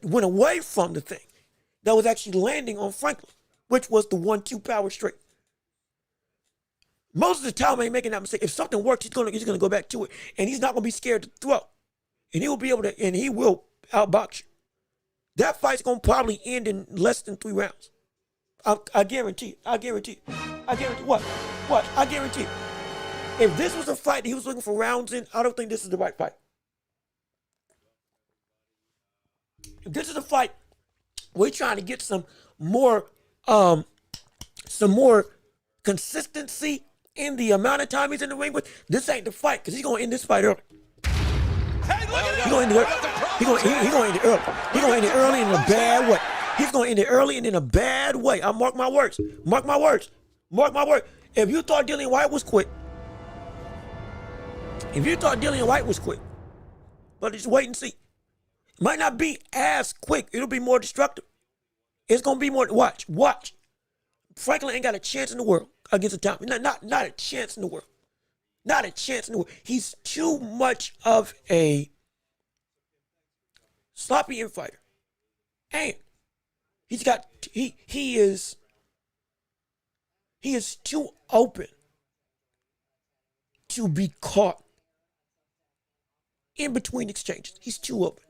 went away from the thing that was actually landing on Franklin, which was the 1-2 power straight. Most of the time, I ain't making that mistake. If something works, he's gonna go back to it, and he's not gonna be scared to throw, and he will outbox you. That fight's gonna probably end in less than 3 rounds. I guarantee. I guarantee. What? I guarantee. If this was a fight that he was looking for rounds in, I don't think this is the right fight. If this is a fight we're trying to get some more consistency in the amount of time he's in the ring with, this ain't the fight, because he's going to end this fight early. He's going to end it early. He's going to end it early in a bad way. He's going to end it early and in a bad way. I mark my words. Mark my words. If you thought Dillian White was quick, but just wait and see. It might not be as quick. It'll be more destructive. It's going to be more, watch. Franklin ain't got a chance in the world against a Tom. Not a chance in the world. Not a chance in the world. He's too much of a sloppy infighter. And he is too open to be caught in between exchanges. He's too open.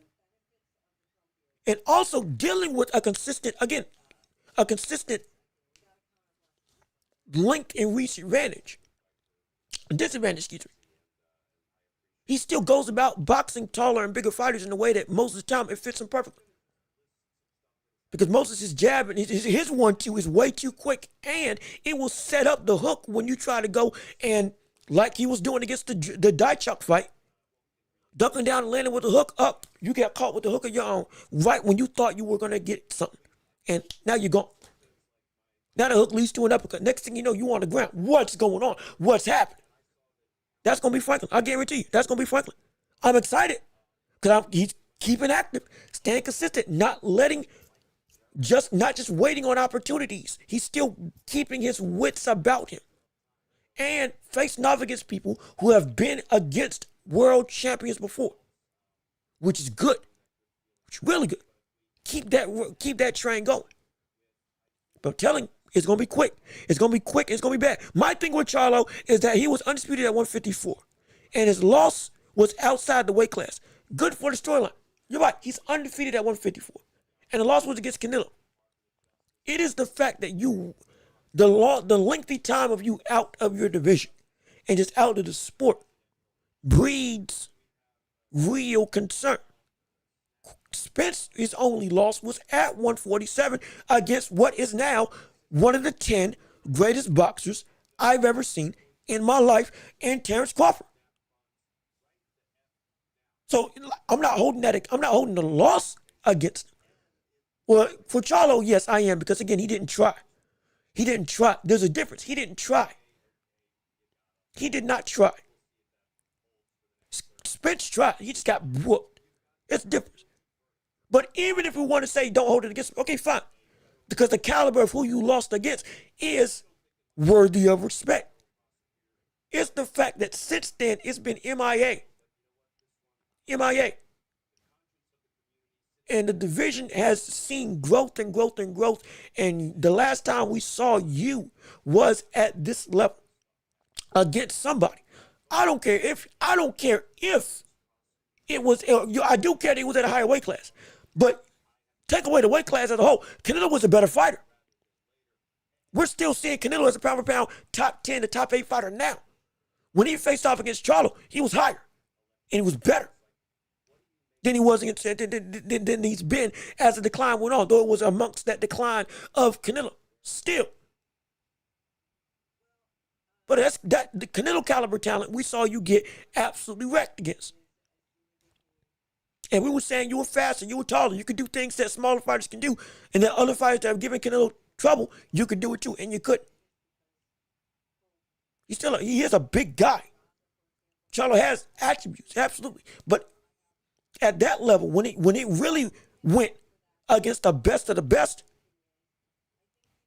And also dealing with a consistent link and reach disadvantage, He still goes about boxing taller and bigger fighters in a way that most of the time it fits him perfectly. Because most of his jab and his 1-2 is way too quick, and it will set up the hook when you try to go and, like he was doing against the Dychuk fight, ducking down and landing with the hook up. You get caught with the hook of your own right when you thought you were going to get something. And now you're gone. Now the hook leads to an uppercut. Next thing you know, you on the ground. What's going on? What's happening? That's going to be Franklin. I guarantee you. That's going to be Franklin. I'm excited because he's keeping active, staying consistent, not just waiting on opportunities. He's still keeping his wits about him. And facing off against people who have been against world champions before, which is good. Which is really good. Keep that train going. But I'm telling you, it's going to be quick. It's going to be quick. It's going to be bad. My thing with Charlo is that he was undisputed at 154. And his loss was outside the weight class. Good for the storyline. You're right. He's undefeated at 154. And the loss was against Canelo. It is the fact that the lengthy time of you out of your division and just out of the sport breeds real concern. Spence, his only loss was at 147 against what is now one of the 10 greatest boxers I've ever seen in my life, and Terrence Crawford. So I'm not holding the loss against him. Well, for Charlo, yes, I am, because again, he didn't try. He didn't try. There's a difference. He didn't try. He did not try. Spence tried. He just got whooped. It's different. But even if we want to say don't hold it against him, okay, fine. Because the caliber of who you lost against is worthy of respect. It's the fact that since then, it's been MIA. MIA. And the division has seen growth and growth and growth. And the last time we saw you was at this level against somebody. I don't care if it was, I do care that he was at a higher weight class. But take away the weight class as a whole, Canelo was a better fighter. We're still seeing Canelo as a pound for pound top 10 to top 8 fighter now. When he faced off against Charlo, he was higher and he was better than he was against, than he's been as the decline went on, though it was amongst that decline of Canelo. Still. But that's that the Canelo caliber talent we saw you get absolutely wrecked against. And we were saying you were faster, you were taller, you could do things that smaller fighters can do, and that other fighters that have given Canelo trouble, you could do it too, and you couldn't. He is a big guy. Charlo has attributes, absolutely. But at that level, when it really went against the best of the best,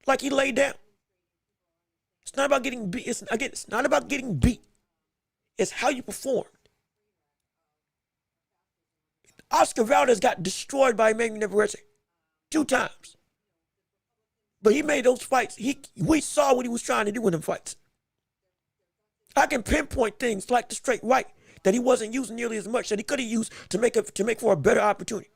like he laid down. It's not about getting beat. It's not about getting beat. It's how you performed. Oscar Valdez got destroyed by Emmanuel Navarrete 2 times. But he made those fights. We saw what he was trying to do in them fights. I can pinpoint things like the straight right that he wasn't using nearly as much that he could have used to make for a better opportunity.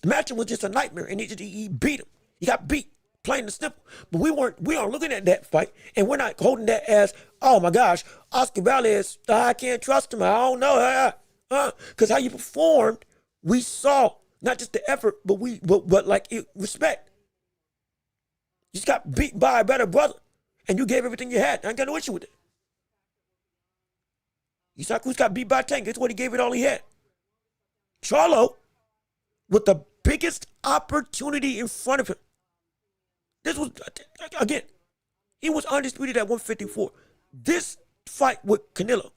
The matchup was just a nightmare, and he beat him. He got beat, plain and simple. But we aren't looking at that fight, and we're not holding that as, oh my gosh, Oscar Valdez, I can't trust him. I don't know. Because how you performed, we saw not just the effort, but respect. You just got beat by a better brother, and you gave everything you had. I ain't got no issue with it. Isaku's got beat by Tank. That's what he gave it all he had. Charlo, with the biggest opportunity in front of him. This was, again, he was undisputed at 154. This fight with Canelo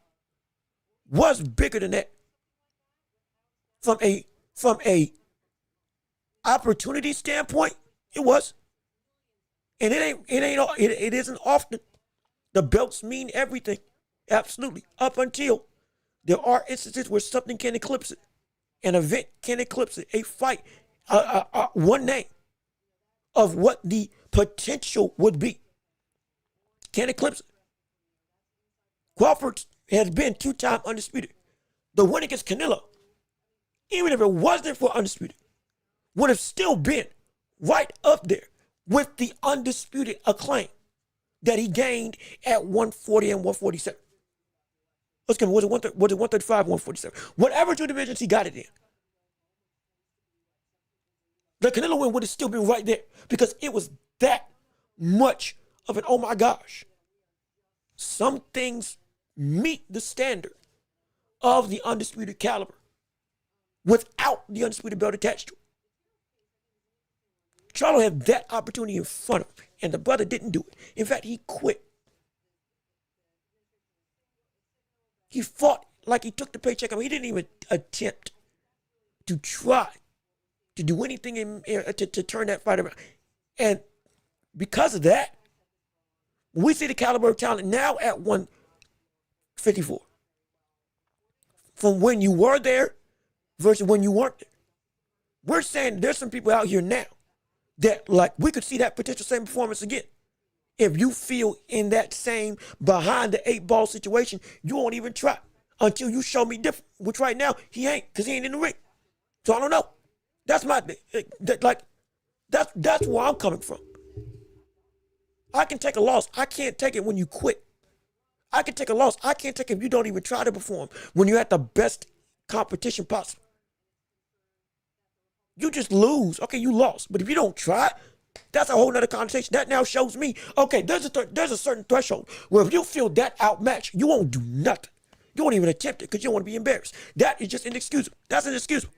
was bigger than that. From a opportunity standpoint, it was. And it isn't often. The belts mean everything. Absolutely. Up until there are instances where something can eclipse it. An event can eclipse it. A fight, one name of what the potential would be can eclipse it. Crawford has been 2-time undisputed. The win against Canelo, even if it wasn't for undisputed, would have still been right up there with the undisputed acclaim that he gained at 140 and 147. Was it 135, 147? Whatever 2 divisions he got it in. The Canelo win would have still been right there because it was that much of an, oh my gosh. Some things meet the standard of the undisputed caliber without the undisputed belt attached to it. Charlo had that opportunity in front of him, and the brother didn't do it. In fact, he quit. He fought like he took the paycheck. I mean, he didn't even attempt to try to do anything to turn that fight around. And because of that, we see the caliber of talent now at 154. From when you were there versus when you weren't there. We're saying there's some people out here now that, like, we could see that potential same performance again. If you feel in that same behind the 8-ball situation, you won't even try until you show me different, which right now he ain't, because he ain't in the ring. So I don't know. That's my, that's where I'm coming from. I can take a loss. I can't take it when you quit. I can take a loss. I can't take it if you don't even try to perform when you're at the best competition possible. You just lose. Okay, you lost. But if you don't try, that's a whole nother conversation. That now shows me, okay, there's a certain threshold where if you feel that outmatched, you won't do nothing. You won't even attempt it because you don't want to be embarrassed. That is just inexcusable. That's inexcusable.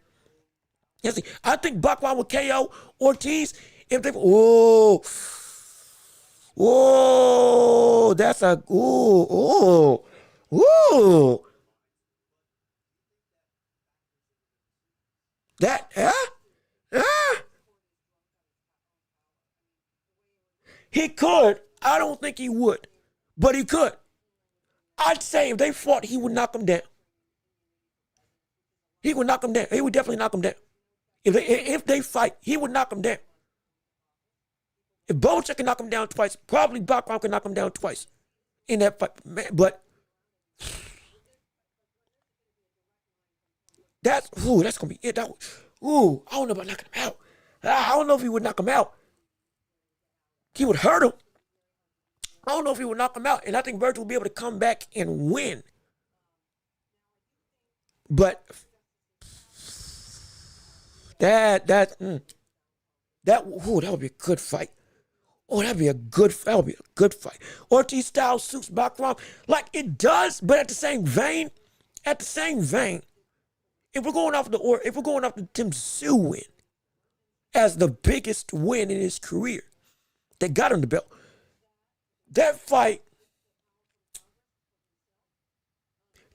Yes, I think Backwine would KO Ortiz if they. That's a That he could. I don't think he would, but he could. I'd say if they fought, he would knock him down. He would knock him down. He would definitely knock him down. If they fight, he would knock him down. If Belichick can knock him down twice, probably Backwine can knock him down twice in that fight. Man, but that's gonna be it. I don't know about knocking him out. I don't know if he would knock him out. He would hurt him. I don't know if he would knock him out, and I think Virgil will be able to come back and win. But that would be a good fight. Oh, that would be a good fight. Ortiz style suits Backwine like it does, but at the same vein, if we're going off the Tim Tszyu win as the biggest win in his career that got him the belt, that fight,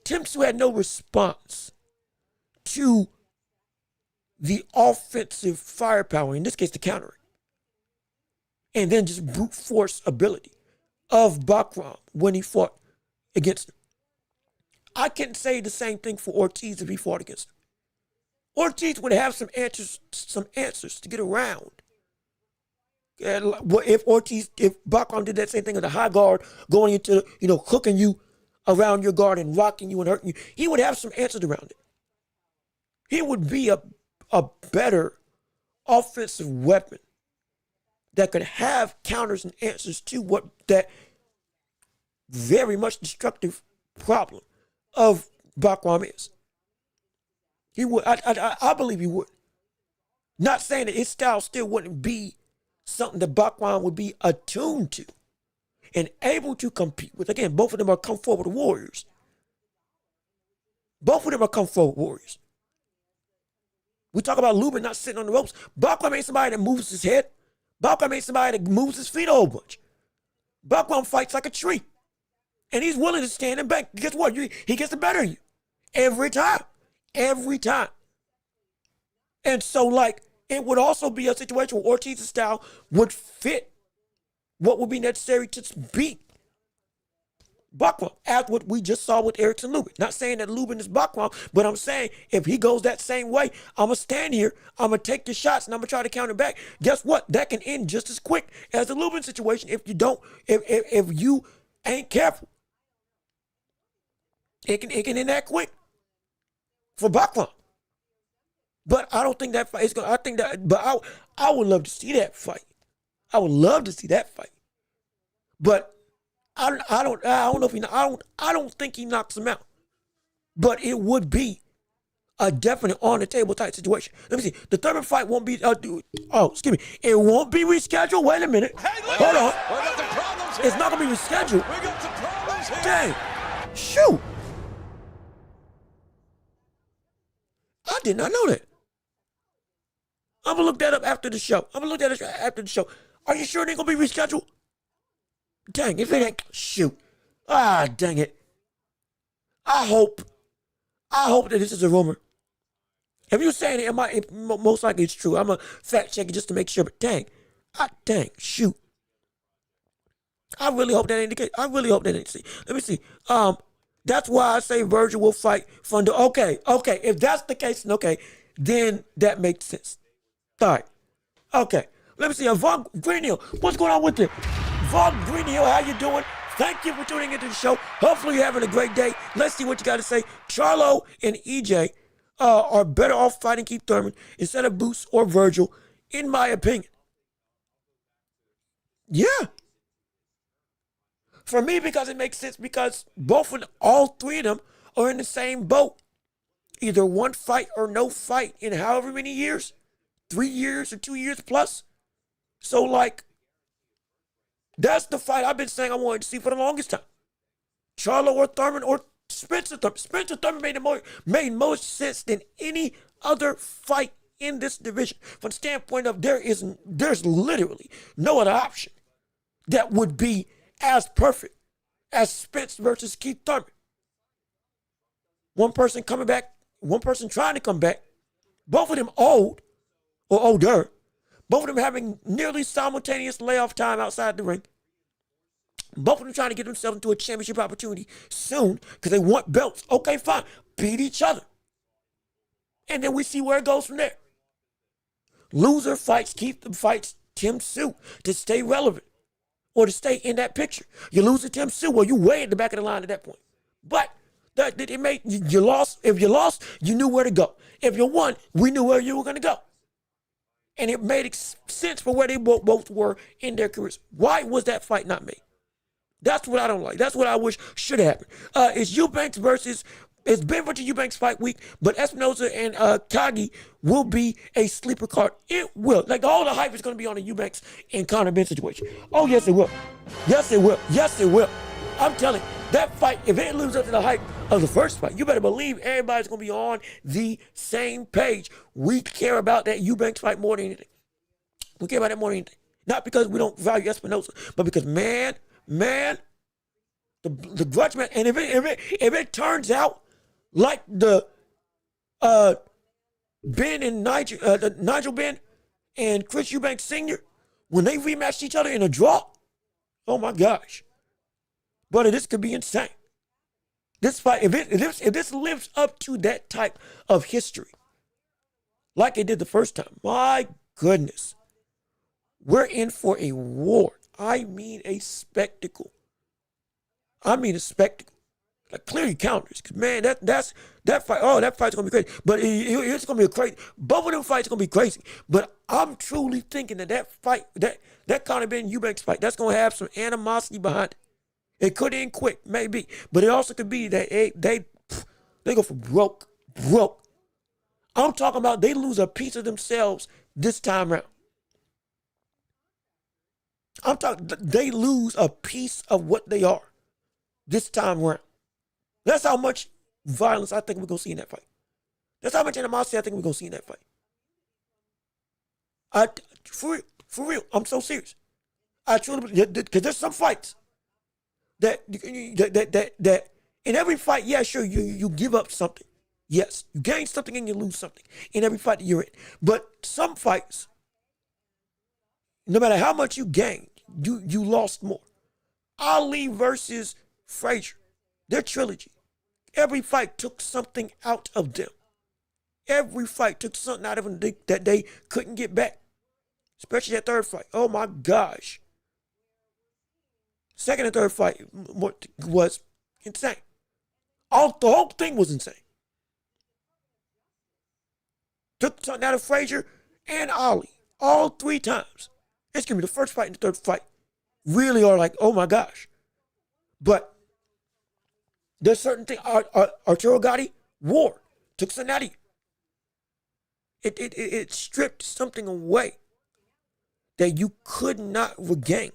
Tim Tszyu had no response to the offensive firepower, in this case the countering, and then just brute force ability of Backwine when he fought against him. I can't say the same thing for Ortiz if he fought against him. Ortiz would have some answers to get around. If Backwine did that same thing in the high guard, going into, hooking you around your guard and rocking you and hurting you, he would have some answers around it. He would be a better offensive weapon that could have counters and answers to what that very much destructive problem of Backwine is. He would. I believe he would. Not saying that his style still wouldn't be something that Backwine would be attuned to and able to compete with. Again, both of them are come forward warriors. We talk about Lubin not sitting on the ropes. Backwine ain't somebody that moves his head. Backwine ain't somebody that moves his feet a whole bunch. Backwine fights like a tree. And he's willing to stand and bank. Guess what? He gets the better of you. Every time. And so, it would also be a situation where Ortiz's style would fit what would be necessary to beat Backwine, as what we just saw with Erickson Lubin. Not saying that Lubin is Backwine, but I'm saying if he goes that same way, I'm going to stand here, I'm going to take the shots, and I'm going to try to counter back. Guess what? That can end just as quick as the Lubin situation if you ain't careful. It can end that quick for Backwine. But I don't think that fight is going to, but I would love to see that fight. But I don't think he knocks him out. But it would be a definite on the table type situation. Let me see. The Thurman fight won't be it won't be rescheduled. Wait a minute. Hold on. We got some problems here. It's not gonna be rescheduled. We got some problems here. Dang. Shoot. I did not know that. I'm gonna look that up after the show. Are you sure it ain't gonna be rescheduled? Dang, if it ain't, shoot. Dang it. I hope that this is a rumor. If you're saying it, most likely it's true. I'm going to fact check it just to make sure, but dang, shoot. I really hope that ain't the case. Let me see. That's why I say Virgil will fight Thunder. Okay. If that's the case, then that makes sense. All right. Okay. Let me see. Von Greenhill, what's going on with it? Von Greenhill, how you doing? Thank you for tuning into the show. Hopefully you're having a great day. Let's see what you got to say. Charlo and EJ are better off fighting Keith Thurman instead of Boots or Virgil, in my opinion. Yeah. For me, because it makes sense, because all three of them are in the same boat. Either one fight or no fight in however many years. 3 years or 2 years plus. So, that's the fight I've been saying I wanted to see for the longest time. Charlo or Thurman or Spencer Thurman. Spencer Thurman made more sense than any other fight in this division from the standpoint of there's literally no other option that would be as perfect as Spence versus Keith Thurman. One person coming back, one person trying to come back, both of them old or older, both of them having nearly simultaneous layoff time outside the ring. Both of them trying to get themselves into a championship opportunity soon because they want belts. Okay, fine. Beat each other. And then we see where it goes from there. Loser fights Tim Sue to stay relevant or to stay in that picture. You lose to Tim Sue, well, you way at the back of the line at that point. But it made you lost. If you lost, you knew where to go. If you won, we knew where you were going to go. And it made sense for where they both were in their careers. Why was that fight not made? That's what I don't like. That's what I wish should happen. It's Ben Virgil Eubanks fight week, but Espinosa and Kagi will be a sleeper card. It will. Like, all the hype is going to be on the Eubanks and Conor Ben situation. Oh, yes, it will. Yes, it will. Yes, it will. I'm telling you, that fight, if it lives up to the hype of the first fight, you better believe everybody's going to be on the same page. We care about that Eubanks fight more than anything. We care about that more than anything. Not because we don't value Espinosa, but because, man, the grudge match, and if it turns out like the Ben and Nigel Ben and Chris Eubanks Sr., when they rematched each other in a draw, oh my gosh. Brother, this could be insane. This fight, if this lives up to that type of history, like it did the first time, my goodness, we're in for a war. I mean a spectacle. Like, clear your calendars, because, man, that fight. Oh, that fight's gonna be crazy. But it's gonna be a crazy. Both of them fights are gonna be crazy. But I'm truly thinking that fight, that Conor Ben Eubanks fight, that's gonna have some animosity behind it. It could end quick, maybe, but it also could be that they go for broke. I'm talking about they lose a piece of themselves this time around. I'm talking they lose a piece of what they are this time around. That's how much violence I think we're going to see in that fight. That's how much animosity I think we're going to see in that fight. For real, I'm so serious. I truly believe, because there's some fights that in every fight, yeah, sure, you give up something. Yes, you gain something and you lose something in every fight that you're in. But some fights, no matter how much you gained, you lost more. Ali versus Frazier, their trilogy. Every fight took something out of them. Every fight took something out of them that they couldn't get back. Especially that third fight. Oh my gosh. Second and third fight was insane. The whole thing was insane. Took something out of Frazier and Ali all three times. It's going to be the first fight and the third fight. Really are like, oh my gosh. But there's certain things. Arturo Gatti, war. Took something out of you. It stripped something away that you could not regain.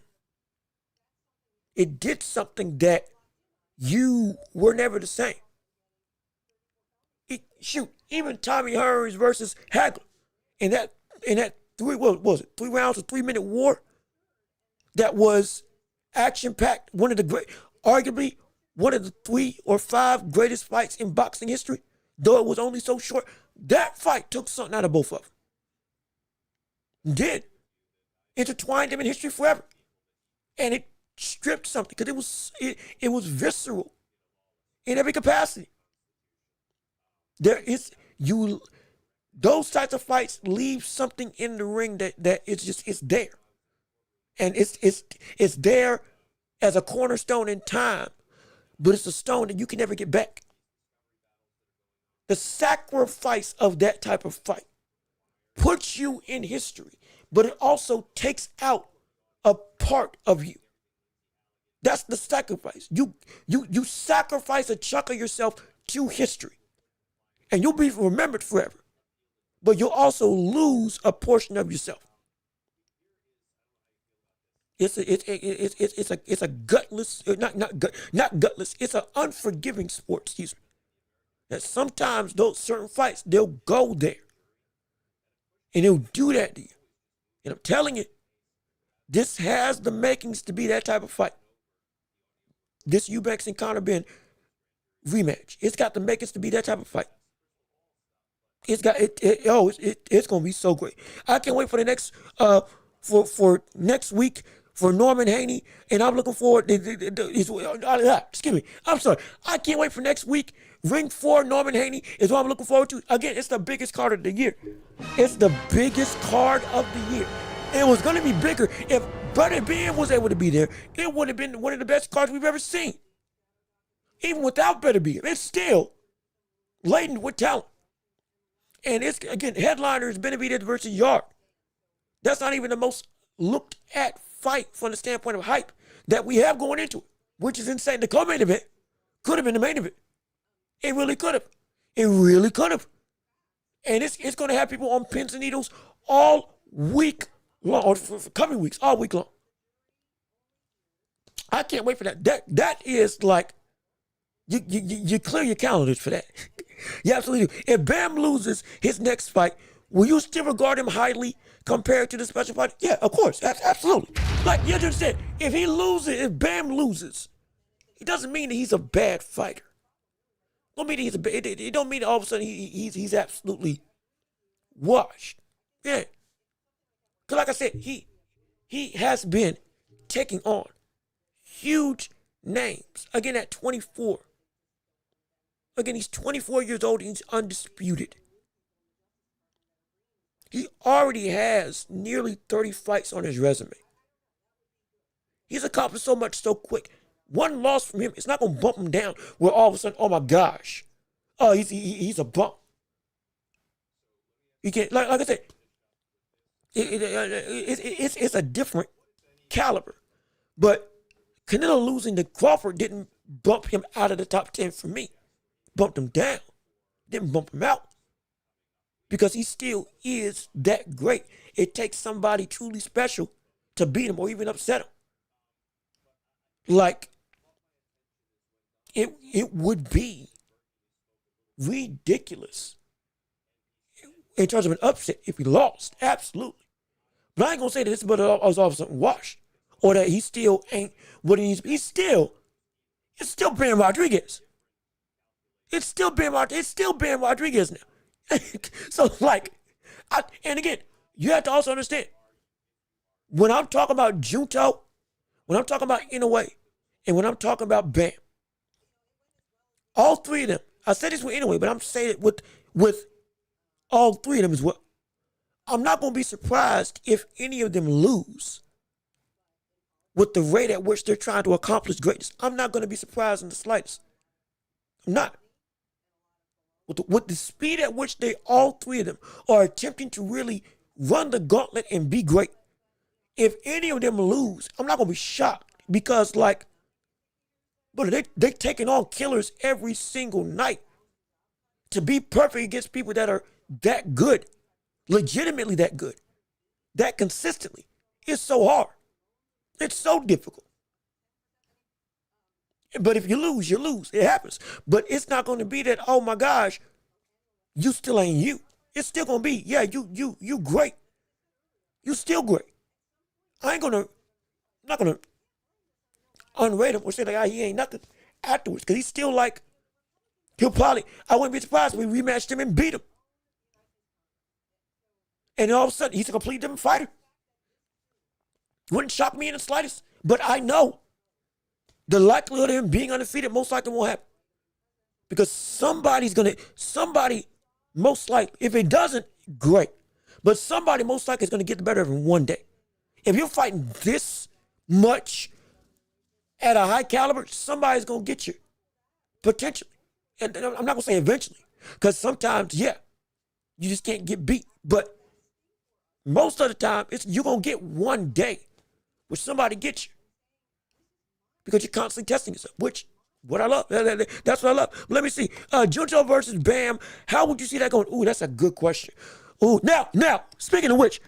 It did something that you were never the same. Even Tommy Hearns versus Hagler in that three rounds of 3-minute war that was action-packed, arguably one of the 3 or 5 greatest fights in boxing history, though it was only so short. That fight took something out of both of them. Did. Intertwined them in history forever. And it stripped something because it was visceral in every capacity. Those types of fights leave something in the ring that it's there. And it's there as a cornerstone in time, but it's a stone that you can never get back. The sacrifice of that type of fight puts you in history, but it also takes out a part of you. That's the sacrifice. You sacrifice a chunk of yourself to history, and you'll be remembered forever, but you'll also lose a portion of yourself. It's a gutless, not gutless. It's an unforgiving sport. Excuse me. That sometimes those certain fights, they'll go there. And he'll do that to you. And I'm telling you, this has the makings to be that type of fight. This Eubanks and Conor Ben rematch. It's got the makings to be that type of fight. It's got it's gonna be so great. I can't wait for the next for next week for Norman Haney, and I'm looking forward. Excuse me. I'm sorry. I can't wait for next week. Ring 4 Norman Haney is what I'm looking forward to. Again, it's the biggest card of the year. It's the biggest card of the year. It was gonna be bigger if Brother Ben was able to be there. It would have been one of the best cards we've ever seen. Even without Brother Ben, it's still laden with talent. And it's, again, headliners Benavidez versus Yard. That's not even the most looked at fight from the standpoint of hype that we have going into it, which is insane. The co-main event could have been the main event. It really could have. It really could have. And it's going to have people on pins and needles all week long, or for coming weeks, all week long. I can't wait for that. That is like, you clear your calendars for that. You absolutely do. If Bam loses his next fight, will you still regard him highly compared to the special fight? Yeah, of course. Absolutely. Like you understand, if Bam loses, it doesn't mean that he's a bad fighter. Don't mean it don't mean that all of a sudden he's absolutely washed. Yeah. Because like I said, he has been taking on huge names. Again, at 24. Again, he's 24 years old and he's undisputed. He already has nearly 30 fights on his resume. He's accomplished so much so quick. One loss from him, it's not going to bump him down where all of a sudden, oh my gosh, he's a bump. You can't, like I said, it's a different caliber. But Canelo losing to Crawford didn't bump him out of the top 10 for me. Bumped him down. Didn't bump him out. Because he still is that great. It takes somebody truly special to beat him or even upset him. Like, it would be ridiculous in terms of an upset if he lost. Absolutely. But I ain't going to say that this brother was all of a sudden washed. Or that he still ain't what he needs to be. It's still Ben Rodriguez. It's still Ben Rodriguez now. So, like, and again, you have to also understand, when I'm talking about Junto, when I'm talking about Inoue, and when I'm talking about Bam, all three of them, I said this with Inoue, but I'm saying it with all three of them as well. I'm not going to be surprised if any of them lose with the rate at which they're trying to accomplish greatness. I'm not going to be surprised in the slightest. I'm not. With the speed at which all three of them are attempting to really run the gauntlet and be great, if any of them lose, I'm not going to be shocked because, like, but they're taking on killers every single night to be perfect against people that are that good, legitimately that good, that consistently. It's so hard. It's so difficult. But if you lose, you lose. It happens. But it's not going to be that, oh my gosh, you still ain't you. It's still going to be, yeah, you great. You still great. I'm not going to unrate him or say like, he ain't nothing afterwards. Because he's still like, I wouldn't be surprised if we rematched him and beat him. And all of a sudden, he's a complete different fighter. Wouldn't shock me in the slightest. But I know the likelihood of him being undefeated most likely won't happen. Because somebody most likely, if it doesn't, great. But somebody most likely is going to get the better of him one day. If you're fighting this much at a high caliber, somebody's going to get you. Potentially. And I'm not going to say eventually. Because sometimes, yeah, you just can't get beat. But most of the time, you're going to get one day where somebody gets you. Because you're constantly testing yourself, which, what I love. That's what I love. Let me see. Junto versus Bam. How would you see that going? Ooh, that's a good question. Ooh, now, speaking of which,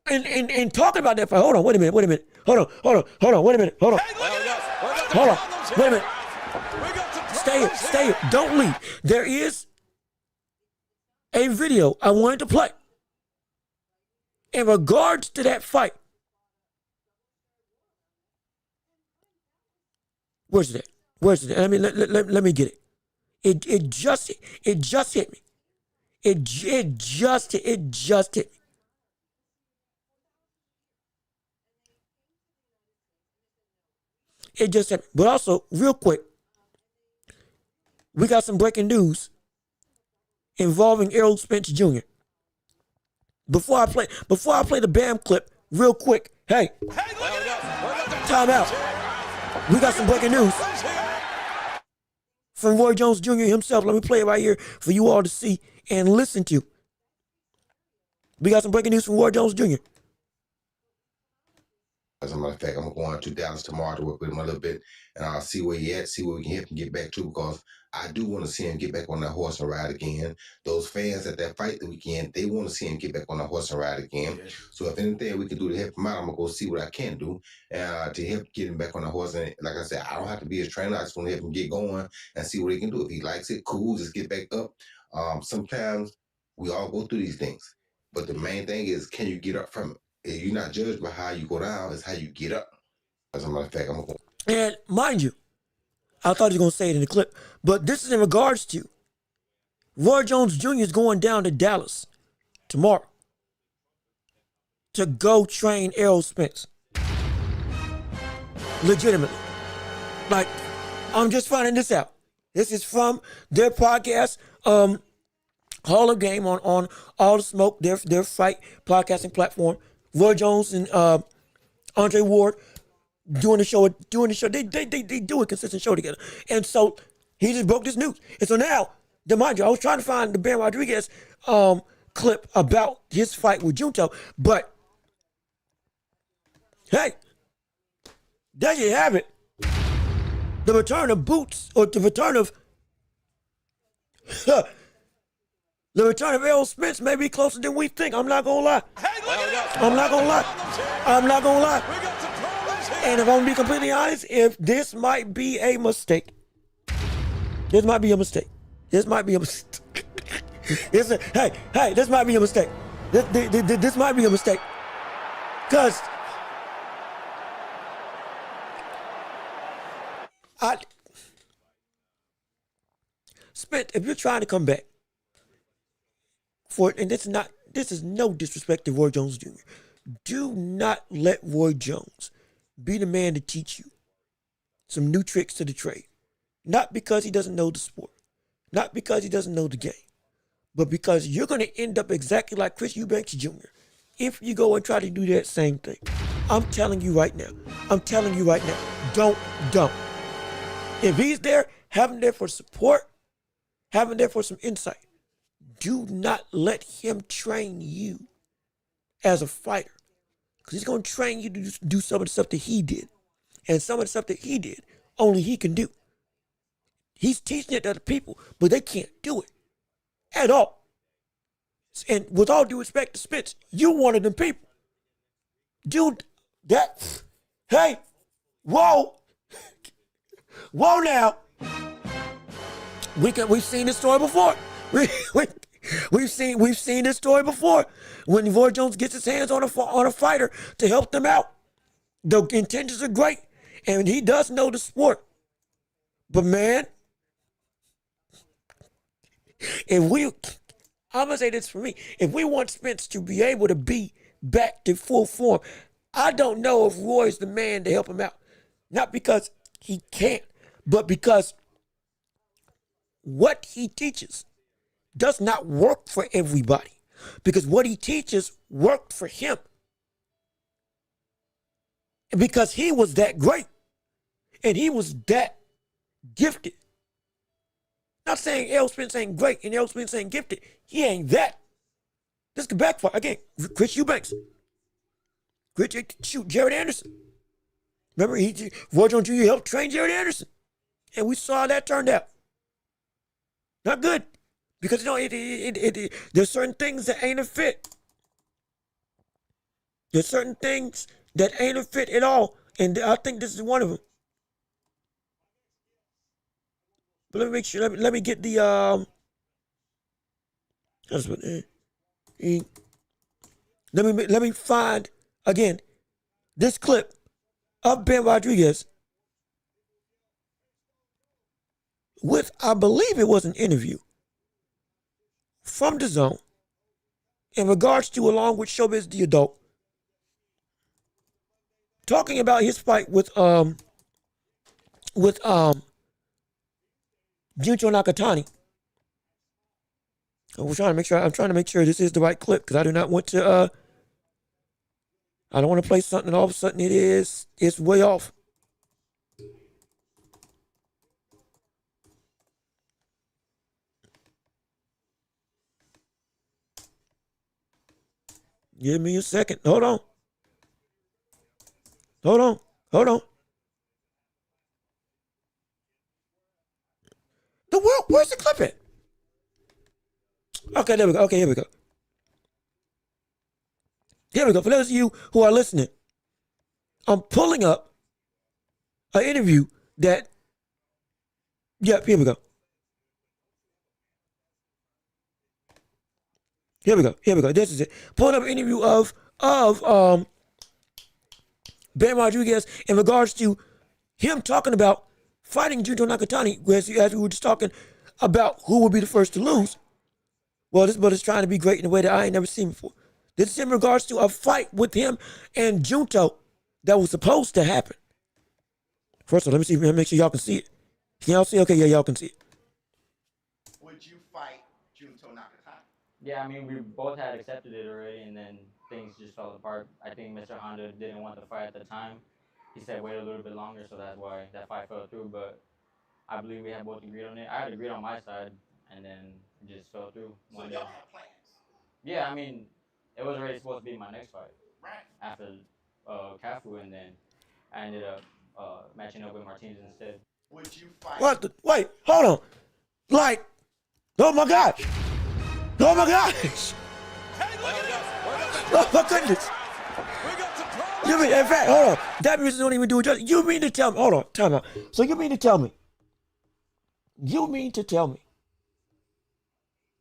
and talking about that fight, hold on, wait a minute. Hold on, wait a minute. Hold on, wait a minute. Stay here. Don't leave. There is a video I wanted to play In regards to that fight, where's it at? Where's it at? Let me get it. It just hit me. It just hit me. It just hit me. But also, real quick, we got some breaking news involving Errol Spence Jr. Before I play the BAM clip, real quick. Hey, time out. We got some breaking news from Roy Jones Jr. himself. Let me play it right here for you all to see and listen to. We got some breaking news from Roy Jones Jr. As a matter of fact, I'm going to Dallas tomorrow to work with him a little bit, and I'll see where he at, see where we can help him get back to, because I do want to see him get back on that horse and ride again. Those fans at that fight the weekend, they want to see him get back on that horse and ride again. Yes. So if anything we can do to help him out, I'm going to go see what I can do to help get him back on the horse. And like I said, I don't have to be his trainer. I just want to help him get going and see what he can do. If he likes it, cool, just get back up. Sometimes we all go through these things, but the main thing is, can you get up from it? You're not judged by how you go down, it's how you get up. As a matter of fact, I'm going. And mind you, I thought he was going to say it in the clip, but this is in regards to Roy Jones Jr. is going down to Dallas tomorrow to go train Errol Spence. Legitimately. Like, I'm just finding this out. This is from their podcast, Hall of Game on All the Smoke, their fight podcasting platform. Roy Jones and Andre Ward doing the show. They do a consistent show together. And so he just broke this news. And so now, mind you, I was trying to find the Ben Rodriguez clip about his fight with Junto, but hey, there you have it. The return of Boots, or the return of the return of Errol Spence may be closer than we think. I'm not gonna lie. I'm not gonna lie. And if I'm gonna be completely honest, if this might be a mistake. This might be a mistake. This might be a mistake. This might be a mistake. This might be a mistake. Because Spence, if you're trying to come back, and this is no disrespect to Roy Jones Jr. Do not let Roy Jones be the man to teach you some new tricks to the trade. Not because he doesn't know the sport, not because he doesn't know the game, but because you're going to end up exactly like Chris Eubanks Jr. if you go and try to do that same thing. I'm telling you right now. Don't. If he's there, have him there for support, have him there for some insight. Do not let him train you as a fighter, because he's going to train you to do some of the stuff that he did. And some of the stuff that he did, only he can do. He's teaching it to other people, but they can't do it at all. And with all due respect to Spence, you're one of them people. Dude, hey, whoa now. We've seen this story before. We've seen this story before. When Roy Jones gets his hands on a fighter to help them out, the intentions are great, and he does know the sport. But man, I'm gonna say this for me. If we want Spence to be able to be back to full form, I don't know if Roy's the man to help him out. Not because he can't, but because what he teaches does not work for everybody, because what he teaches worked for him because he was that great and he was that gifted. Not saying Errol Spence ain't great and Errol Spence ain't gifted. He ain't that. This could backfire. Again, Chris Eubanks. Jared Anderson. Remember, Roy Jones Jr. helped train Jared Anderson. And we saw how that turned out. Not good. Because, there's certain things that ain't a fit. There's certain things that ain't a fit at all. And I think this is one of them. But let me make sure. Let me get the Let me find again this clip of Ben Rodriguez with, I believe it was an interview from the Zone in regards to, along with Showbiz the Adult, talking about his fight with Juncho Nakatani. I'm trying to make sure this is the right clip because I do not want to I don't want to play something and all of a sudden it's way off. Give me a second. Hold on. The world, where's the clip at? Okay, there we go. Okay, here we go. For those of you who are listening, I'm pulling up an interview that, yep, here we go. This is it. Pulling up an interview of Ben Rodriguez in regards to him talking about fighting Junto Nakatani, as we were just talking about who would be the first to lose. Well, this brother's trying to be great in a way that I ain't never seen before. This is in regards to a fight with him and Junto that was supposed to happen. First of all, let me make sure y'all can see it. Can y'all see? Okay, yeah, y'all can see it. Would you fight Junto Nakatani? Yeah, I mean, we both had accepted it already, and then things just fell apart. I think Mr. Honda didn't want the fight at the time. He said wait a little bit longer, so that's why that fight fell through. But I believe we had both agreed on it. I had agreed on my side, and then it just fell through. So y'all had plans? Yeah, I mean, it was already supposed to be my next fight. Right. After Cafu, and then I ended up matching up with Martinez instead. Would you fight? What? Wait, hold on. Like, oh my gosh. Oh my gosh. Hey, look at this. Oh my goodness. We got some problems. You mean, in fact, hold on. That music don't even do it justice. You mean to tell me, hold on, time out. So you mean to tell me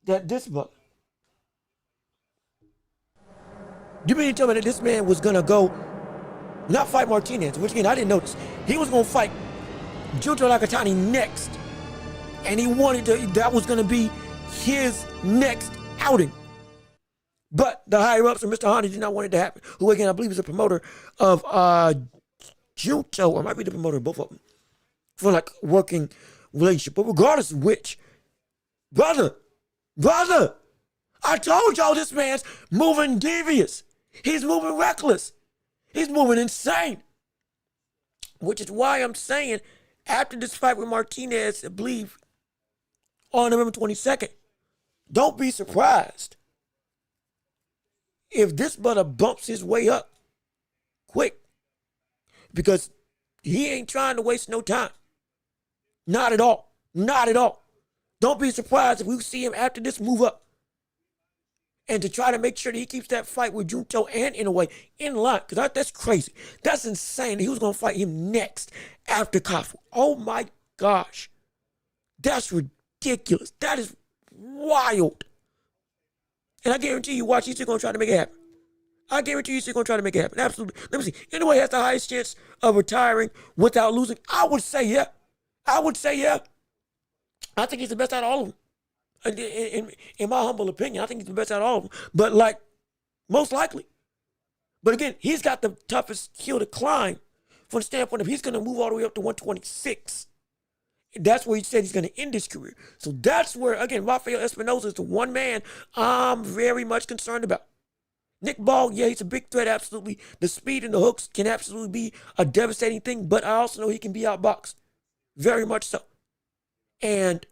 that this brother, you mean to tell me that this man was gonna go not fight Martinez, which again I didn't notice. He was gonna fight Junto Nakatani next. And he wanted to, that was gonna be his next outing. But the higher ups of Mr. Honda did not want it to happen. Who again I believe is a promoter of Junto, or might be the promoter of both of them, for like working relationship. But regardless of which, brother, I told y'all this man's moving devious. He's moving reckless. He's moving insane. Which is why I'm saying after this fight with Martinez, I believe on November 22nd, don't be surprised if this brother bumps his way up quick, because he ain't trying to waste no time. Not at all. Don't be surprised if we see him after this move up, and to try to make sure that he keeps that fight with Junto and in a way in line, because that's crazy. That's insane. He was going to fight him next after Cafu. Oh my gosh. That's ridiculous. That is wild. And I guarantee you, watch, he's still going to try to make it happen. Absolutely. Let me see. Anyway, has the highest chance of retiring without losing? I would say yeah. I think he's the best out of all of them. In my humble opinion, I think he's the best out of all of them. But like, most likely. But again, he's got the toughest hill to climb from the standpoint of he's going to move all the way up to 126. That's where he said he's going to end his career. So that's where, again, Rafael Espinoza is the one man I'm very much concerned about. Nick Ball, yeah, he's a big threat, absolutely. The speed and the hooks can absolutely be a devastating thing, but I also know he can be outboxed. Very much so. And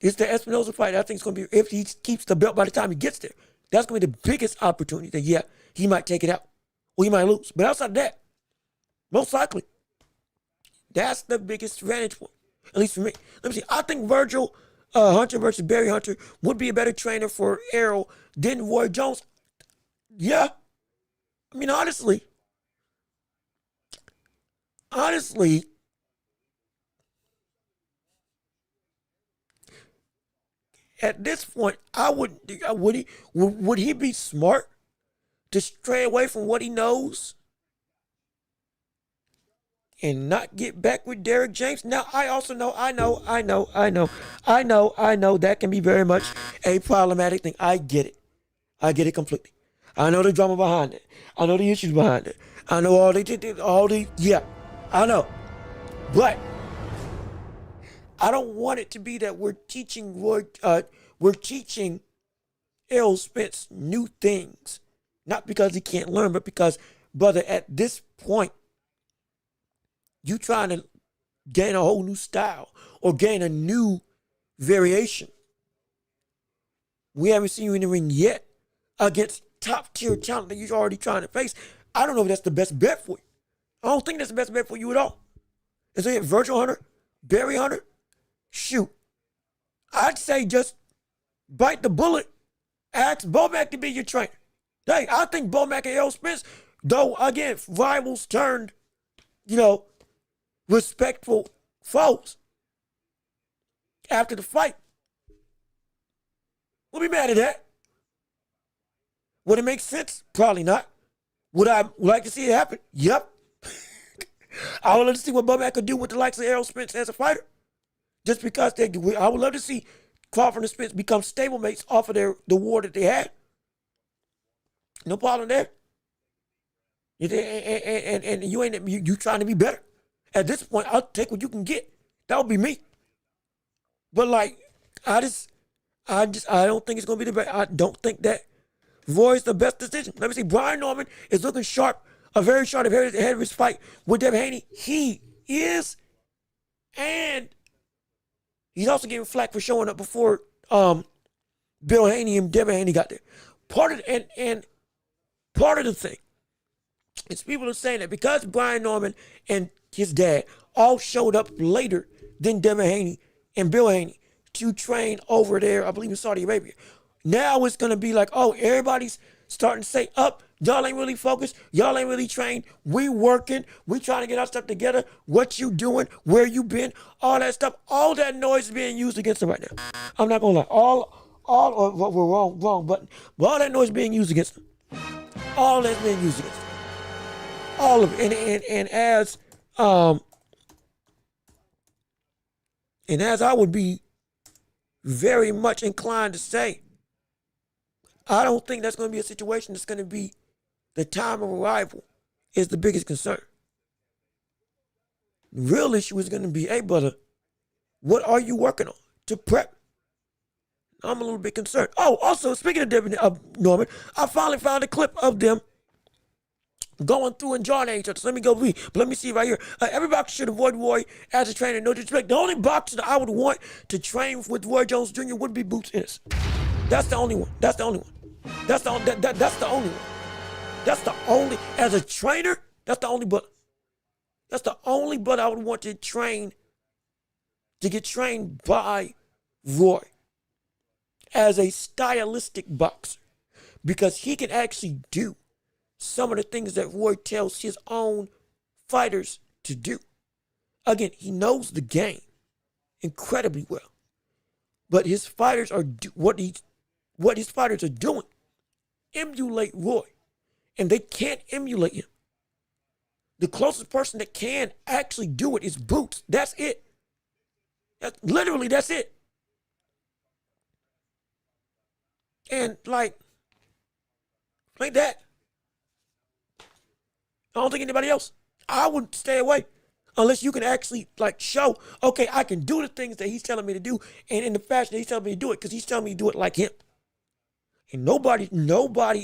it's the Espinoza fight. I think it's going to be, if he keeps the belt by the time he gets there, that's going to be the biggest opportunity that, yeah, he might take it out or he might lose. But outside of that, most likely, that's the biggest vantage point, at least for me. Let me see. I think Virgil Hunter versus Barry Hunter would be a better trainer for Errol than Roy Jones. Yeah. I mean, honestly, at this point, would he be smart to stray away from what he knows and not get back with Derrick James? Now, I also know, I know that can be very much a problematic thing. I get it. I get it completely. I know the drama behind it. I know the issues behind it. I know yeah, I know. But I don't want it to be that we're teaching Errol Spence new things. Not because he can't learn, but because, brother, at this point, you trying to gain a whole new style or gain a new variation. We haven't seen you in the ring yet against top tier talent that you're already trying to face. I don't know if that's the best bet for you. I don't think that's the best bet for you at all. Is it Virgil Hunter? Barry Hunter? Shoot. I'd say just bite the bullet. Ask Bomac to be your trainer. Hey, I think Bomac and Errol Spence, though, again, rivals turned, respectful foes after the fight. We'll be mad at that. Would it make sense? Probably not. Would I like to see it happen? Yep. I would love to see what Bomac could do with the likes of Errol Spence as a fighter. Just because I would love to see Crawford and Spence become stablemates off of the war that they had. No problem there. And you trying to be better. At this point, I'll take what you can get. That would be me. But I don't think it's gonna be the best. I don't think that Roy's the best decision. Let me see. Brian Norman is looking sharp, very sharp ahead of his fight with Devin Haney. He is, and he's also getting flack for showing up before Bill Haney and Devin Haney got there. Part of the thing is people are saying that because Brian Norman and his dad all showed up later than Devin Haney and Bill Haney to train over there, I believe in Saudi Arabia. Now it's going to be like, oh, everybody's starting to say, y'all ain't really focused. Y'all ain't really trained. We working. We trying to get our stuff together. What you doing? Where you been? All that stuff. All that noise is being used against them right now. I'm not going to lie. All of what we're wrong, but all that noise is being used against them. All that's being used against them. All of it. And as I would be very much inclined to say, I don't think that's going to be a situation that's going to be the time of arrival is the biggest concern. The real issue is going to be, hey, brother, what are you working on to prep? I'm a little bit concerned. Oh, also, speaking of Norman, I finally found a clip of them going through and jawing at each other. So let me go read. But let me see right here. Every boxer should avoid Roy as a trainer. No disrespect. The only boxer that I would want to train with Roy Jones Jr. would be Boots Ennis. That's the only one. That's the only one. That's the only one. That's the only, as a trainer, that's the only brother. That's the only brother I would want to get trained by Roy as a stylistic boxer, because he can actually do some of the things that Roy tells his own fighters to do. Again, he knows the game incredibly well, but his fighters are what his fighters are doing emulate Roy, and they can't emulate him. The closest person that can actually do it is Boots. That's it. That's it. And like that. I don't think anybody else. I would stay away unless you can actually show, okay, I can do the things that he's telling me to do, and in the fashion that he's telling me to do it, because he's telling me to do it like him. And nobody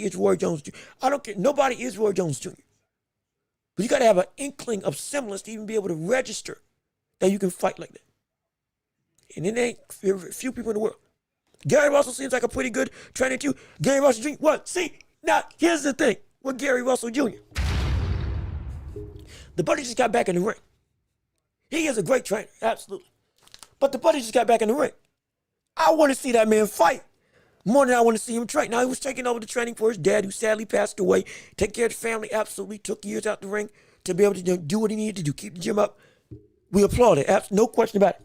is Roy Jones Jr. I don't care. Nobody is Roy Jones Jr. But you got to have an inkling of semblance to even be able to register that you can fight like that. And it ain't few people in the world. Gary Russell seems like a pretty good trainer too. Gary Russell Jr. What? See, now here's the thing with Gary Russell Jr. The buddy just got back in the ring. He is a great trainer, absolutely. But the buddy just got back in the ring. I want to see that man fight more than I want to see him train. Now, he was taking over the training for his dad, who sadly passed away. Take care of the family, absolutely. Took years out the ring to be able to do what he needed to do. Keep the gym up. We applaud it. No question about it.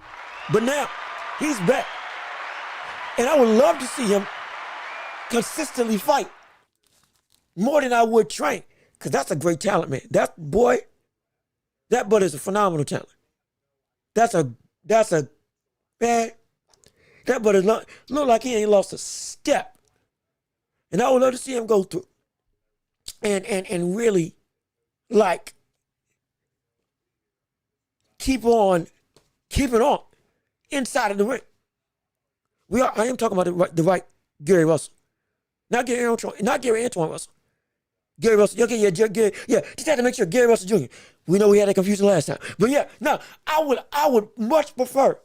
But now, he's back. And I would love to see him consistently fight more than I would train. Because that's a great talent, man. That boy is a phenomenal talent. That's a man. That brother look like he ain't lost a step. And I would love to see him go through and really like keeping on inside of the ring. I am talking about the right Gary Russell. Not Gary Antoine Russell. Gary Russell. Okay, yeah, just had to make sure Gary Russell Jr. We know we had that confusion last time. But yeah, no, I would much prefer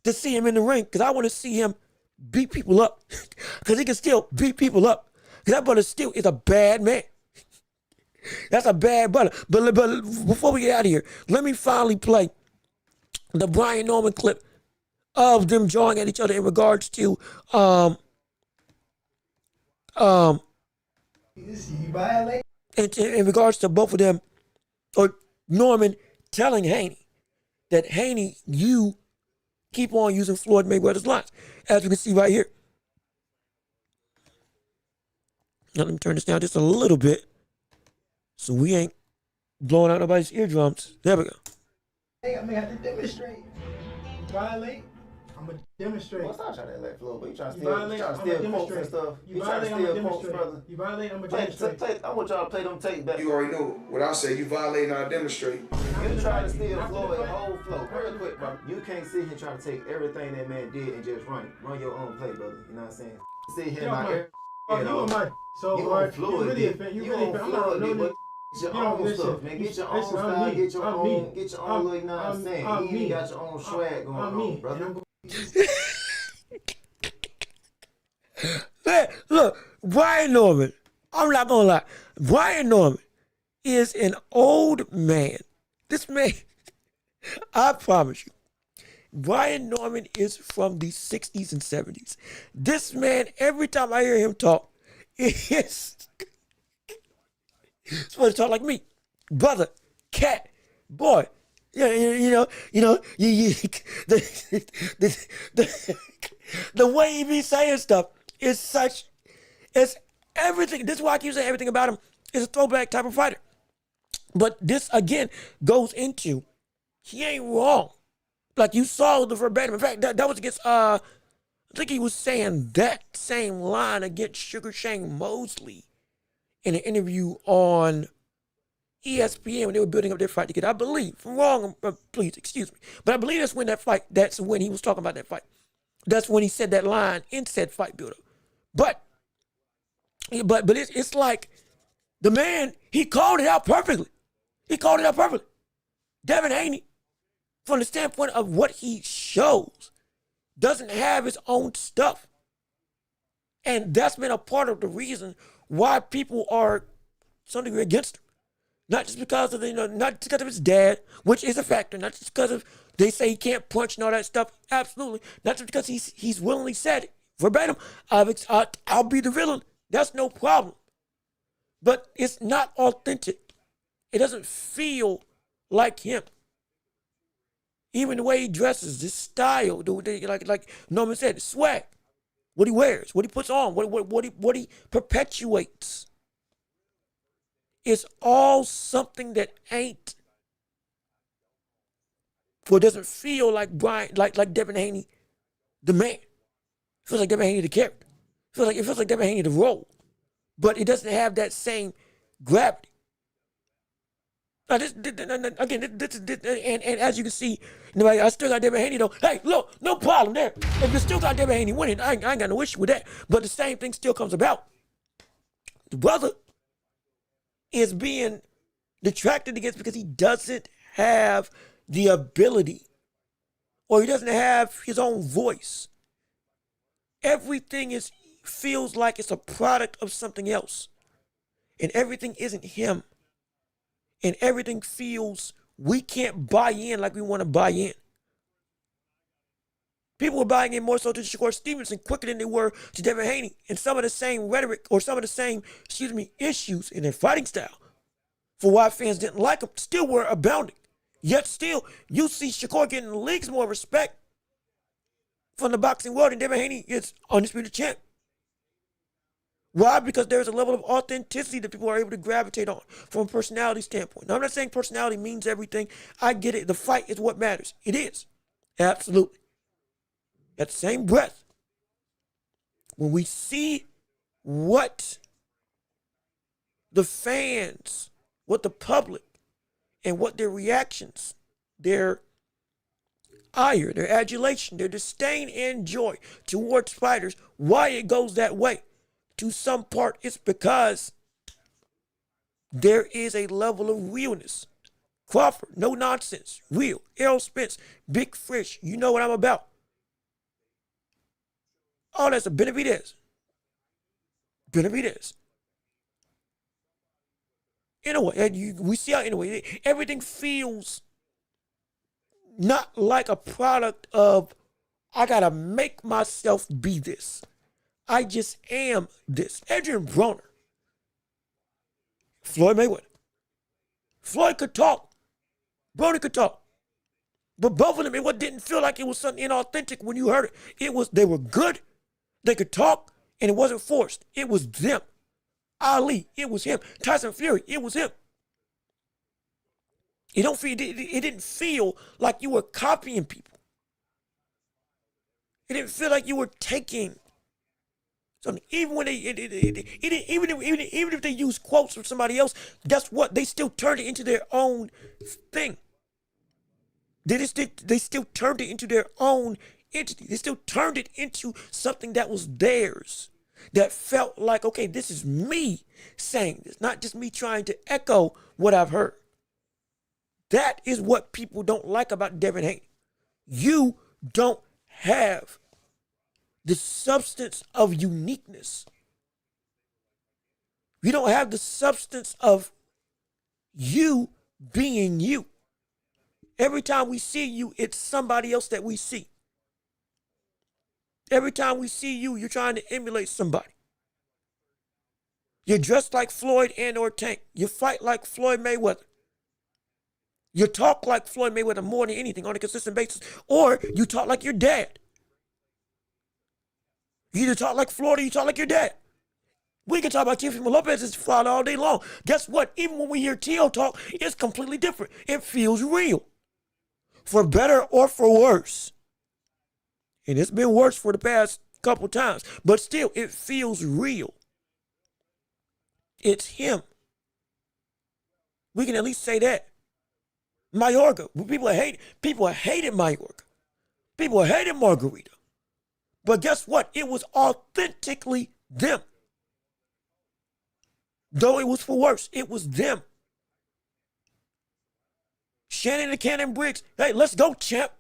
to see him in the ring because I want to see him beat people up. Because he can still beat people up. Because that brother still is a bad man. That's a bad brother. But before we get out of here, let me finally play the Brian Norman clip of them jawing at each other in regards to in regards to both of them, or Norman telling Haney that Haney, you keep on using Floyd Mayweather's lines, as you can see right here. Now let me turn this down just a little bit so we ain't blowing out nobody's eardrums. There we go. Hey, I'm gonna have to demonstrate. Violate, I'm gonna demonstrate. Well, stop trying to let flow, but you trying to violate, steal quotes and stuff. You trying to steal quotes, brother. You violate, I'm gonna demonstrate. I want y'all to play them tapes back. You already know what I say. You violate, not demonstrate. You trying to steal Floyd whole flow. Real quick, bro. You can't sit here trying to take everything that man did and just run it. Run your own play, brother. You know what I'm saying? Sit here you on my so you on Floyd. You really a fan. You really a fan. I'm not no. Get your own stuff, man. Get your own style. Get your own. Get your own. You know what I'm saying? You even got your own swag going on, brother. Man, look, Brian Norman, I'm not gonna lie, Brian Norman is an old man. This man, I promise you, Brian Norman is from the 60s and 70s. This man, every time I hear him talk, he's supposed to talk like me. Brother, cat, boy. Yeah, the way he be saying stuff is it's everything. This is why I keep saying everything about him is a throwback type of fighter. But this, again, goes into, he ain't wrong. Like you saw the verbatim. In fact, that was against, I think he was saying that same line against Sugar Shane Mosley in an interview on ESPN when they were building up their fight together. I believe, if I'm wrong, please excuse me. But I believe that's when he was talking about that fight. That's when he said that line in said fight builder. But it's like the man, he called it out perfectly. Devin Haney, from the standpoint of what he shows, doesn't have his own stuff. And that's been a part of the reason why people are, to some degree, against him. Not just because of not just because of his dad, which is a factor. Not just because of they say he can't punch and all that stuff. Absolutely. Not just because he's willingly said it verbatim. I'll be the villain. That's no problem. But it's not authentic. It doesn't feel like him. Even the way he dresses, his style, like Norman said, swag, what he wears, what he puts on, what he perpetuates. It's all something that ain't, or doesn't feel like Brian, like Devin Haney, the man. It feels like Devin Haney, the character. It feels like Devin Haney, the role. But it doesn't have that same gravity. Now and as you can see, I still got Devin Haney though. Hey, look, no problem there. If you still got Devin Haney winning, I ain't got no issue with that. But the same thing still comes about. The brother is being detracted against because he doesn't have the ability, or he doesn't have his own voice. Everything feels like it's a product of something else. And everything isn't him. And everything feels we can't buy in like we want to buy in. People were buying in more so to Shakur Stevenson quicker than they were to Devin Haney. And some of the same rhetoric or some of the same, issues in their fighting style for why fans didn't like him still were abounding. Yet still, you see Shakur getting the leagues more respect from the boxing world, and Devin Haney is undisputed champ. Why? Because there's a level of authenticity that people are able to gravitate on from a personality standpoint. Now, I'm not saying personality means everything. I get it. The fight is what matters. It is. Absolutely. At the same breath, when we see what the fans, what the public, and what their reactions, their ire, their adulation, their disdain and joy towards fighters, why it goes that way. To some part, it's because there is a level of realness. Crawford, no nonsense, real. Errol Spence, big fish, you know what I'm about. Oh, that's a Benavidez. Benavidez. Anyway, we see how, anyway, everything feels not like a product of, I gotta make myself be this. I just am this. Adrian Broner. Floyd Mayweather. Floyd could talk. Broner could talk. But both of them, it didn't feel like it was something inauthentic when you heard it. They were good. They could talk, and it wasn't forced. It was them. Ali, it was him. Tyson Fury, it was him. It didn't feel like you were copying people. It didn't feel like you were taking something. Even when even if they use quotes from somebody else, guess what? They still turned it into their own thing. They still turned it into their own entity. They still turned it into something that was theirs. That felt like, okay, this is me saying this, not just me trying to echo what I've heard. That is what people don't like about Devin Haney. You don't have the substance of uniqueness. You don't have the substance of you being you. Every time we see you, it's somebody else that we see. Every time we see you, you're trying to emulate somebody. You're dressed like Floyd and or Tank. You fight like Floyd Mayweather. You talk like Floyd Mayweather more than anything on a consistent basis. Or you talk like your dad. You either talk like Floyd or you talk like your dad. We can talk about Teofimo Lopez's father all day long. Guess what? Even when we hear Tio talk, it's completely different. It feels real. For better or for worse. And it's been worse for the past couple times. But still, it feels real. It's him. We can at least say that. Mayorga. People hated Mayorga. People hated Margarita. But guess what? It was authentically them. Though it was for worse, it was them. Shannon the Cannon Briggs. Hey, let's go, champ.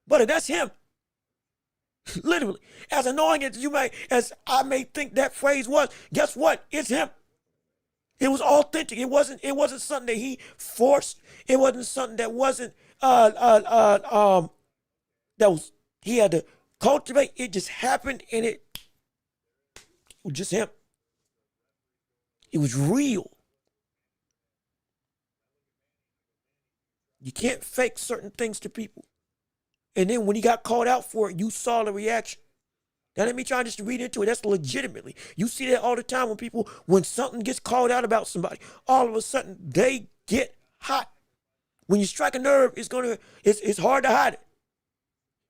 But that's him. Literally. As annoying as I may think that phrase was, guess what? It's him. It was authentic. It wasn't something that he forced. It wasn't something that wasn't he had to cultivate. It just happened, and it was just him. It was real. You can't fake certain things to people. And then when he got called out for it, you saw the reaction. That ain't me trying just to read into it. That's legitimately. You see that all the time when something gets called out about somebody, all of a sudden they get hot. When you strike a nerve, it's hard to hide it.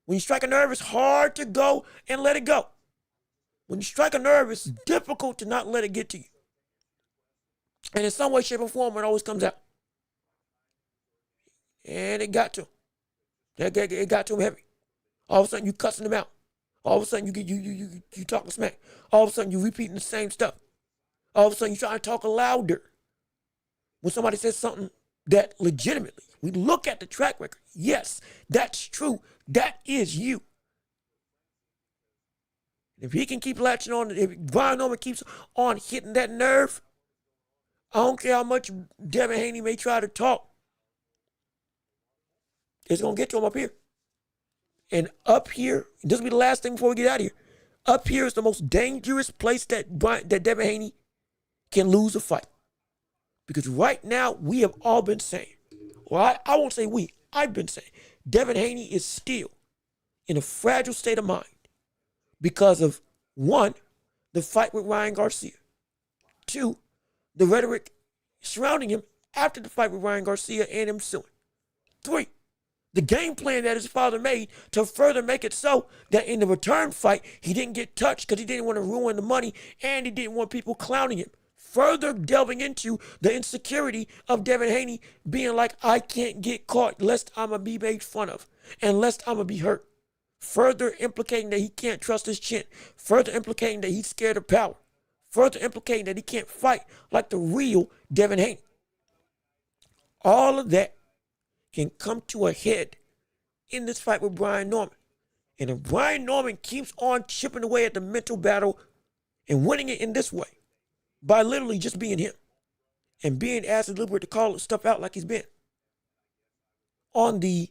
When you strike a nerve, it's hard to go and let it go. When you strike a nerve, it's difficult to not let it get to you. And in some way, shape, or form, it always comes out. And it got to him. It got to him heavy. All of a sudden, you cussing him out. All of a sudden, you talking smack. All of a sudden, you repeating the same stuff. All of a sudden, you trying to talk louder. When somebody says something that legitimately, we look at the track record. Yes, that's true. That is you. If he can keep latching on, if Brian Norman keeps on hitting that nerve, I don't care how much Devin Haney may try to talk. It's going to get to him up here. And up here, this will be the last thing before we get out of here. Up here is the most dangerous place that Devin Haney can lose a fight. Because right now, we have all been saying, well, I won't say we, I've been saying, Devin Haney is still in a fragile state of mind because of, one, the fight with Ryan Garcia. Two, the rhetoric surrounding him after the fight with Ryan Garcia and him suing. Three, the game plan that his father made to further make it so that in the return fight, he didn't get touched because he didn't want to ruin the money and he didn't want people clowning him. Further delving into the insecurity of Devin Haney being like, I can't get caught lest I'm going to be made fun of and lest I'm going to be hurt. Further implicating that he can't trust his chin. Further implicating that he's scared of power. Further implicating that he can't fight like the real Devin Haney. All of that can come to a head in this fight with Brian Norman. And if Brian Norman keeps on chipping away at the mental battle and winning it in this way, by literally just being him and being as deliberate to call stuff out like he's been on the,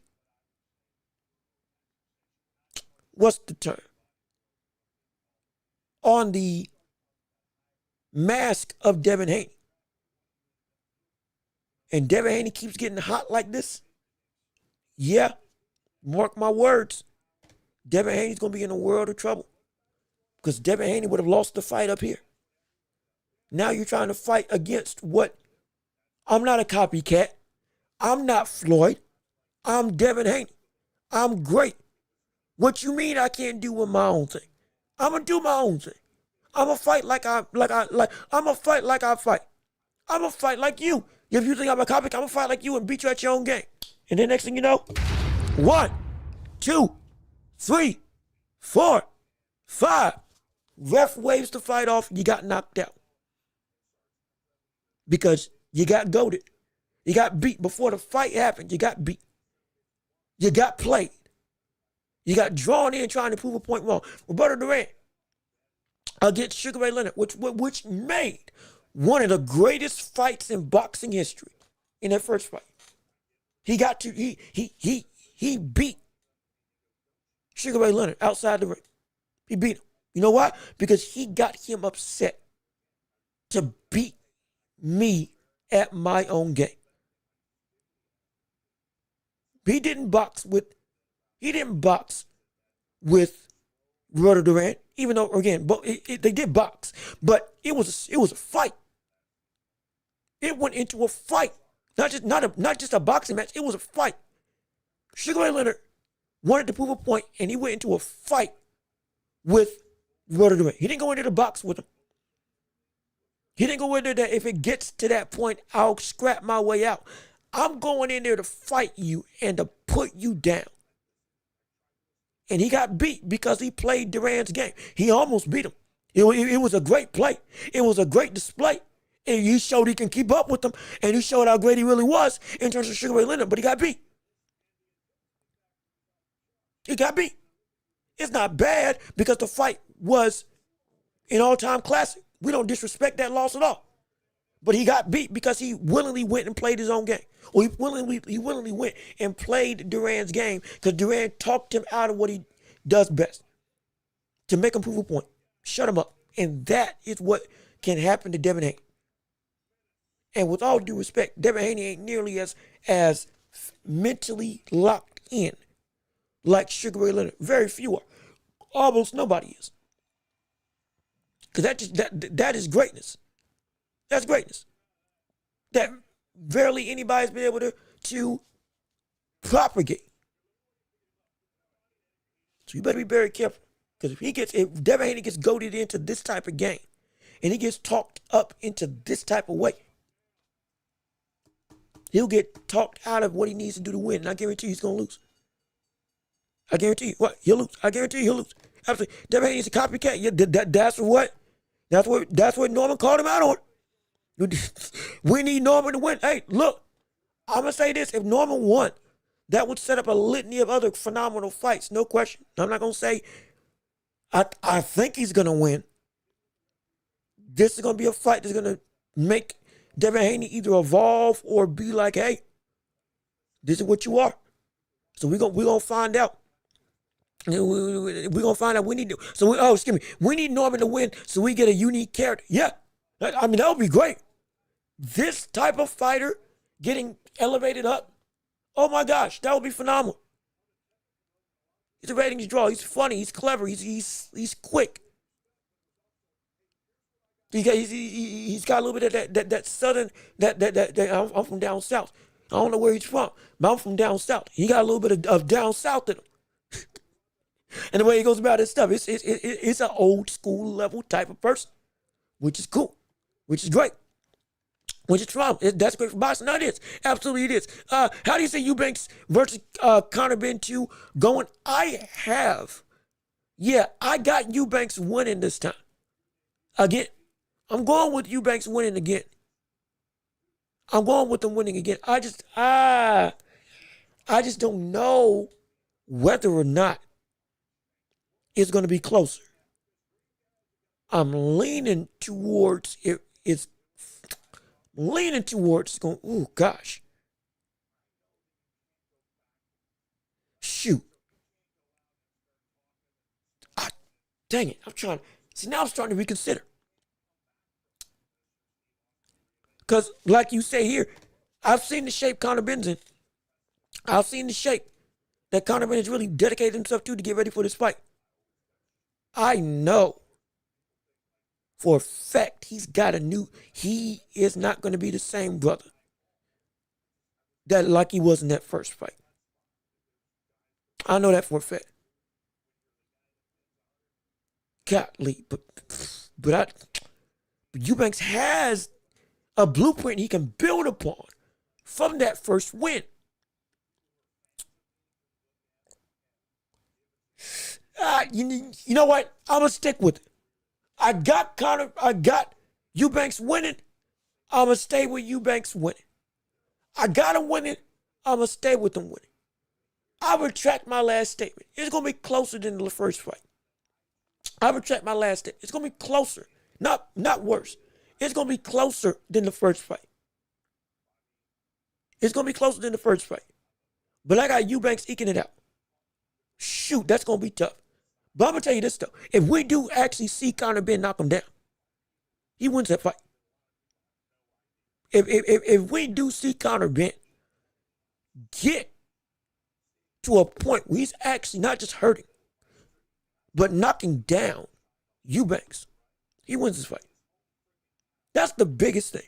what's the term? On the mask of Devin Haney. And Devin Haney keeps getting hot like this. Yeah, mark my words. Devin Haney's going to be in a world of trouble because Devin Haney would have lost the fight up here. Now you're trying to fight against what? I'm not a copycat. I'm not Floyd. I'm Devin Haney. I'm great. What you mean I can't do my own thing? I'm gonna do my own thing. I'm gonna fight I'm gonna fight like I fight. I'm gonna fight like you. If you think I'm a copycat, I'm gonna fight like you and beat you at your own game. And then next thing you know, 1, 2, 3, 4, 5. Ref waves the fight off. You got knocked out. Because you got goaded. You got beat before the fight happened. You got beat. You got played. You got drawn in trying to prove a point wrong. Roberto Duran against Sugar Ray Leonard, which made one of the greatest fights in boxing history in that first fight. He beat Sugar Ray Leonard outside the ring. He beat him. You know why? Because he got him upset to beat me at my own game. He didn't box with Roberto Duran, even though again, they did box, but it was a fight. It went into a fight, not just a boxing match. It was a fight. Sugar Ray Leonard wanted to prove a point, and he went into a fight with Roberto Duran. He didn't go into the box with him. He didn't go in there that if it gets to that point, I'll scrap my way out. I'm going in there to fight you and to put you down. And he got beat because he played Duran's game. He almost beat him. It was a great play. It was a great display. And he showed he can keep up with them. And he showed how great he really was in terms of Sugar Ray Leonard. But he got beat. He got beat. It's not bad because the fight was an all-time classic. We don't disrespect that loss at all. But he got beat because he willingly went and played his own game. Or he willingly went and played Duran's game because Duran talked him out of what he does best. To make him prove a point. Shut him up. And that is what can happen to Devin Haney. And with all due respect, Devin Haney ain't nearly as mentally locked in like Sugar Ray Leonard. Very few are. Almost nobody is. Because that is greatness. That's greatness. That barely anybody's been able to propagate. So you better be very careful. Because if Devin Haney gets goaded into this type of game, and he gets talked up into this type of way, he'll get talked out of what he needs to do to win. And I guarantee you he's going to lose. I guarantee you. What? He'll lose. I guarantee you he'll lose. Absolutely. Devin Haney's a copycat. Yeah, that's what Norman called him out on. We need Norman to win. Hey, look, I'm going to say this. If Norman won, that would set up a litany of other phenomenal fights. No question. I'm not going to say I think he's going to win. This is going to be a fight that's going to make Devin Haney either evolve or be like, hey, this is what you are. So we're gonna find out. We're gonna find out. We need Norman to win so we get a unique character. Yeah, I mean that would be great. This type of fighter getting elevated up. Oh my gosh, that would be phenomenal. He's a ratings draw. He's funny. He's clever. He's quick. He's got a little bit of that southern that I'm from down south. I don't know where he's from, but I'm from down south. He got a little bit of down south in him. And the way he goes about his stuff, it's an old school level type of person, which is cool, which is great, which is fun. That's great for boxing. No, it is. Absolutely it is. How do you say Eubanks versus Conor Ben 2 going? I got Eubanks winning this time. Again, I'm going with Eubanks winning again. I'm going with them winning again. I just don't know whether or not it's going to be closer. I'm leaning towards it. It's leaning towards going. Oh gosh, shoot! Dang it! I'm trying. See, now I'm starting to reconsider. Because, like you say here, I've seen the shape Conor Ben's in. I've seen the shape that Conor Ben has really dedicated himself to get ready for this fight. I know for a fact he is not going to be the same brother that like he was in that first fight. I know that for a fact. Golly, but Eubanks has a blueprint he can build upon from that first win. You know what? I'm going to stick with it. I got Eubanks winning. I'm going to stay with Eubanks winning. I got him winning. I'm going to stay with him winning. I retract my last statement. It's going to be closer than the first fight. I retract my last statement. It's going to be closer, not worse. It's going to be closer than the first fight. It's going to be closer than the first fight. But I got Eubanks eking it out. Shoot, that's going to be tough. But I'm going to tell you this, though. If we do actually see Conor Ben knock him down, he wins that fight. If we do see Conor Ben get to a point where he's actually not just hurting, but knocking down Eubanks, he wins this fight. That's the biggest thing.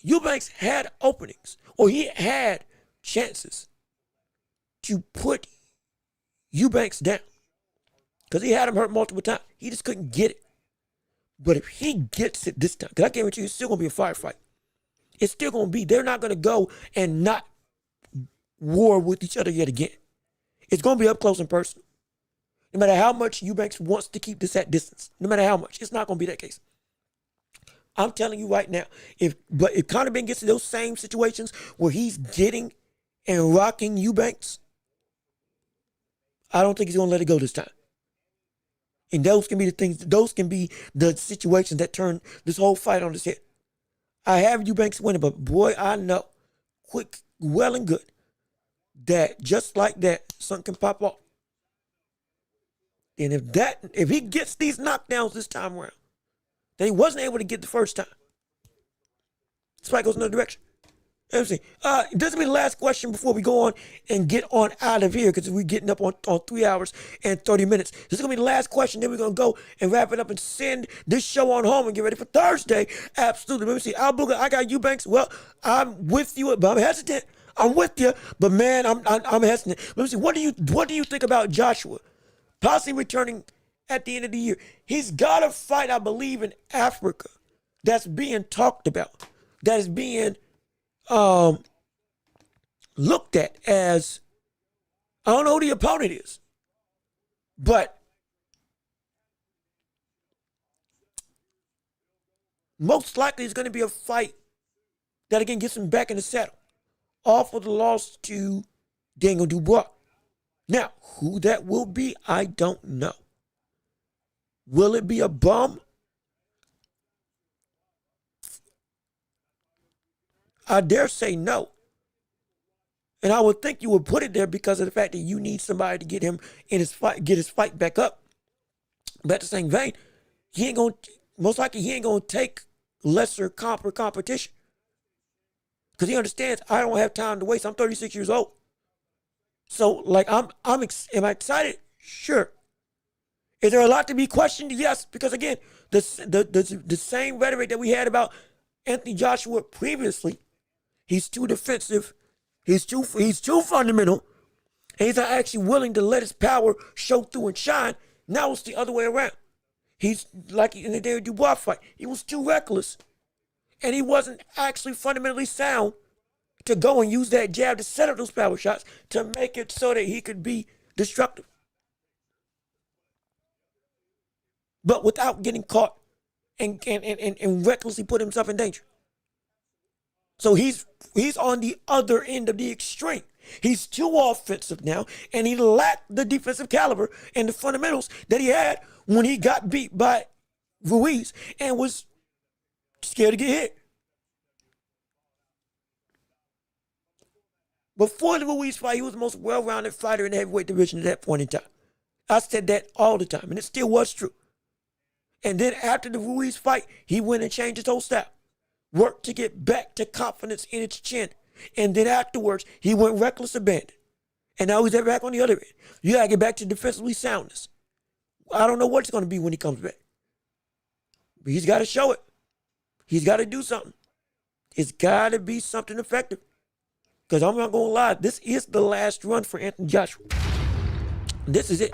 Eubanks had openings, or he had chances to put Eubanks down because he had him hurt multiple times. He just couldn't get it. But if he gets it this time, because I guarantee you it's still going to be a firefight. It's still going to be. They're not going to go and not war with each other yet again. It's going to be up close and personal. No matter how much Eubanks wants to keep this at distance, no matter how much, it's not going to be that case. I'm telling you right now, if Conor Ben gets to those same situations where he's getting and rocking Eubanks, I don't think he's going to let it go this time. And those can be the things, those can be the situations that turn this whole fight on its head. I have Eubanks winning, but boy, I know, quick, well and good, that just like that, something can pop off. And if he gets these knockdowns this time around, that he wasn't able to get the first time, this fight goes in another direction. Let me see. This will be the last question before we go on and get on out of here because we're getting up on 3 hours and 30 minutes. This is going to be the last question. Then we're going to go and wrap it up and send this show on home and get ready for Thursday. Absolutely. Let me see. Al Booger, I got Eubanks. Well, I'm with you, but I'm hesitant. I'm with you, but man, I'm hesitant. Let me see. What do you think about Joshua possibly returning at the end of the year? He's got a fight, I believe, in Africa that's being talked about, that is being looked at as, I don't know who the opponent is, but most likely it's going to be a fight that again gets him back in the saddle off of the loss to Daniel Dubois. Now, who that will be, I don't know. Will it be a bum? I dare say no. And I would think you would put it there because of the fact that you need somebody to get him in his fight, get his fight back up. But at the same vein, most likely he ain't gonna take lesser competition. Because he understands I don't have time to waste. I'm 36 years old. So, like, am I excited? Sure. Is there a lot to be questioned? Yes, because again, the same rhetoric that we had about Anthony Joshua previously, he's too defensive, he's too fundamental, and he's not actually willing to let his power show through and shine. Now it's the other way around. He's like in the David Dubois fight, he was too reckless, and he wasn't actually fundamentally sound to go and use that jab to set up those power shots to make it so that he could be destructive. But without getting caught and recklessly put himself in danger. So he's on the other end of the extreme. He's too offensive now, and he lacked the defensive caliber and the fundamentals that he had when he got beat by Ruiz and was scared to get hit. Before the Ruiz fight, he was the most well-rounded fighter in the heavyweight division at that point in time. I said that all the time, and it still was true. And then after the Ruiz fight, he went and changed his whole style. Worked to get back to confidence in its chin. And then afterwards, he went reckless abandon. And now he's back on the other end. You got to get back to defensively soundness. I don't know what it's going to be when he comes back. But he's got to show it. He's got to do something. It's got to be something effective. Because I'm not going to lie, this is the last run for Anthony Joshua. This is it.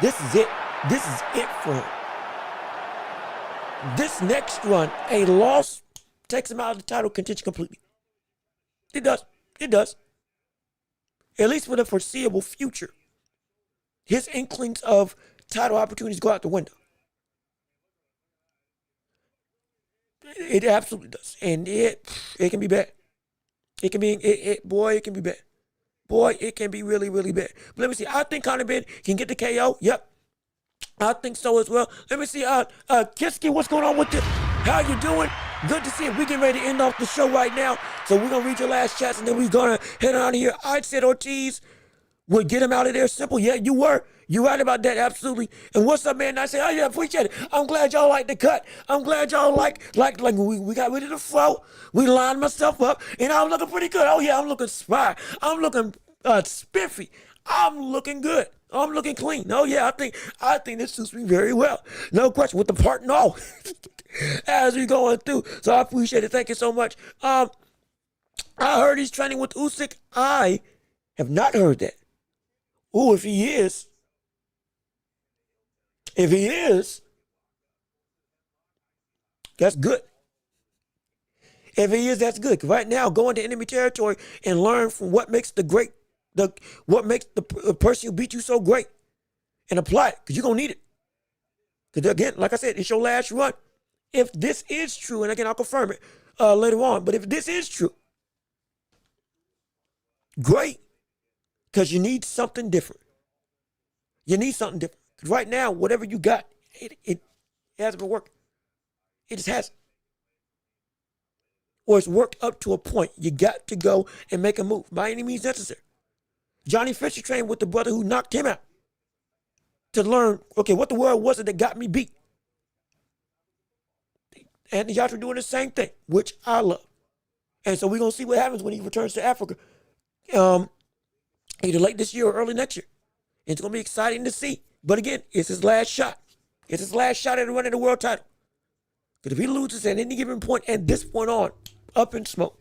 This is it. This is it for him. This next run, a loss takes him out of the title contention completely. It does. It does. At least for the foreseeable future. His inklings of title opportunities go out the window. It absolutely does. And it can be bad. It can be, it can be bad. Boy, it can be really, really bad. But let me see. I think Conor Ben can get the KO. Yep. I think so as well. Let me see. Kiski, what's going on with you? How you doing? Good to see you. We getting ready to end off the show right now. So we're going to read your last chats and then we're going to head out of here. I said Ortiz would get him out of there simple. Yeah, you were. You right about that, absolutely. And what's up, man? And I said, oh yeah, appreciate it. I'm glad y'all like the cut. I'm glad y'all like we got rid of the fro. We lined myself up, and I'm looking pretty good. Oh yeah, I'm looking spry. I'm looking spiffy. I'm looking good. I'm looking clean. Oh yeah, I think this suits me very well. No question, with the part and all. As we going through. So I appreciate it. Thank you so much. I heard he's training with Usyk. I have not heard that. Ooh, if he is, that's good. If he is, that's good. Right now, go into enemy territory and learn from what makes the person who beat you so great, and apply it, because you're gonna need it. Because again, like I said, it's your last run. If this is true, and again, I'll confirm it later on. But if this is true, great, because you need something different. You need something different. Because right now, whatever you got, it hasn't been working. It just hasn't. Or it's worked up to a point. You got to go and make a move by any means necessary. Johnny Fisher trained with the brother who knocked him out to learn, okay, what the world was it that got me beat? Anthony Joshua doing the same thing, which I love. And so we're going to see what happens when he returns to Africa. Either late this year or early next year. It's going to be exciting to see. But again, it's his last shot. It's his last shot at running the world title. Because if he loses at any given point, at this point on, up in smoke.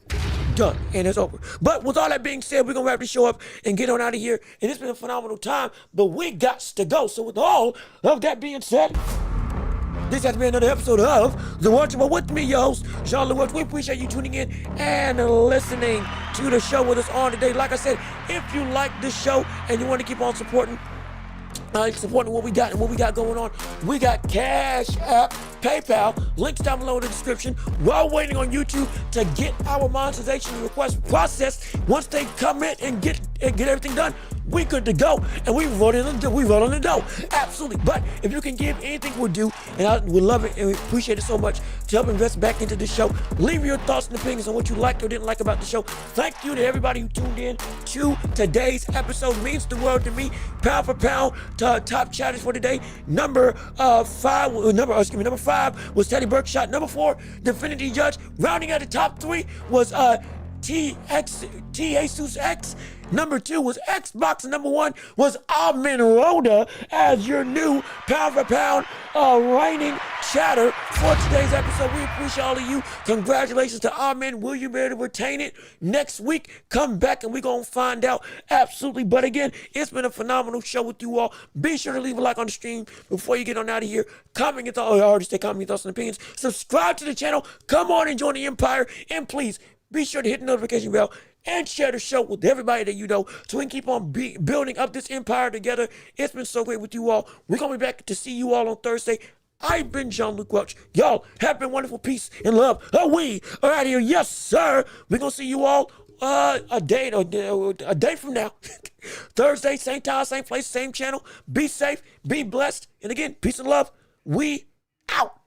Done. And it's over. But with all that being said, we're going to wrap the show up and get on out of here. And it's been a phenomenal time, but we got to go. So with all of that being said, this has been another episode of The Watchable with me, your host, Jean Welch. We appreciate you tuning in and listening to the show with us on today. Like I said, if you like this show and you want to keep on supporting what we got and what we got going on, we got Cash App, PayPal, links down below in the description. While waiting on YouTube to get our monetization request processed, once they come in and get everything done, we good to go, and we rolling the dough. Absolutely. But if you can give anything, we'll do, and I would love it, and we appreciate it so much to help invest back into the show. Leave your thoughts and opinions on what you liked or didn't like about the show. Thank you to everybody who tuned in to today's episode. It means the world to me. Pound for pound to our top chatters for today. Number 5 was Teddy Burkshot. Number 4, Definity Judge. Rounding out the top 3 was T Jesus X. Number 2 was Xbox. And number 1 was Amin Rhoda as your new pound for pound reigning chatter for today's episode. We appreciate all of you. Congratulations to Amin. Will you be able to retain it next week? Come back and we're going to find out. Absolutely. But again, it's been a phenomenal show with you all. Be sure to leave a like on the stream before you get on out of here. Comment your thoughts. I already say comment your thoughts and opinions. Subscribe to the channel. Come on and join the Empire. And please be sure to hit the notification bell and share the show with everybody that you know so we can keep on building up this empire together. It's been so great with you all. We're going to be back to see you all on Thursday. I've been Jean-Luc Welch. Y'all have been wonderful. Peace and love. We are out of here. Yes, sir. We're going to see you all a day from now. Thursday, same time, same place, same channel. Be safe. Be blessed. And again, peace and love. We out.